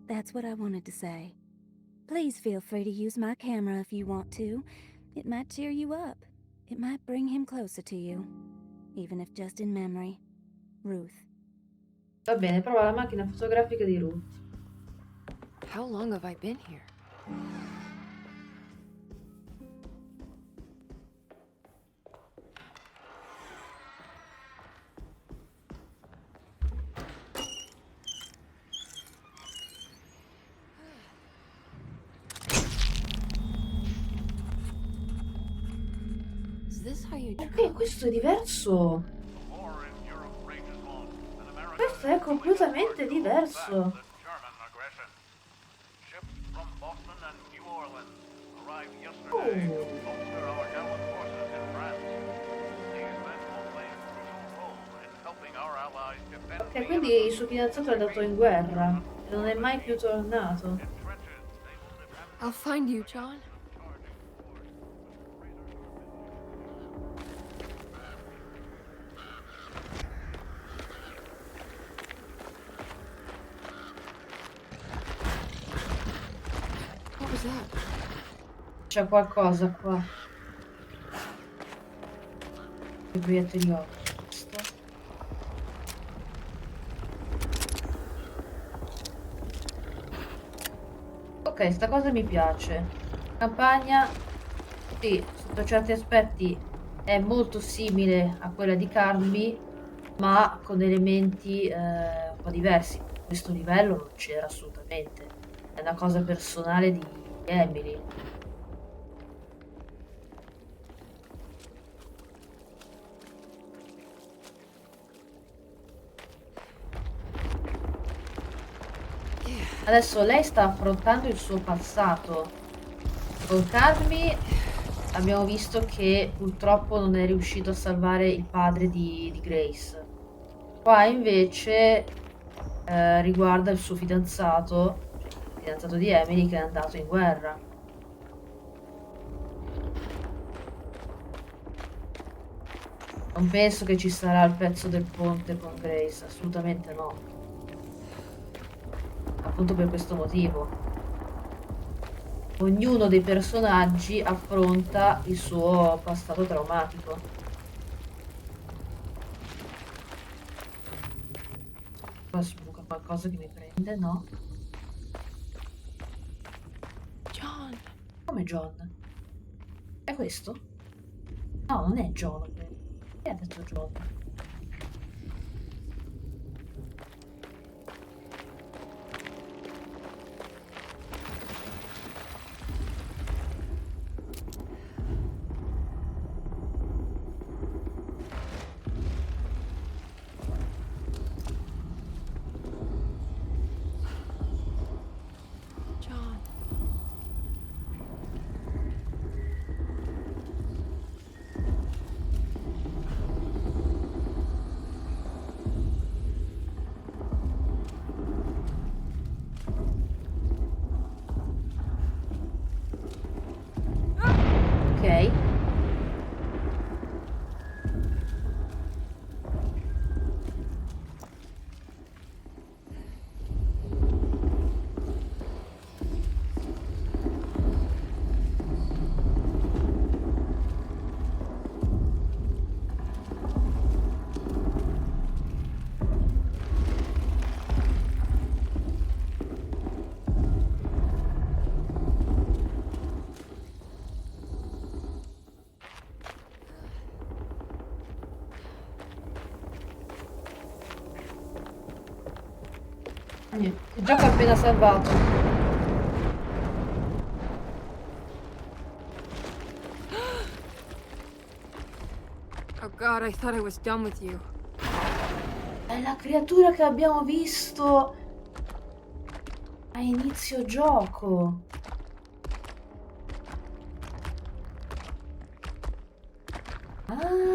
That's what I wanted to say. Please feel free to use my camera if you want to. It might cheer you up. It might bring him closer to you. Even if just in memory. Ruth. Va bene, prova la macchina fotografica di Ruth. How long have I been here? Is this how you Ok, questo è diverso. Questo è completamente diverso. Ok, quindi il suo fidanzato è andato in guerra e non è mai più tornato. I'll find you, John. What was that? C'è qualcosa qua. Che proiettili ho. Ok, sta cosa mi piace. Campagna, sì, sotto certi aspetti è molto simile a quella di Carmi, ma con elementi un po' diversi. Questo livello non c'era assolutamente. È una cosa personale di Emily. Adesso lei sta affrontando il suo passato. Con Carmi abbiamo visto che purtroppo non è riuscito a salvare il padre di Grace. Qua invece riguarda il suo fidanzato, il fidanzato di Emily, che è andato in guerra. Non penso che ci sarà il pezzo del ponte con Grace, assolutamente no. Appunto per questo motivo. ognuno dei personaggi affronta il suo passato traumatico. Qua sbuca qualcosa che mi prende, no? John. Come John? È questo? No, non è John. Chi ha detto John? John. Ok. Niente, il gioco è appena salvato. Oh God, I thought I was done with you. È la creatura che abbiamo visto a inizio gioco. Ah.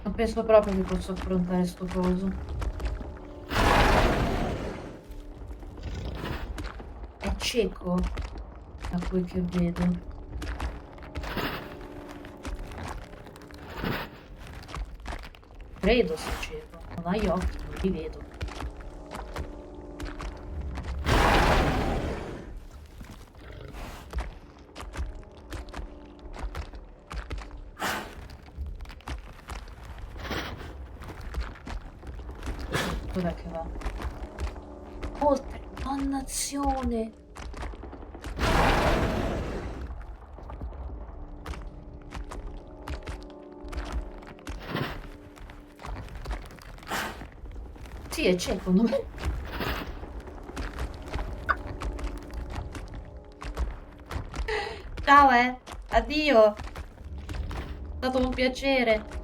Non penso proprio che posso affrontare sto coso. È cieco, da quel che vedo. Credo sia cieco. Non ha gli occhi, non li vedo. Dov'è che va? Oltre, dannazione! Sì, è cieco, non è... Ciao, addio! È stato un piacere.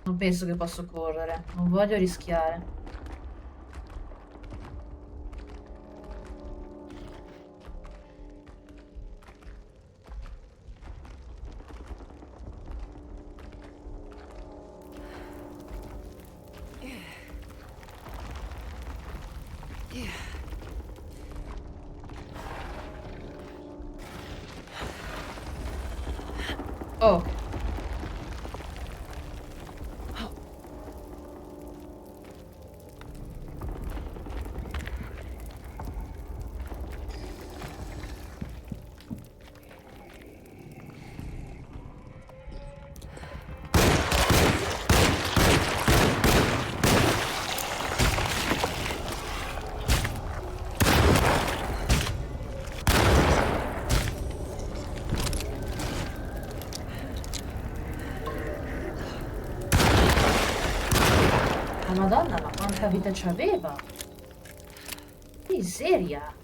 Non penso che posso correre, non voglio rischiare. Oh. La Madonna, ma quanta vita c'aveva? Miseria!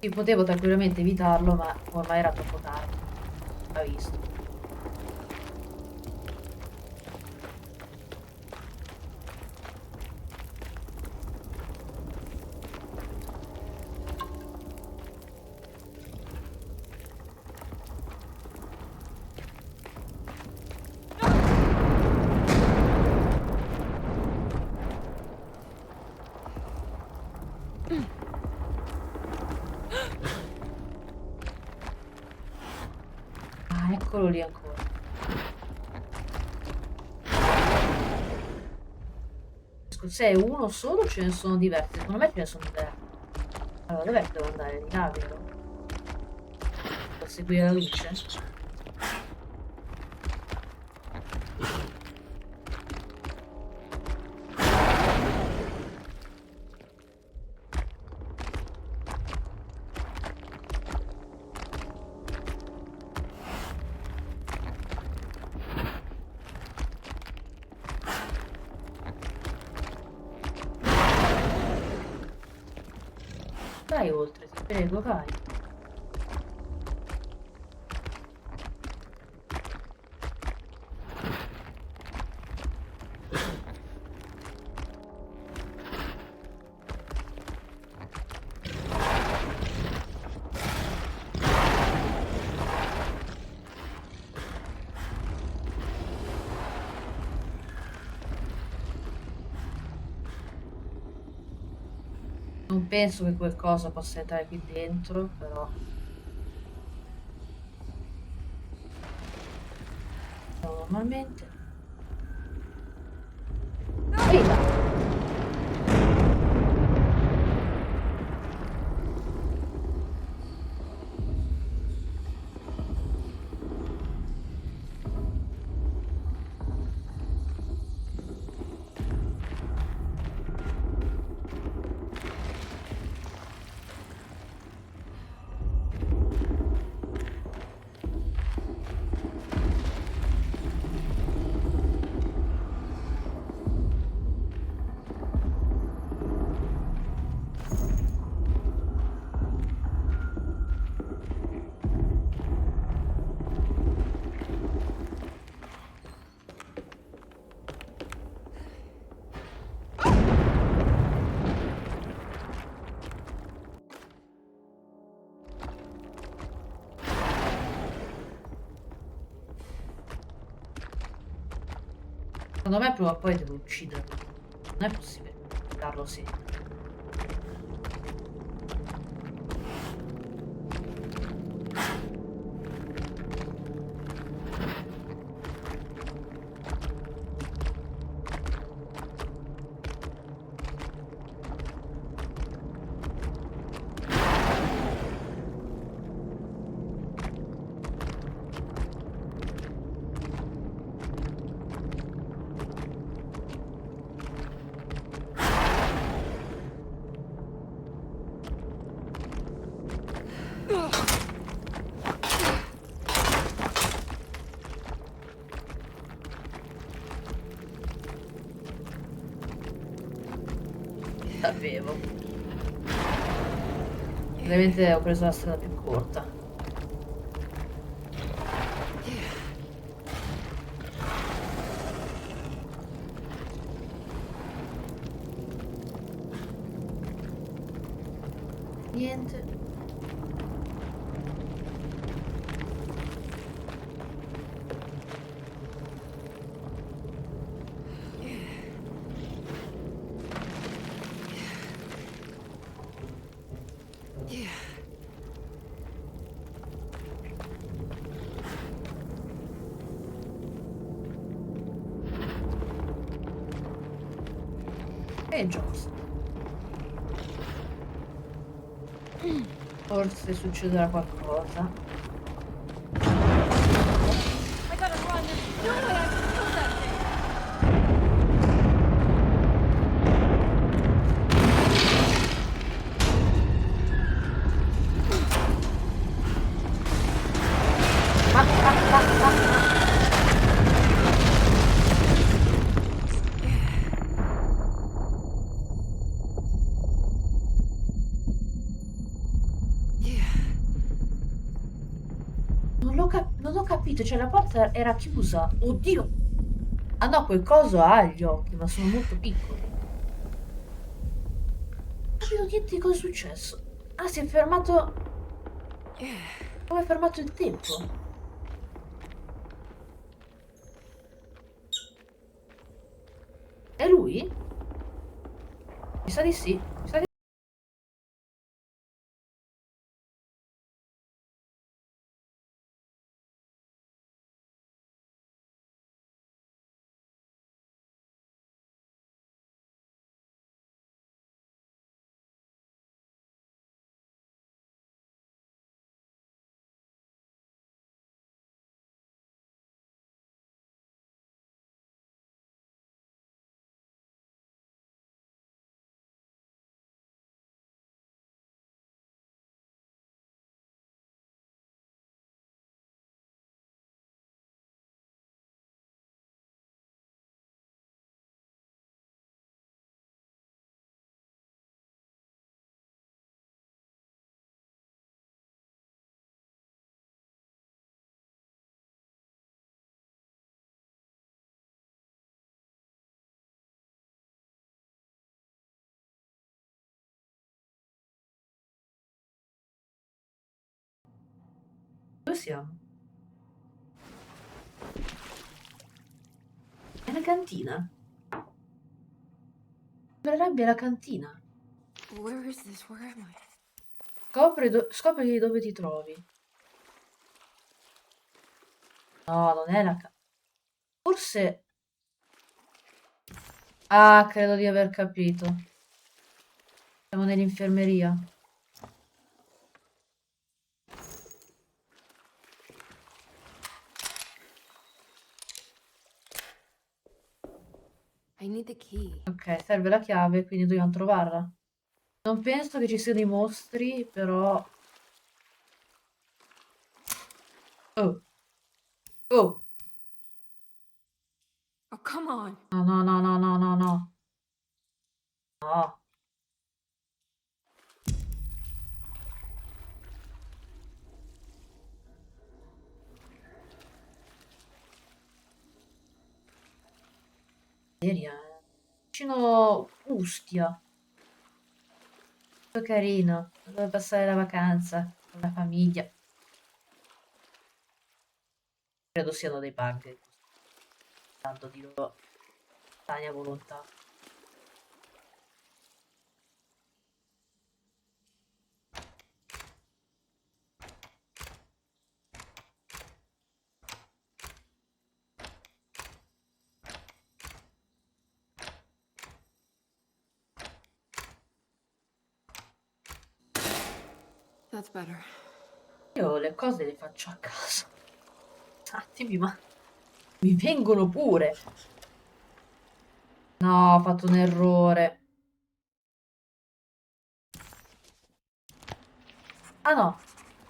Io potevo tranquillamente evitarlo, ma ormai era troppo tardi. Ha visto. Ah, eccolo lì ancora. Se è uno solo ce ne sono diversi. Secondo me ce ne sono diversi. Allora, dov'è che devo andare? Di là, vero? Per seguire la luce? Vai oltre, ti prego, vai. Non penso che qualcosa possa entrare qui dentro, però... Normalmente... Ehi là! Secondo me prima o poi devo ucciderlo. Non è possibile darlo sempre. Sapevo. Ovviamente ho preso la strada più corta. Niente. E giusto. Forse succederà qualcosa. capito, cioè la porta era chiusa. Oddio! Ah no, quel coso ha gli occhi, ma sono molto piccoli. Non ho capito niente di cosa è successo. Ah, si è fermato... Come è fermato il tempo? È lui? Mi sa di sì. Mi sa di... Dove siamo? È la cantina. Sembrerebbe la cantina. Where is this? Where am I? Scopri dove ti trovi. No, non è la cantina. Forse... Ah, credo di aver capito. Siamo nell'infermeria. I need the key. Ok, serve la chiave, quindi dobbiamo trovarla. Non penso che ci siano i mostri, però... Oh. Oh. Oh, come on. No, no, no, no, no, no, no. No. Seria, eh. Vicino Ustia. Che carino. Dove passare la vacanza con la famiglia. Credo siano dei bug. Tanto di loro tania volontà. That's better. Io le cose le faccio a caso. Attimi, ma mi vengono pure. No, ho fatto un errore. Ah no,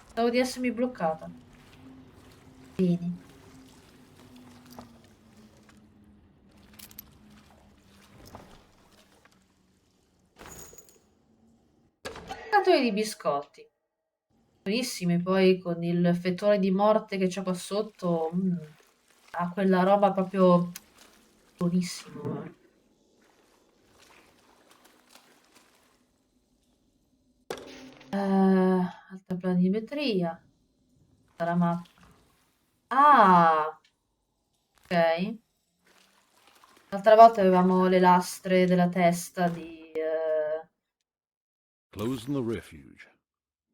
stavo di essermi bloccata. Bene. Scatole di biscotti. Buonissimi, poi con il fettore di morte che c'è qua sotto. Ha quella roba proprio buonissimo. Alta planimetria. La mappa. Ah, ok. L'altra volta avevamo le lastre della testa di... Closing the refuge.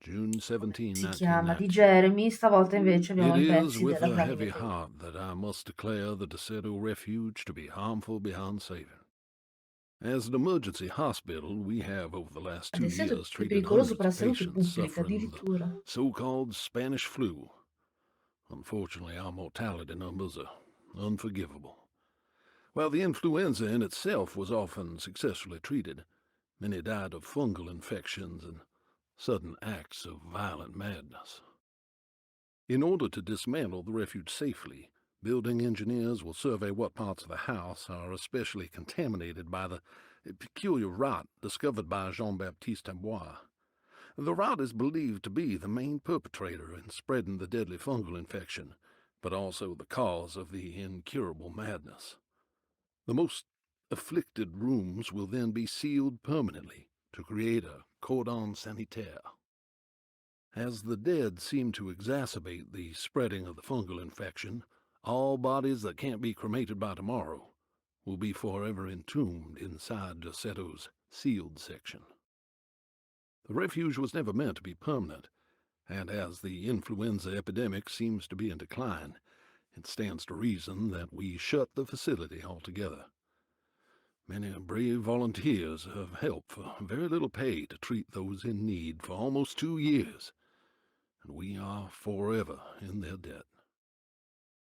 June 17, si chiama? Di 1990. Jeremy. Stavolta invece abbiamo It i is pezzi with della a heavy planimetria. heart that I must declare the DeSoto Refuge to be harmful beyond saving. As an emergency hospital, we have over the last 2 Ad esempio, years è treated pericoloso hundreds per la of salute patients pubblica, suffering the addirittura. so-called Spanish flu. Unfortunately, our mortality numbers are unforgivable. While the influenza in itself was often successfully treated, many died of fungal infections and sudden acts of violent madness. In order to dismantle the refuge safely, building engineers will survey what parts of the house are especially contaminated by the peculiar rot discovered by Jean-Baptiste Amboise. The rot is believed to be the main perpetrator in spreading the deadly fungal infection, but also the cause of the incurable madness. The most afflicted rooms will then be sealed permanently to create a cordon sanitaire. As the dead seem to exacerbate the spreading of the fungal infection, all bodies that can't be cremated by tomorrow will be forever entombed inside Dossetto's sealed section. The refuge was never meant to be permanent, and as the influenza epidemic seems to be in decline, it stands to reason that we shut the facility altogether. Many brave volunteers have helped for very little pay to treat those in need for almost 2 years, and we are forever in their debt.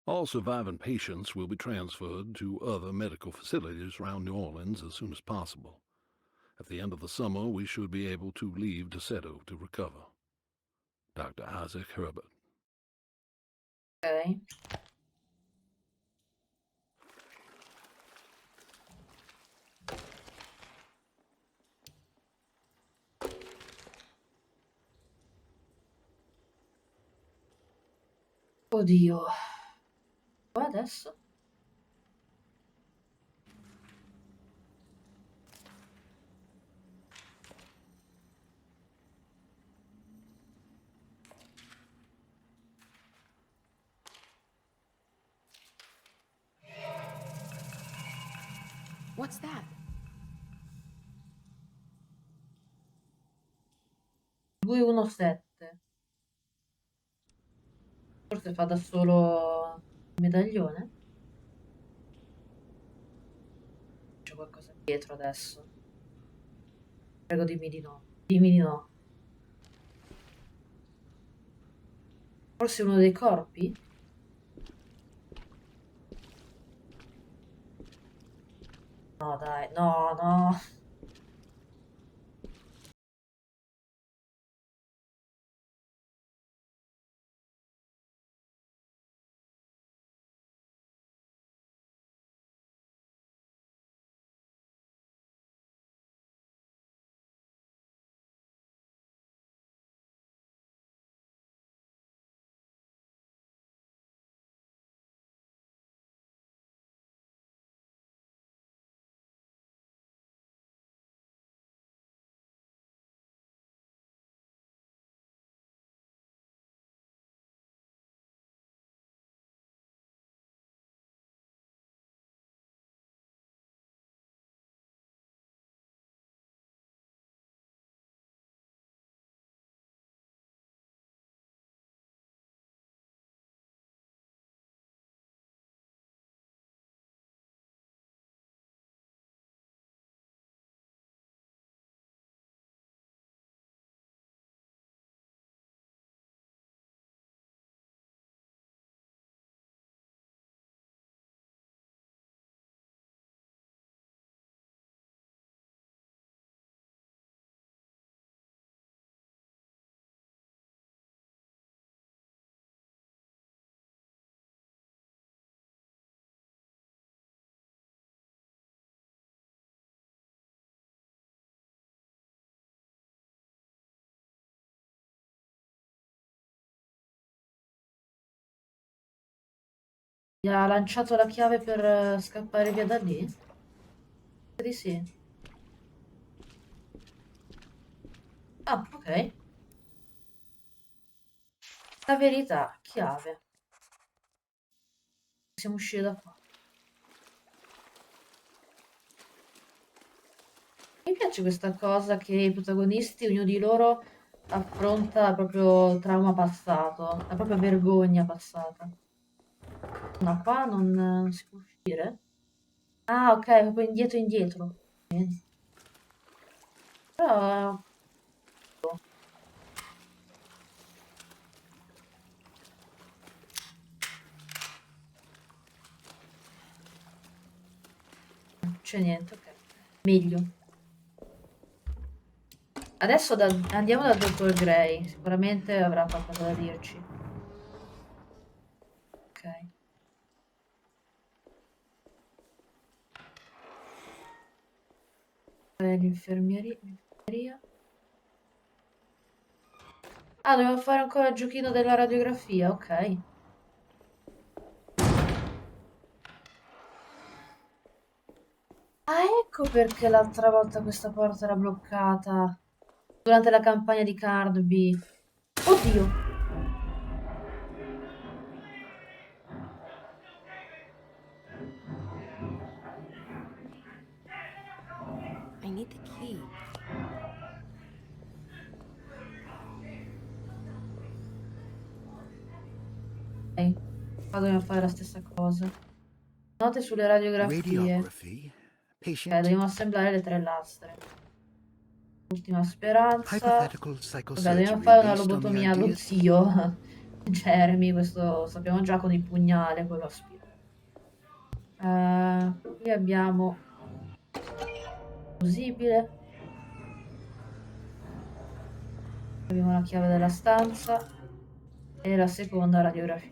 All surviving patients will be transferred to other medical facilities around New Orleans as soon as possible. At the end of the summer, we should be able to leave Dossetto to recover. Dr. Isaac Herbert. Ok. Oddio. Qua adesso? What's that? 217. Forse fa da solo il medaglione? C'è qualcosa dietro adesso. Prego, dimmi di no. Dimmi di no. Forse uno dei corpi? No, dai, no, no. Gli ha lanciato la chiave per scappare via da lì? Credo di sì. Ah, ok. La verità, chiave. Possiamo uscire da qua. Mi piace questa cosa che i protagonisti, ognuno di loro, affronta il proprio trauma passato, la propria vergogna passata. No, qua non si può uscire? Ah, ok, proprio indietro indietro. Però... non c'è niente, ok. Meglio. Adesso andiamo dal dottor Gray, sicuramente avrà qualcosa da dirci. Ok. L'infermeria. Ah, dobbiamo fare ancora il giochino della radiografia, ok. Ah, ecco perché l'altra volta questa porta era bloccata. Durante la campagna di Carby. Oddio. I need the key. Ok, qua dobbiamo fare la stessa cosa. Note sulle radiografie. Radiography. Patient. Dobbiamo assemblare le 3 lastre. Ultima speranza. Hypothetical Vabbè, dobbiamo psychosurgery fare una based on the lobotomia allo ideas. zio. Jeremy, questo sappiamo già con il pugnale, quello aspira. Qui abbiamo fusibile. Abbiamo la chiave della stanza e la seconda radiografia.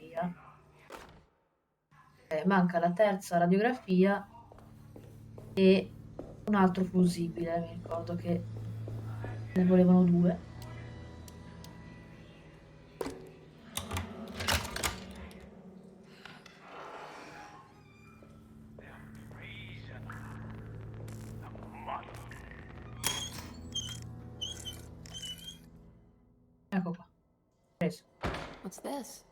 Manca la terza radiografia e un altro fusibile. Mi ricordo che ne volevano 2. Ecco qua. Preso. What's this?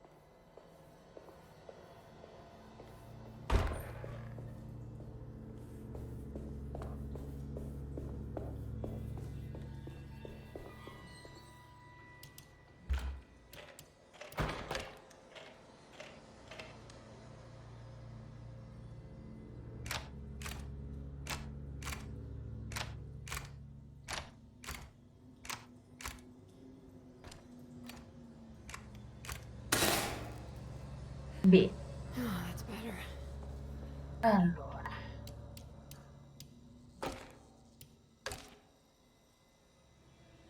Bene. Oh, that's better. Allora.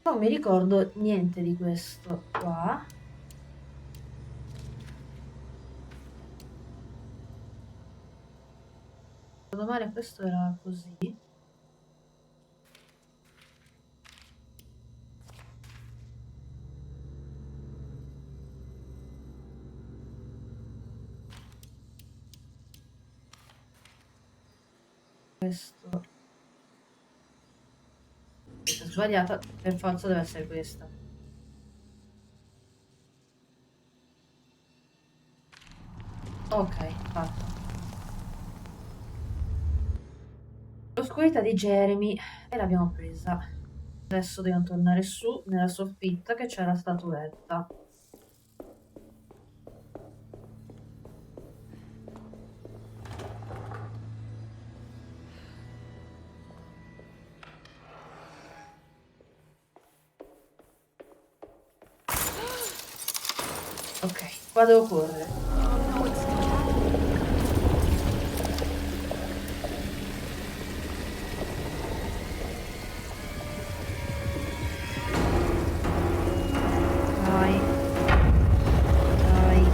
Non mi ricordo niente di questo qua. Secondo me questo era così. Questo è sbagliata, per forza deve essere questa. Ok, fatto. L'oscurità di Jeremy e l'abbiamo presa. Adesso dobbiamo tornare su nella soffitta che c'è la statuetta. Ok, qua devo correre. Dai. Dai.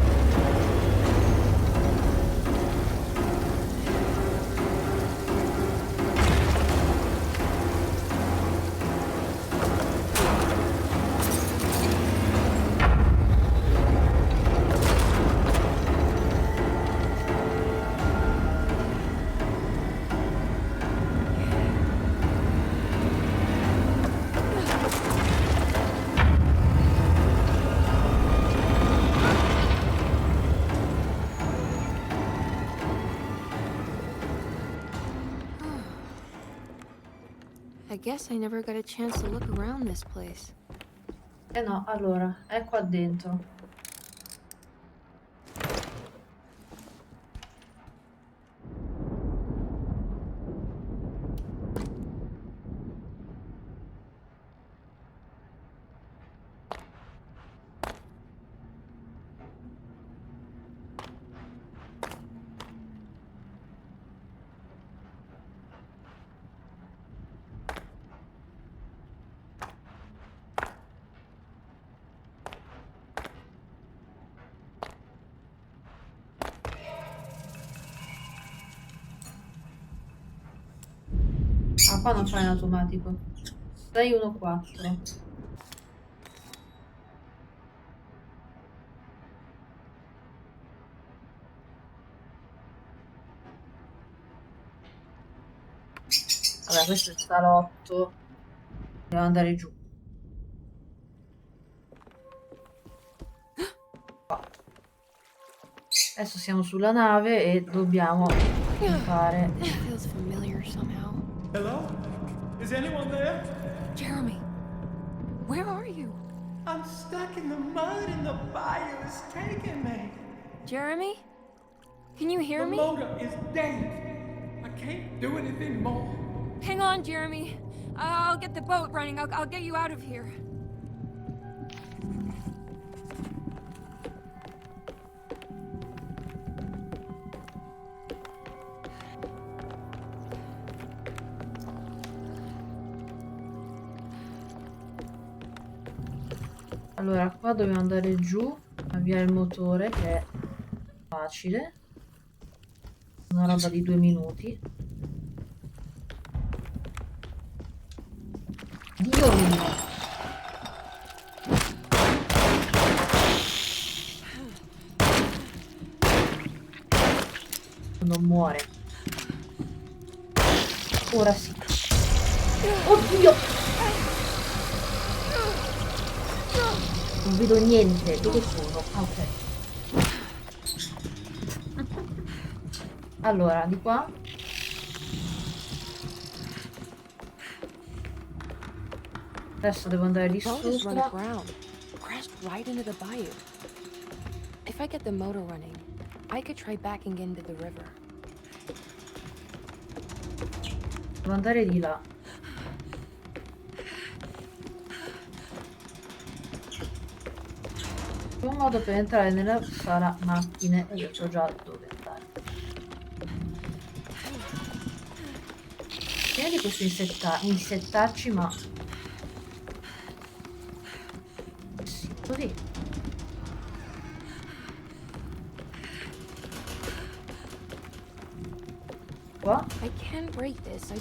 I guess I never got a chance to look around this place. Eh no, allora, è qua dentro. Ah, qua non fa in automatico. 614. Vabbè, questo è il salotto. Devo andare giù. Fatto. Adesso siamo sulla nave e dobbiamo fare... Feels familiar somehow. Hello? Is anyone there? Jeremy, where are you? I'm stuck in the mud and the bayou is taking me. Jeremy? Can you hear The me? motor is dead. I can't do anything more. Hang on, Jeremy. I'll get the boat running. I'll get you out of here. Allora, qua dobbiamo andare giù, avviare il motore, che è facile. Una roba di 2 minuti. Dio mio! Non muore. Ora sì. Oddio! Non vedo niente. Dove sono? Ah, ok. Allora, di qua. Adesso devo andare di Boat is run sopra. aground, crashed right into the bayou. If I get the motor running, I could try backing into the river. Devo andare di là. Un modo per entrare nella sala macchine, io so già dove andare. Prima di questo insettarci, ma sì, così. Qua? I can break this.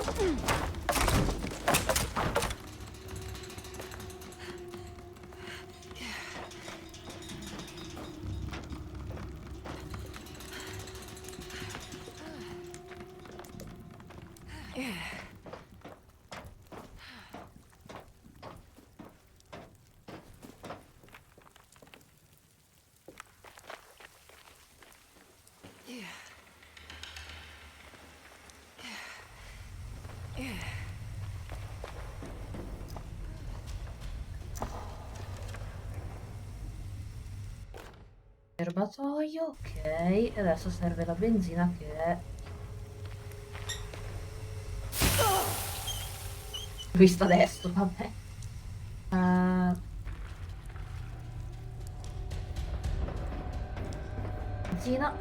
Serbatoio, ok. E adesso serve la benzina che è... Visto adesso, vabbè. Benzina.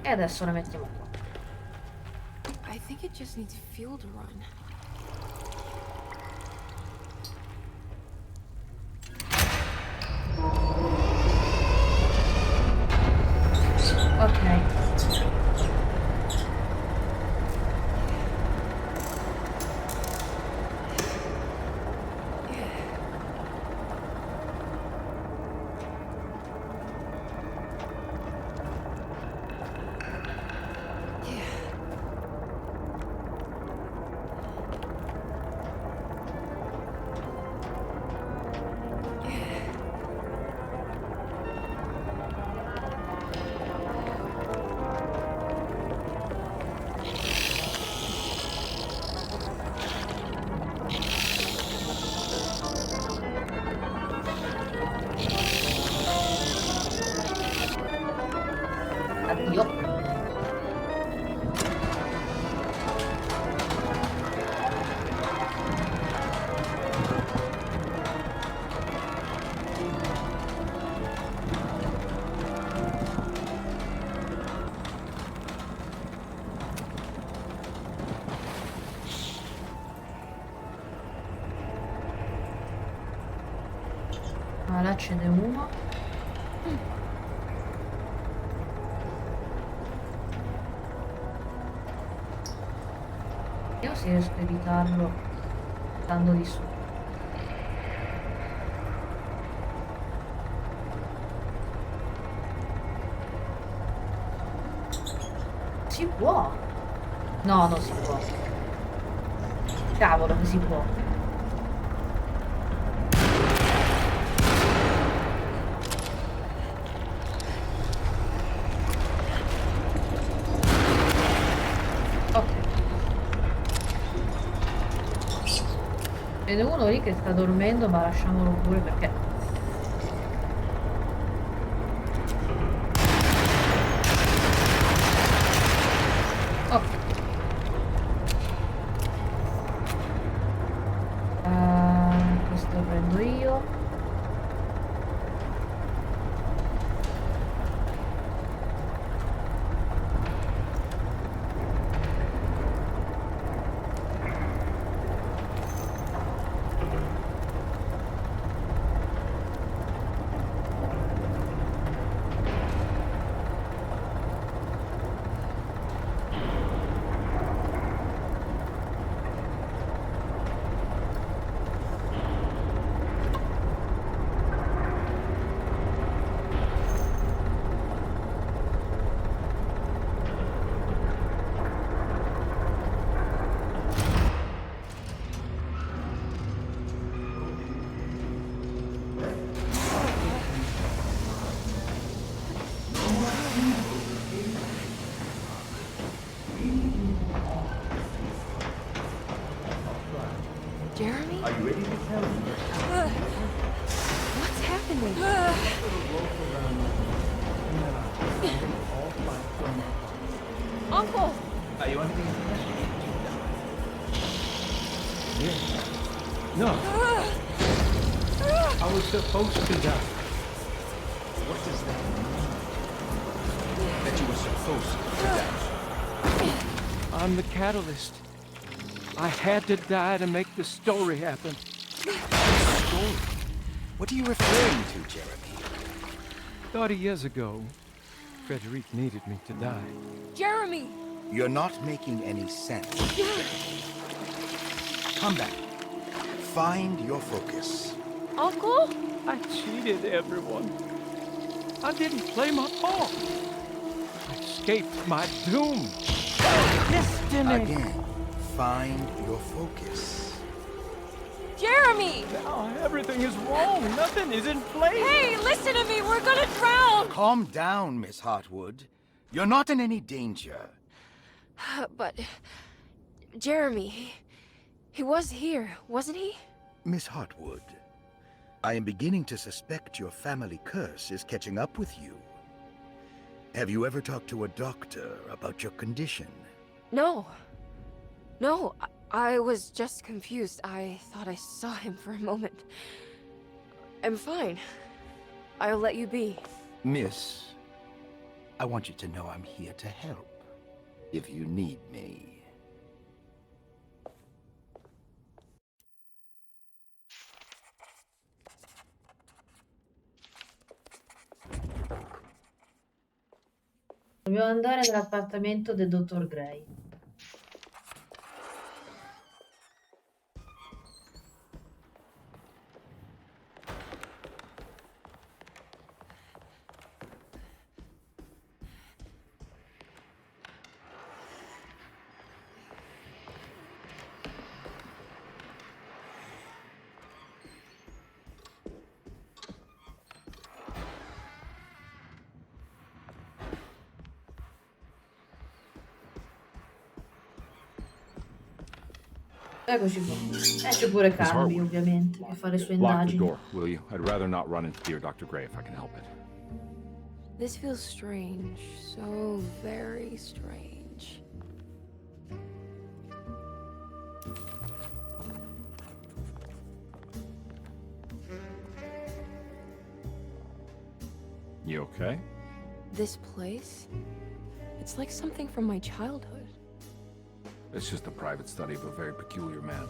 E adesso la mettiamo qua. I think it just needs fuel to run. Ok. Addio. Ah, là ce n'è uno. Vediamo se riesco a evitarlo stando di su. si può. No, non si può. Cavolo che si può. Ok. Ce n'è uno lì che sta dormendo, ma lasciamolo pure perché... Ok. Questo lo prendo io. Jeremy? Are you ready to tell me? What's happening? Uncle! Are you under the impression? Yes. No. I was supposed to die. What does that mean? That you were supposed to die? I'm the catalyst. I had to die to make the story happen. Story? What are you referring to, Jeremy? 30 years ago, Frederic needed me to die. Jeremy! You're not making any sense. Come back. Find your focus. Uncle? I cheated everyone. I didn't play my part. I escaped my doom. Destiny! Again, find your focus. Jeremy! Now everything is wrong. Nothing is in place. Hey, listen to me! We're gonna drown! Calm down, Miss Hartwood. You're not in any danger. But... Jeremy... He was here, wasn't he? Miss Hartwood, I am beginning to suspect your family curse is catching up with you. Have you ever talked to a doctor about your condition? No. No, I was just confused. I thought I saw him for a moment. I'm fine. I'll let you be. Miss, I want you to know I'm here to help, if you need me. Dobbiamo andare nell'appartamento del dottor Gray. Eccoci qua. C'è pure Carby, ovviamente, che fa le sue Lock the indagini. door, will you? I'd rather not run into dear Dr. Gray if I can help it. This feels strange. So very strange. You okay? This place? It's like something from my childhood. It's just a private study of a very peculiar man.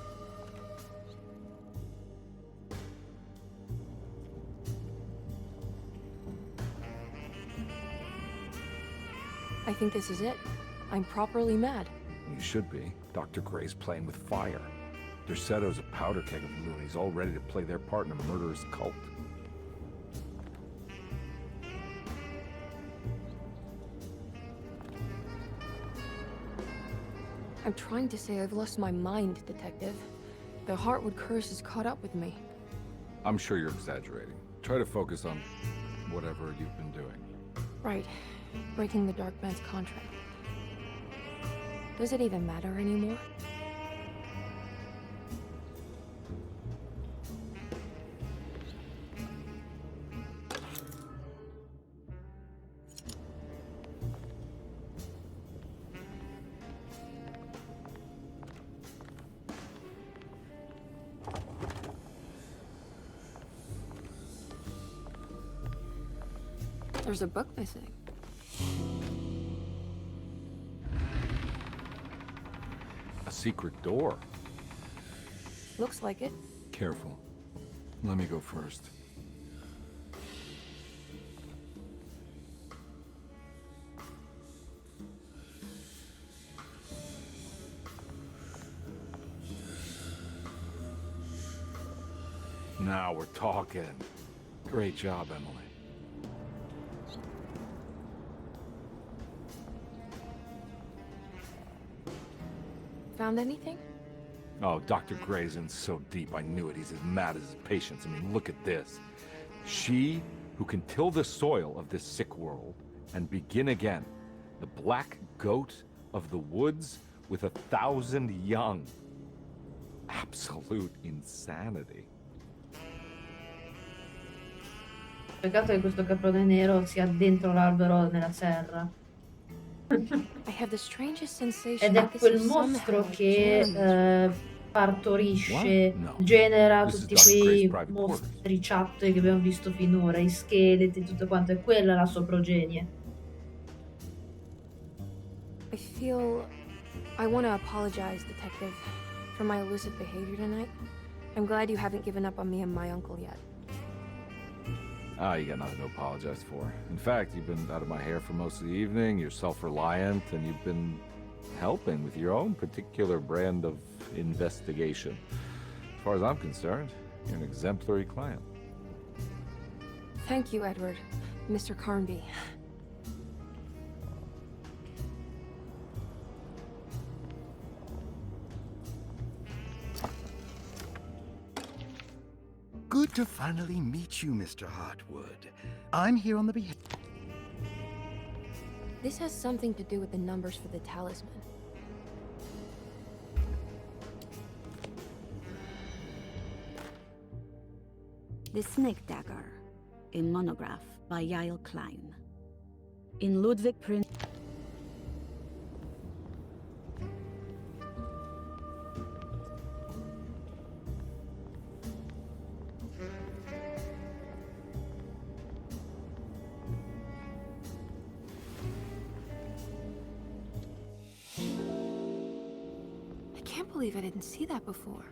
I think this is it. I'm properly mad. You should be. Dr. Gray's playing with fire. Derceto's a powder keg of loonies, all ready to play their part in a murderous cult. I'm trying to say I've lost my mind, Detective. The Heartwood curse has caught up with me. I'm sure you're exaggerating. Try to focus on whatever you've been doing. Right. Breaking the Dark Man's contract. Does it even matter anymore? There's a book missing. A secret door. Looks like it. Careful. Let me go first. Now we're talking. Great job, Emily. Found anything? Oh, Dr. Gray's in so deep, I knew it. He's as mad as his patients. I mean, look at this. She who can till the soil of this sick world and begin again. The black goat of the woods with 1,000 young. Absolute insanity. Peccato che questo caprone nero sia dentro l'albero nella serra. I have the strangest sensation Ed è that this quel is mostro somehow che Jeremy's partorisce, What? No. genera This is tutti Dr. Gray's quei private quarters. mostriciattoli che abbiamo visto finora, i scheletri, tutto quanto, è quella la sua progenie. I feel I want to apologize, Detective, for my elusive behavior tonight. I'm glad you haven't given up on me and my uncle yet. Ah, you got nothing to apologize for. In fact, you've been out of my hair for most of the evening, you're self-reliant, and you've been helping with your own particular brand of investigation. As far as I'm concerned, you're an exemplary client. Thank you, Edward. Mr. Carnby. Good to finally meet you, Mr. Hartwood. I'm here on the behalf... This has something to do with the numbers for the talisman. The Snake Dagger, a monograph by Yael Klein. In Ludwig Prince... I can't believe I didn't see that before.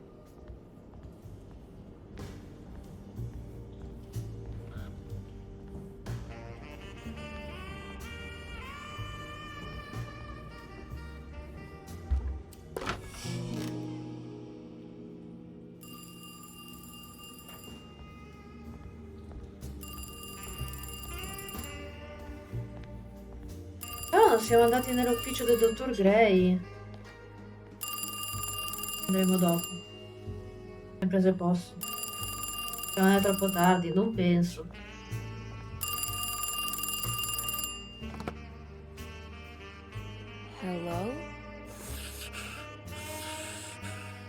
Oh, siamo andati nell'ufficio del dottor Gray. Andremo dopo. Sempre se posso. Se non è troppo tardi, non penso. Hello?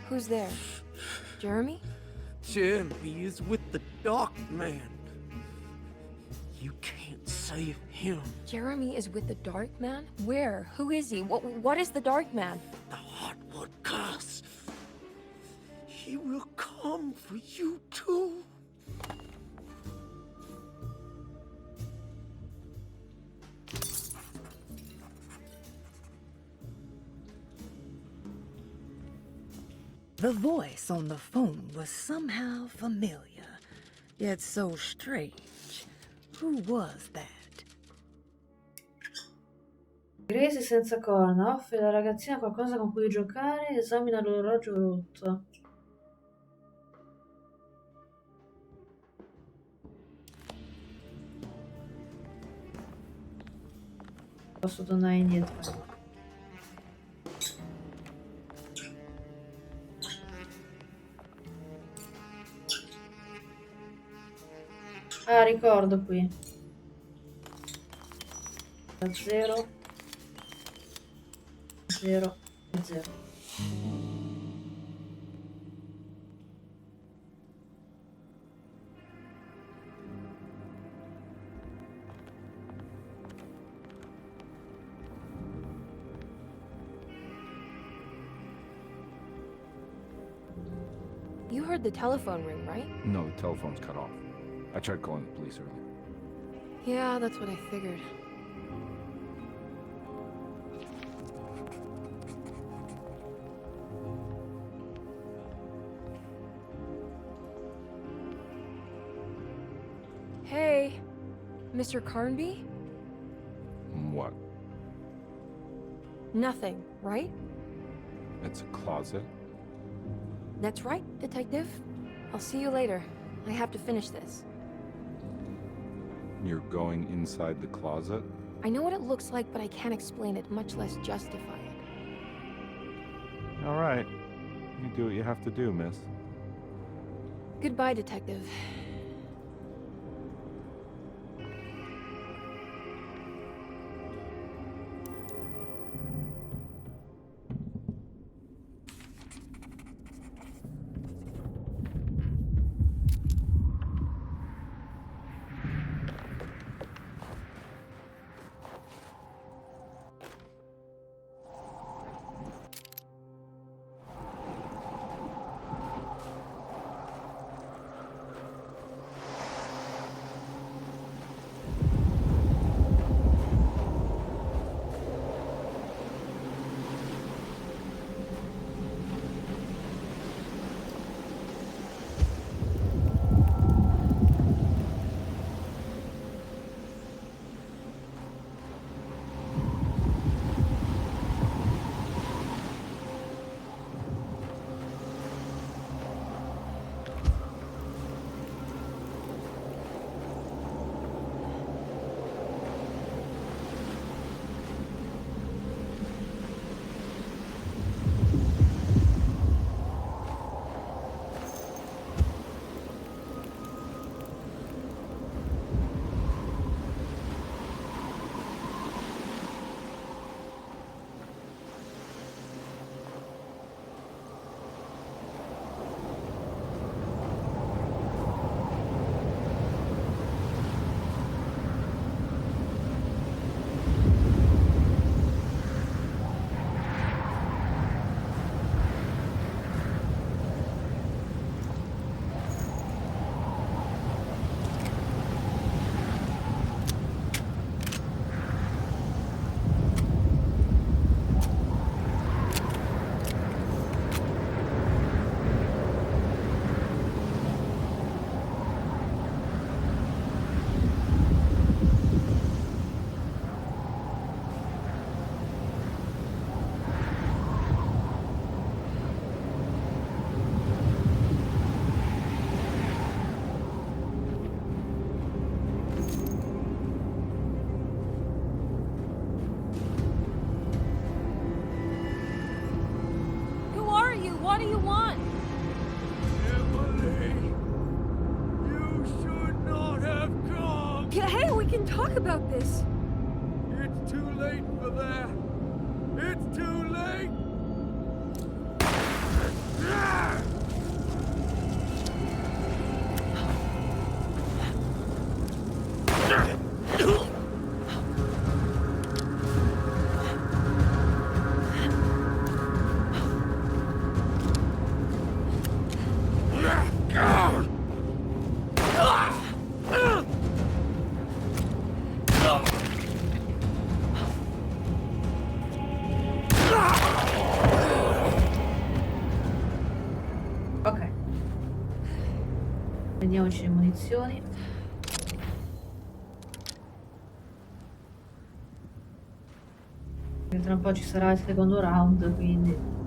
Who's there? Jeremy? Jeremy is with the Dark Man. You can't save him. Jeremy is with the Dark Man? Where? Who is he? What is the Dark Man? The Heartwood curse. He will come for you too. The voice on the phone was somehow familiar, yet so strange. Who was that? Gracie senza corna, offre alla ragazzina qualcosa con cui giocare, esamina l'orologio rotto. Posso tornare indietro. Ah, ricordo qui. Da 0, 0 e 0. You heard the telephone ring, right? No, the telephone's cut off. I tried calling the police earlier. Yeah, that's what I figured. Hey, Mr. Carnby? What? Nothing, right? It's a closet? That's right, Detective. I'll see you later. I have to finish this. You're going inside the closet? I know what it looks like, but I can't explain it, much less justify it. All right. You do what you have to do, miss. Goodbye, Detective. What do you want? Emily, you should not have come. Hey, we can talk about this. It's too late for that. It's too late. Ok. Prendiamoci le munizioni. E tra un po' ci sarà il secondo round, quindi...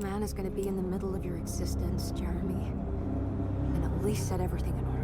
Man is gonna be in the middle of your existence, Jeremy. And at least set everything in order.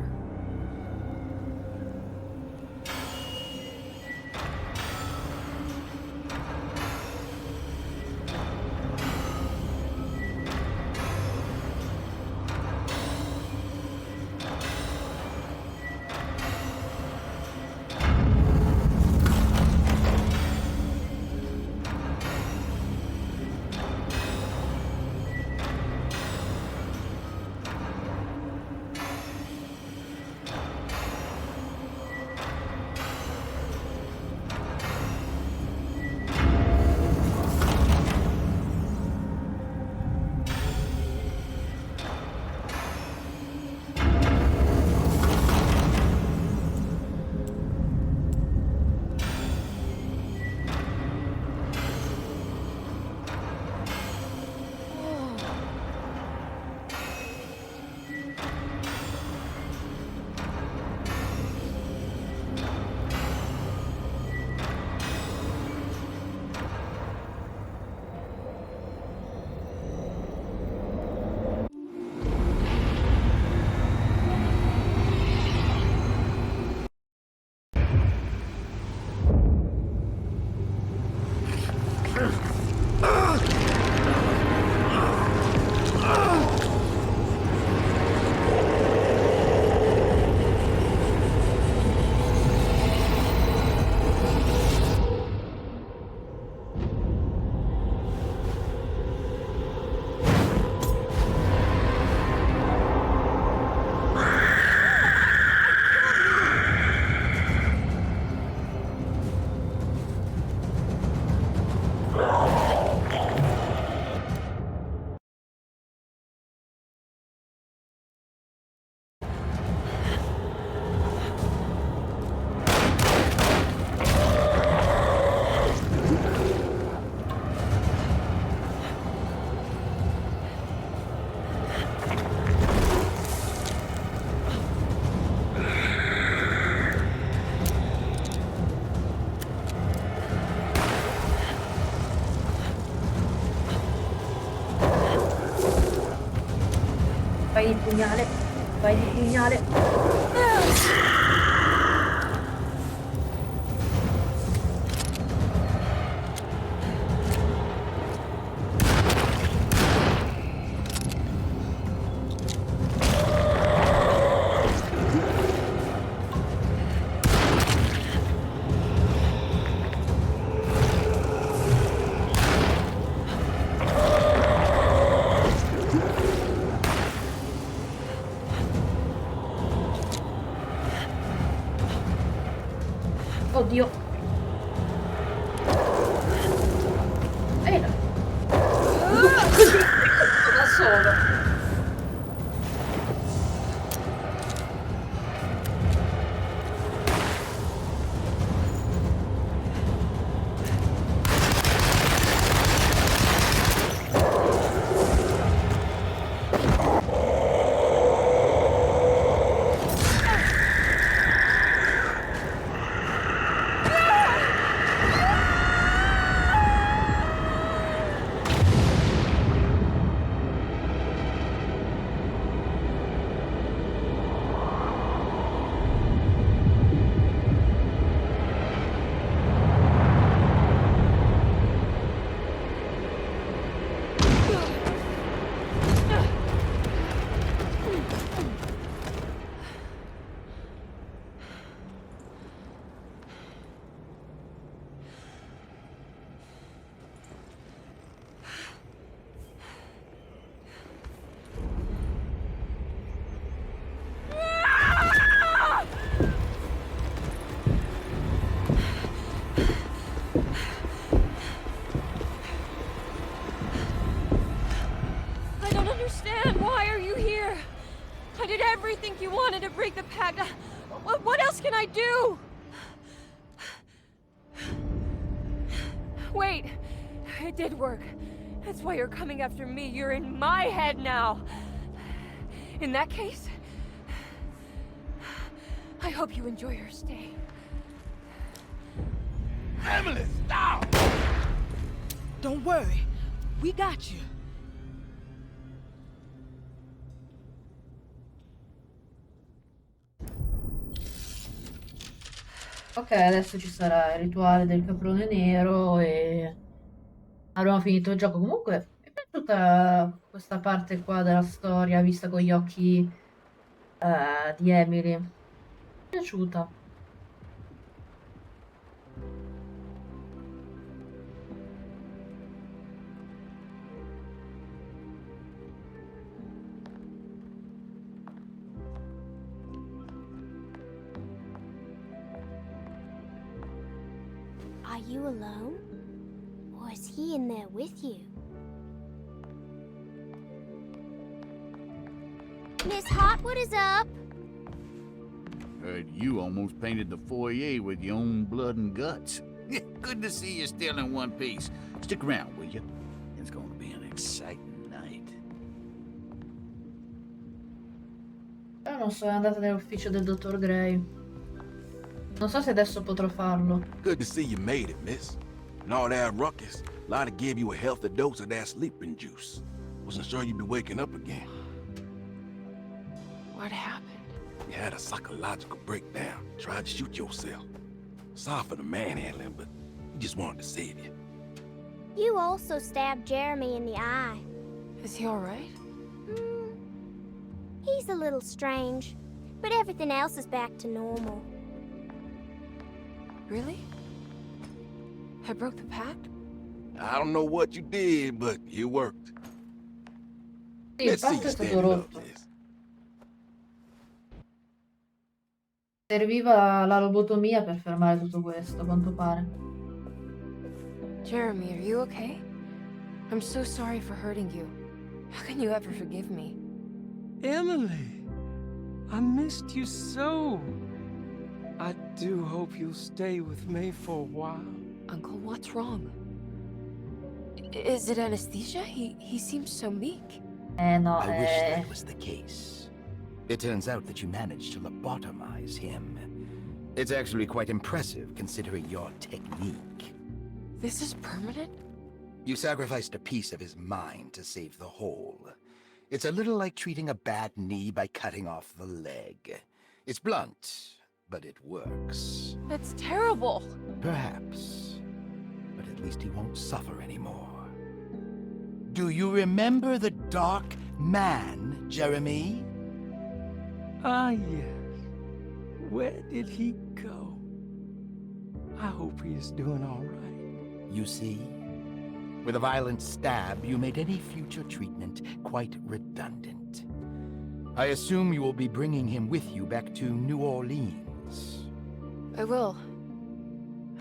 Fai il pugnale, fai il pugnale. Oddio. Così, da solo. I did everything you wanted to break the pact. What else can I do? Wait, it did work. That's why you're coming after me. You're in my head now. In that case, I hope you enjoy your stay. Emily, stop! Don't worry. We got you. Ok, adesso ci sarà il rituale del caprone nero e abbiamo finito il gioco. Comunque, mi è piaciuta questa parte qua della storia vista con gli occhi di Emily. Mi è piaciuta. Are you alone? Or is he in there with you? Miss Hot, what is up? Heard you almost painted the foyer with your own blood and guts. Good to see you still in one piece. Stick around, will you? It's going to be an exciting night. Io non sono andata nell'ufficio del dottor Gray. Non so se adesso potrò farlo. Good to see you made it, miss. And all that ruckus, Lottie gave you a healthy dose of that sleeping juice. Wasn't sure you'd be waking up again. What happened? You had a psychological breakdown. Tried to shoot yourself. Sorry for the manhandling, but he just wanted to save you. You also stabbed Jeremy in the eye. Is he alright? He's a little strange, but everything else is back to normal. Really? I broke the pact? I don't know what you did, but it worked. Sì, il Let's see patto you è stato standing up, rotto. miss. Serviva la lobotomia per fermare tutto questo, a quanto pare. Jeremy, are you okay? I'm so sorry for hurting you. How can you ever forgive me? Emily, I missed you so. I do hope you'll stay with me for a while. Uncle, what's wrong? Is it anesthesia? He seems so meek. No, I wish that was the case. It turns out that you managed to lobotomize him. It's actually quite impressive considering your technique. This is permanent? You sacrificed a piece of his mind to save the whole. It's a little like treating a bad knee by cutting off the leg. It's blunt, but it works. That's terrible. Perhaps. But at least he won't suffer anymore. Do you remember the Dark Man, Jeremy? Ah, yes. Where did he go? I hope he is doing all right. You see? With a violent stab, you made any future treatment quite redundant. I assume you will be bringing him with you back to New Orleans. I will.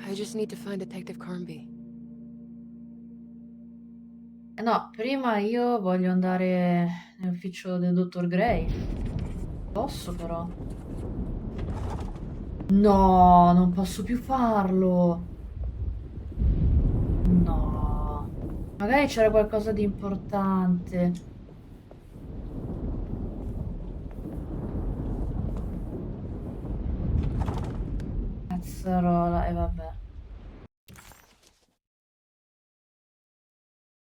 I just need to find Detective Carnby. No, prima io voglio andare nell'ufficio del dottor Gray. Posso però. No, non posso più farlo. No. Magari c'era qualcosa di importante. Cazzarola, e vabbè.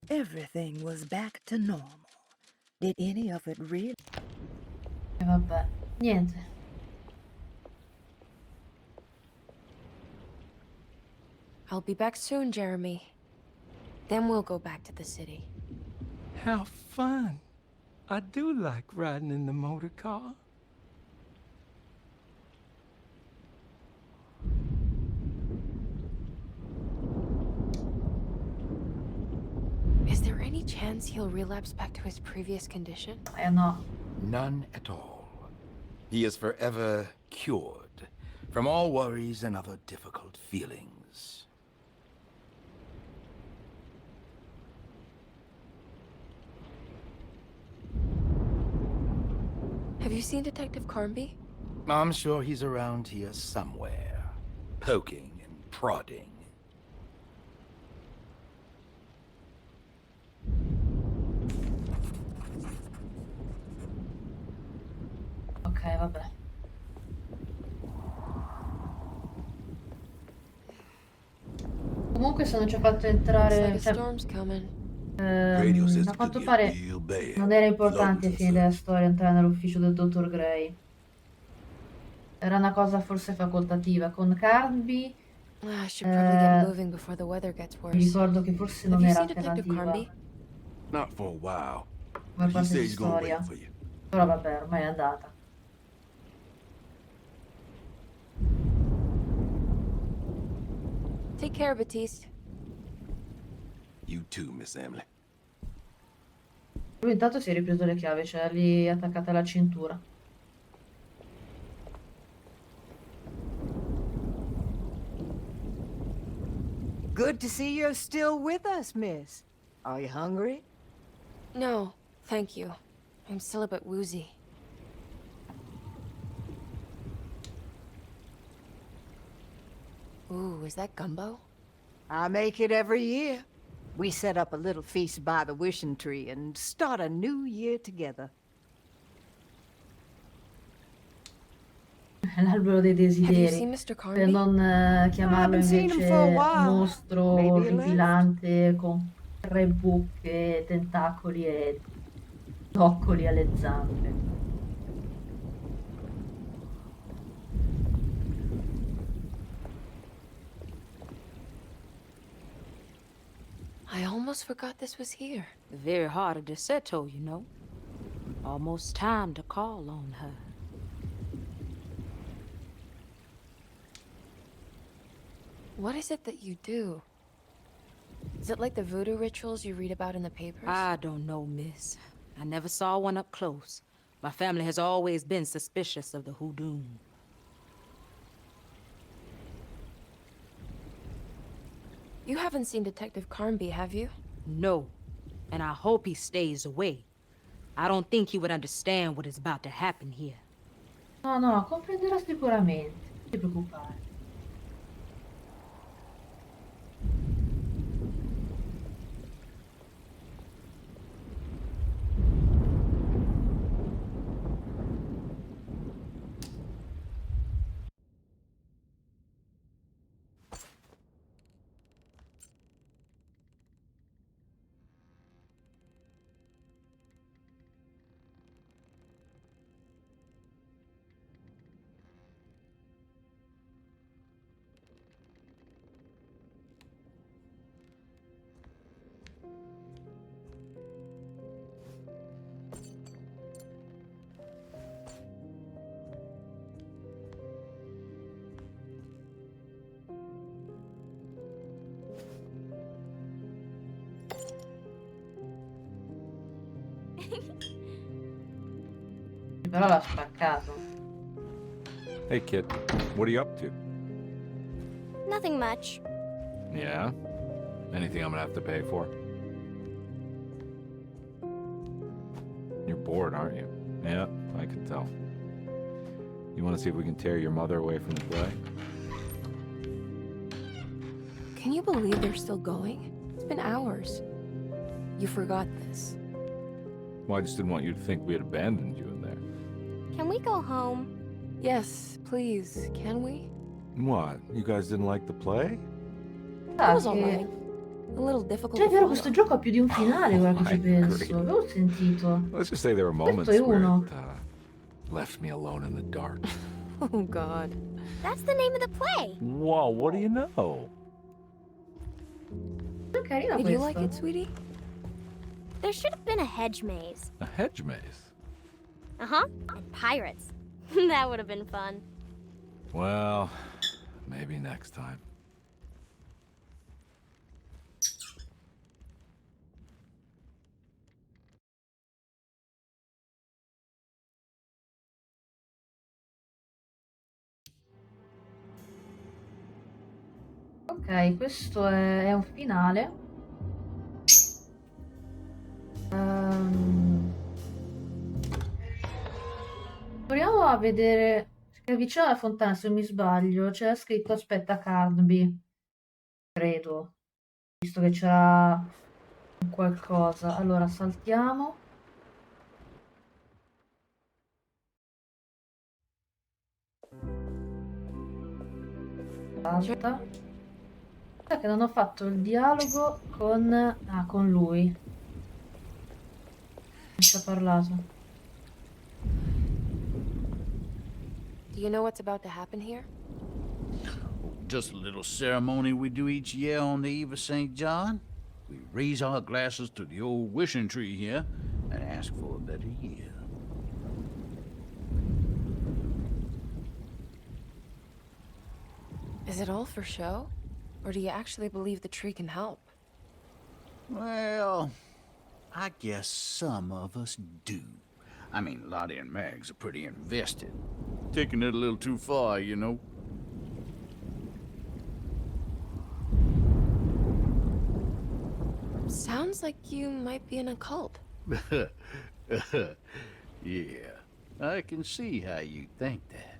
Everything was back to normal. Did any of it really? E vabbè. Niente. I'll be back soon, Jeremy. Then we'll go back to the city. How fun. I do like riding in the motor car. Is there any chance he'll relapse back to his previous condition? No. None at all. He is forever cured from all worries and other difficult feelings. Have you seen Detective Carnby? I'm sure he's around here somewhere, poking and prodding. Ok, vabbè. Comunque se non ci ha fatto entrare... Cioè, a quanto pare non era importante ai fini della storia entrare nell'ufficio del dottor Gray. Era una cosa forse facoltativa. Con Carnby I should probably get moving before the weather gets mi worse. ricordo che forse Have non you era seen Detective alternativa Carnby? Not for a while. come But he parte said di he's gonna wait storia. for you. Però vabbè, ormai è andata. Take care, Baptiste. You too, Miss Emily. Lui intanto si è ripreso le chiavi, cioè lì attaccate alla cintura. Good to see you're still with us, miss. Are you hungry? No, thank you. I'm still a bit woozy. Ooh, is that gumbo? I make it every year. We set up a little feast by the wishing tree and start a new year together. L'albero dei desideri, seen Mr. per Carnby? non chiamarlo haven't seen him for a invece while. mostro Maybe he left. orripilante con tre bocche, tentacoli e zoccoli alle zampe. I almost forgot this was here. The very heart of Deseto, you know. Almost time to call on her. What is it that you do? Is it like the voodoo rituals you read about in the papers? I don't know, miss. I never saw one up close. My family has always been suspicious of the hoodoo. You haven't seen Detective Carnby, have you? No, and I hope he stays away. I don't think he would understand what is about to happen here. No, no, comprenderà sicuramente, non ti preoccupare. Però l'ha spaccato. Hey, kid. What are you up to? Nothing much. Yeah? Anything I'm gonna have to pay for? You're bored, aren't you? Yeah, I can tell. You want to see if we can tear your mother away from the play? Can you believe they're still going? It's been hours. You forgot this. Well, I just didn't want you to think we had abandoned you in there. Can we go home? Yes, please. Can we? What? You guys didn't like the play? That was alright. A little difficult Cioè, è to vero, follow. questo gioco ha più di un finale, ora che ci I penso. agree. Avevo sentito. Let's just say there were moments Questo è where uno. it left me alone in the dark. Oh, God. That's the name of the play. Whoa, what do you know? È carino Did you like questo. it, sweetie? There should have been a hedge maze. A hedge maze? Uh-huh. And pirates. That would have been fun. Well, maybe next time. Ok, questo è un finale. Proviamo a vedere, perché vicino alla fontana, se non mi sbaglio, c'era scritto aspetta Carnby, credo, visto che c'era qualcosa. Allora, saltiamo. Salta. Sai che non ho fatto il dialogo con lui. Non ci ho parlato. Do you know what's about to happen here? Just a little ceremony we do each year on the eve of St. John. We raise our glasses to the old wishing tree here and ask for a better year. Is it all for show? Or do you actually believe the tree can help? Well, I guess some of us do. I mean, Lottie and Mags are pretty invested. Taking it a little too far, you know. Sounds like you might be in a cult. Yeah, I can see how you think that.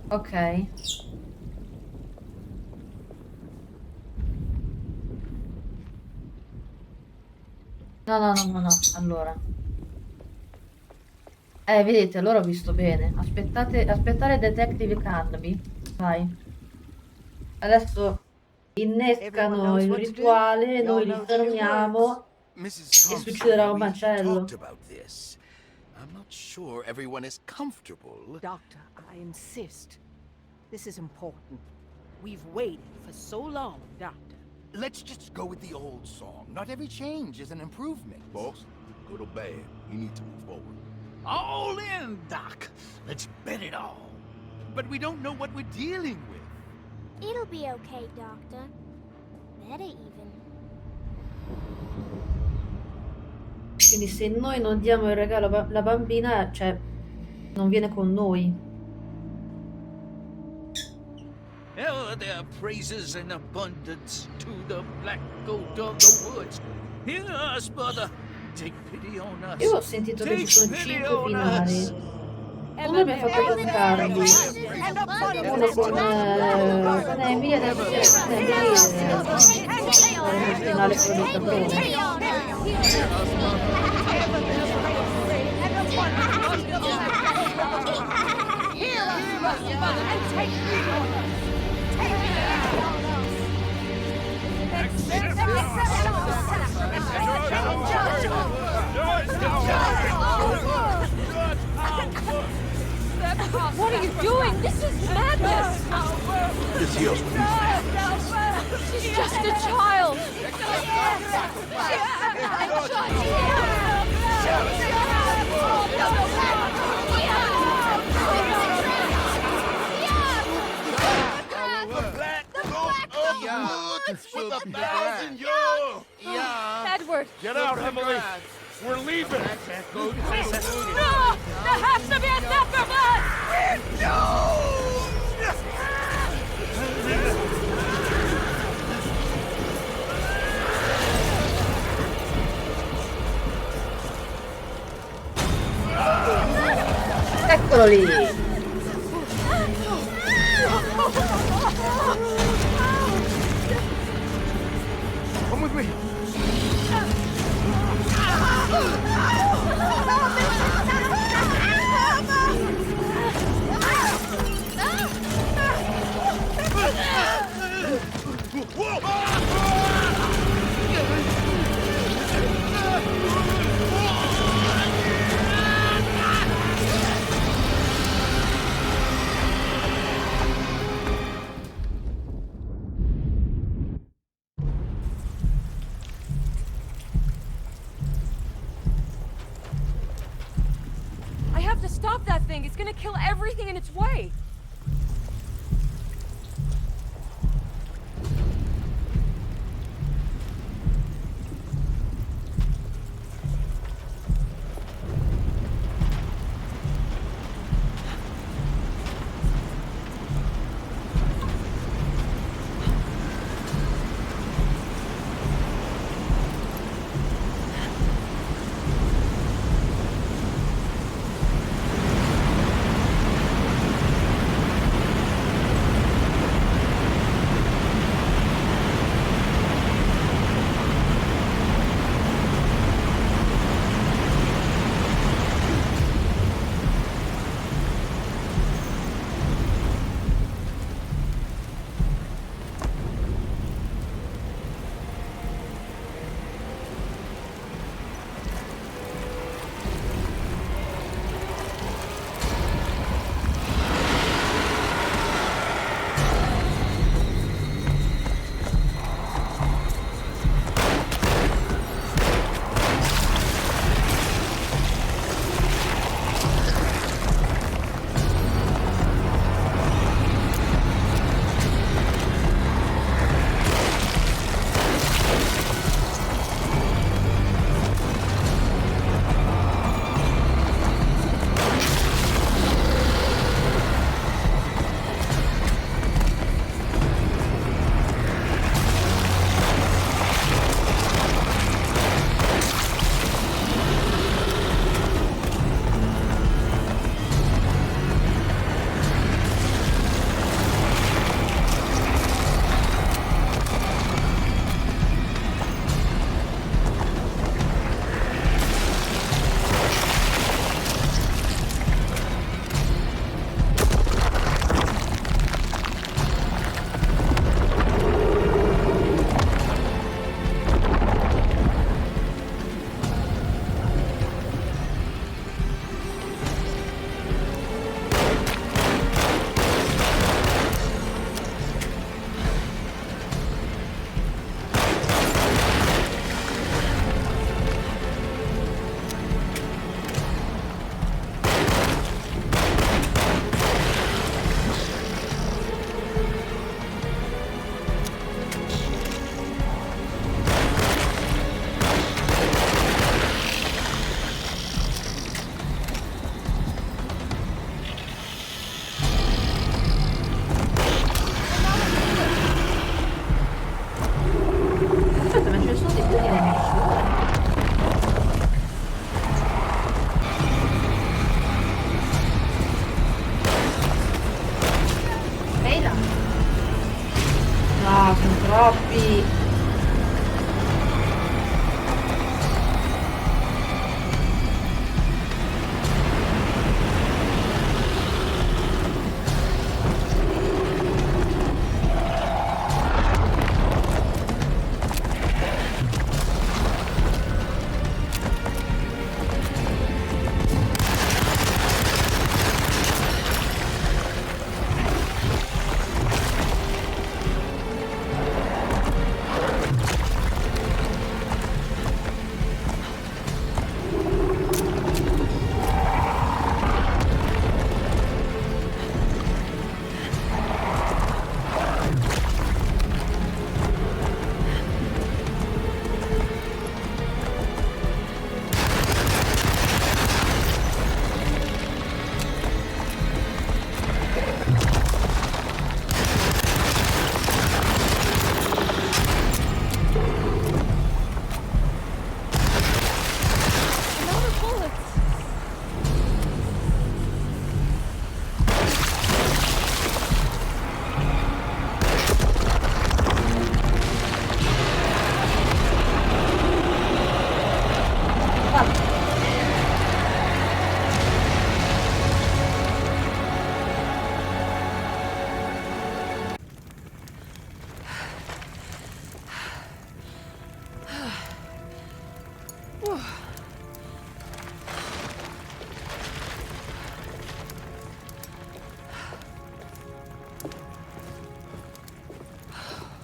Ok. No. Allora. Vedete, allora ho visto bene. Aspettate Detective Canby. Vai. Adesso innescano il rituale, noi li fermiamo e succederà un macello. I'm not sure everyone is comfortable. Doctor, I insist. This is important. We've waited for so long, Doctor. Let's just go with the old song. Not every change is an improvement. Boss, good or bad, you need to move forward. All in, Doc. Let's bet it all. But we don't know what we're dealing with. It'll be okay, Doctor. Better even. Quindi se noi non diamo il regalo alla bambina, cioè, non viene con noi. Hell, there are praises in abundance to the black goat of the woods. Hear us, mother. Take pity on us. Io ho sentito che ci sono 5 finali. Uno abbiamo fatto con Carly, uno con Emily, adesso con Emily il finale con il caprone. What are you doing? This is madness! This heals with these She's just a child! Edward! Get out, Emily! We're leaving! No! There has to be a sacrifice! Eccolo lì! Come with me. I have to stop that thing. It's gonna kill everything in its way.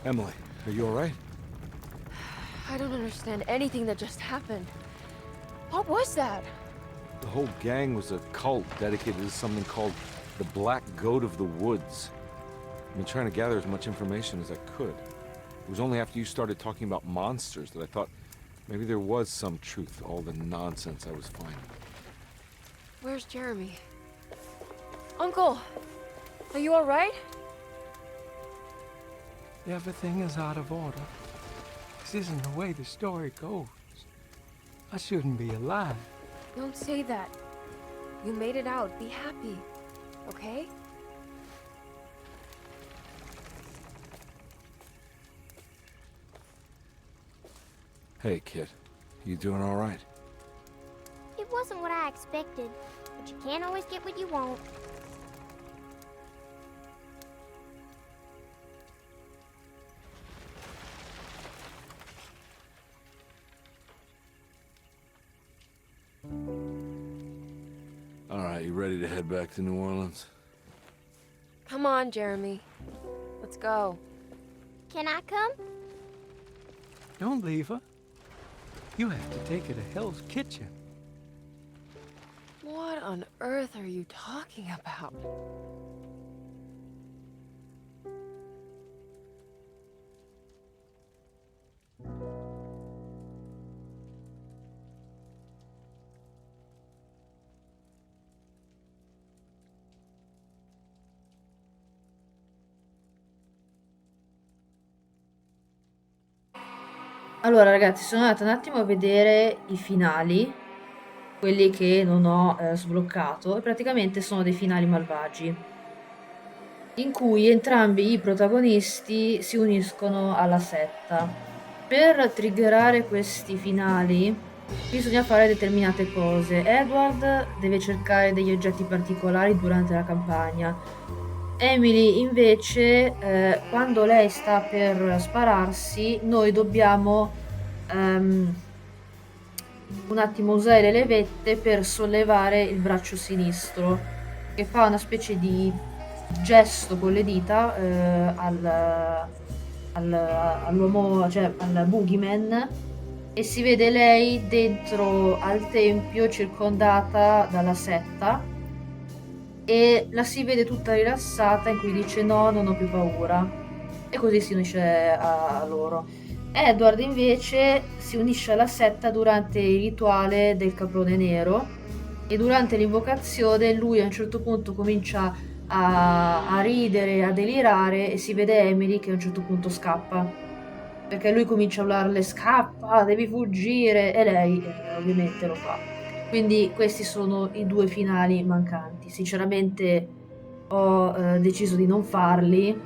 Emily, are you alright? I don't understand anything that just happened. What was that? The whole gang was a cult dedicated to something called the Black Goat of the Woods. I've been trying to gather as much information as I could. It was only after you started talking about monsters that I thought maybe there was some truth to all the nonsense I was finding. Where's Jeremy? Uncle! Are you alright? Everything is out of order. This isn't the way the story goes. I shouldn't be alive. Don't say that. You made it out. Be happy. Okay? Hey, kid. You doing alright? It wasn't what I expected, but you can't always get what you want. Alright, you ready to head back to New Orleans? Come on, Jeremy. Let's go. Can I come? Don't leave her. You have to take her to Hell's Kitchen. What on earth are you talking about? Allora ragazzi, sono andata un attimo a vedere i finali, quelli che non ho sbloccato, e praticamente sono dei finali malvagi, in cui entrambi i protagonisti si uniscono alla setta. Per triggerare questi finali bisogna fare determinate cose. Edward deve cercare degli oggetti particolari durante la campagna. Emily invece, quando lei sta per spararsi, noi dobbiamo un attimo usare le levette per sollevare il braccio sinistro, che fa una specie di gesto con le dita all'uomo, cioè al boogeyman, e si vede lei dentro al tempio circondata dalla setta e la si vede tutta rilassata in cui dice no, non ho più paura, e così si unisce a loro. Edward invece si unisce alla setta durante il rituale del caprone nero, e durante l'invocazione lui a un certo punto comincia a ridere, a delirare, e si vede Emily che a un certo punto scappa, perché lui comincia a urlarle scappa, devi fuggire, e lei ovviamente lo fa. Quindi questi sono i due finali mancanti. Sinceramente ho deciso di non farli,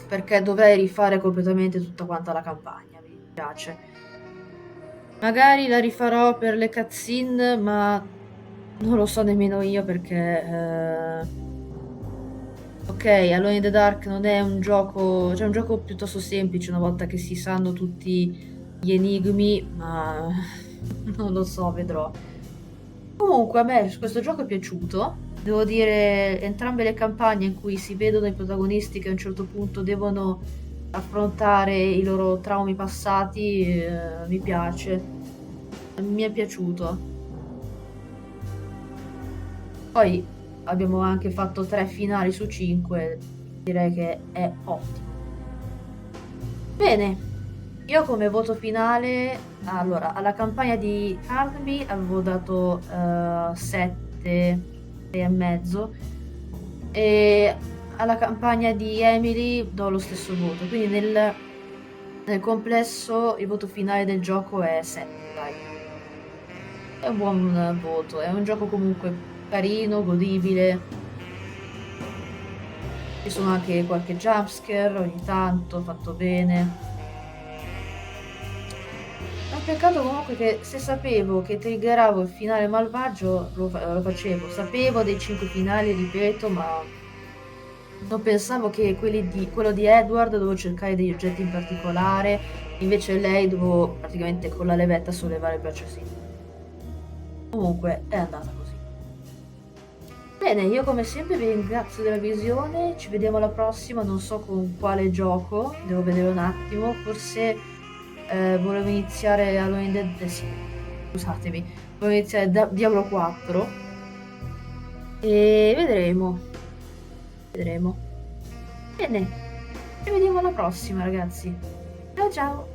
perché dovrei rifare completamente tutta quanta la campagna, mi dispiace. Magari la rifarò per le cutscene, ma non lo so nemmeno io, perché ok, Alone in the Dark non è un gioco, cioè è un gioco piuttosto semplice una volta che si sanno tutti gli enigmi, ma non lo so, vedrò. Comunque a me questo gioco è piaciuto, devo dire, entrambe le campagne in cui si vedono i protagonisti che a un certo punto devono affrontare i loro traumi passati, mi piace, mi è piaciuto. Poi abbiamo anche fatto 3 finali su 5, direi che è ottimo. Bene, io come voto finale, allora, alla campagna di Carnaby avevo dato 7 e mezzo, e alla campagna di Emily do lo stesso voto, quindi nel complesso il voto finale del gioco è 7, dai. È un buon voto, è un gioco comunque carino, godibile. Ci sono anche qualche jumpscare ogni tanto, fatto bene. È un peccato comunque che se sapevo che triggeravo il finale malvagio lo facevo. Sapevo dei 5 finali, ripeto, ma Non pensavo che quello di Edward dovevo cercare degli oggetti in particolare, invece lei dovevo praticamente con la levetta sollevare il braccio sinistro. Comunque è andata così. Bene, io come sempre vi ringrazio della visione, ci vediamo alla prossima, non so con quale gioco, devo vedere un attimo, forse volevo iniziare Alone in Dead, sì, scusatemi, volevo iniziare Diablo 4 e vedremo, vedremo. Bene, ci vediamo alla prossima ragazzi, ciao ciao!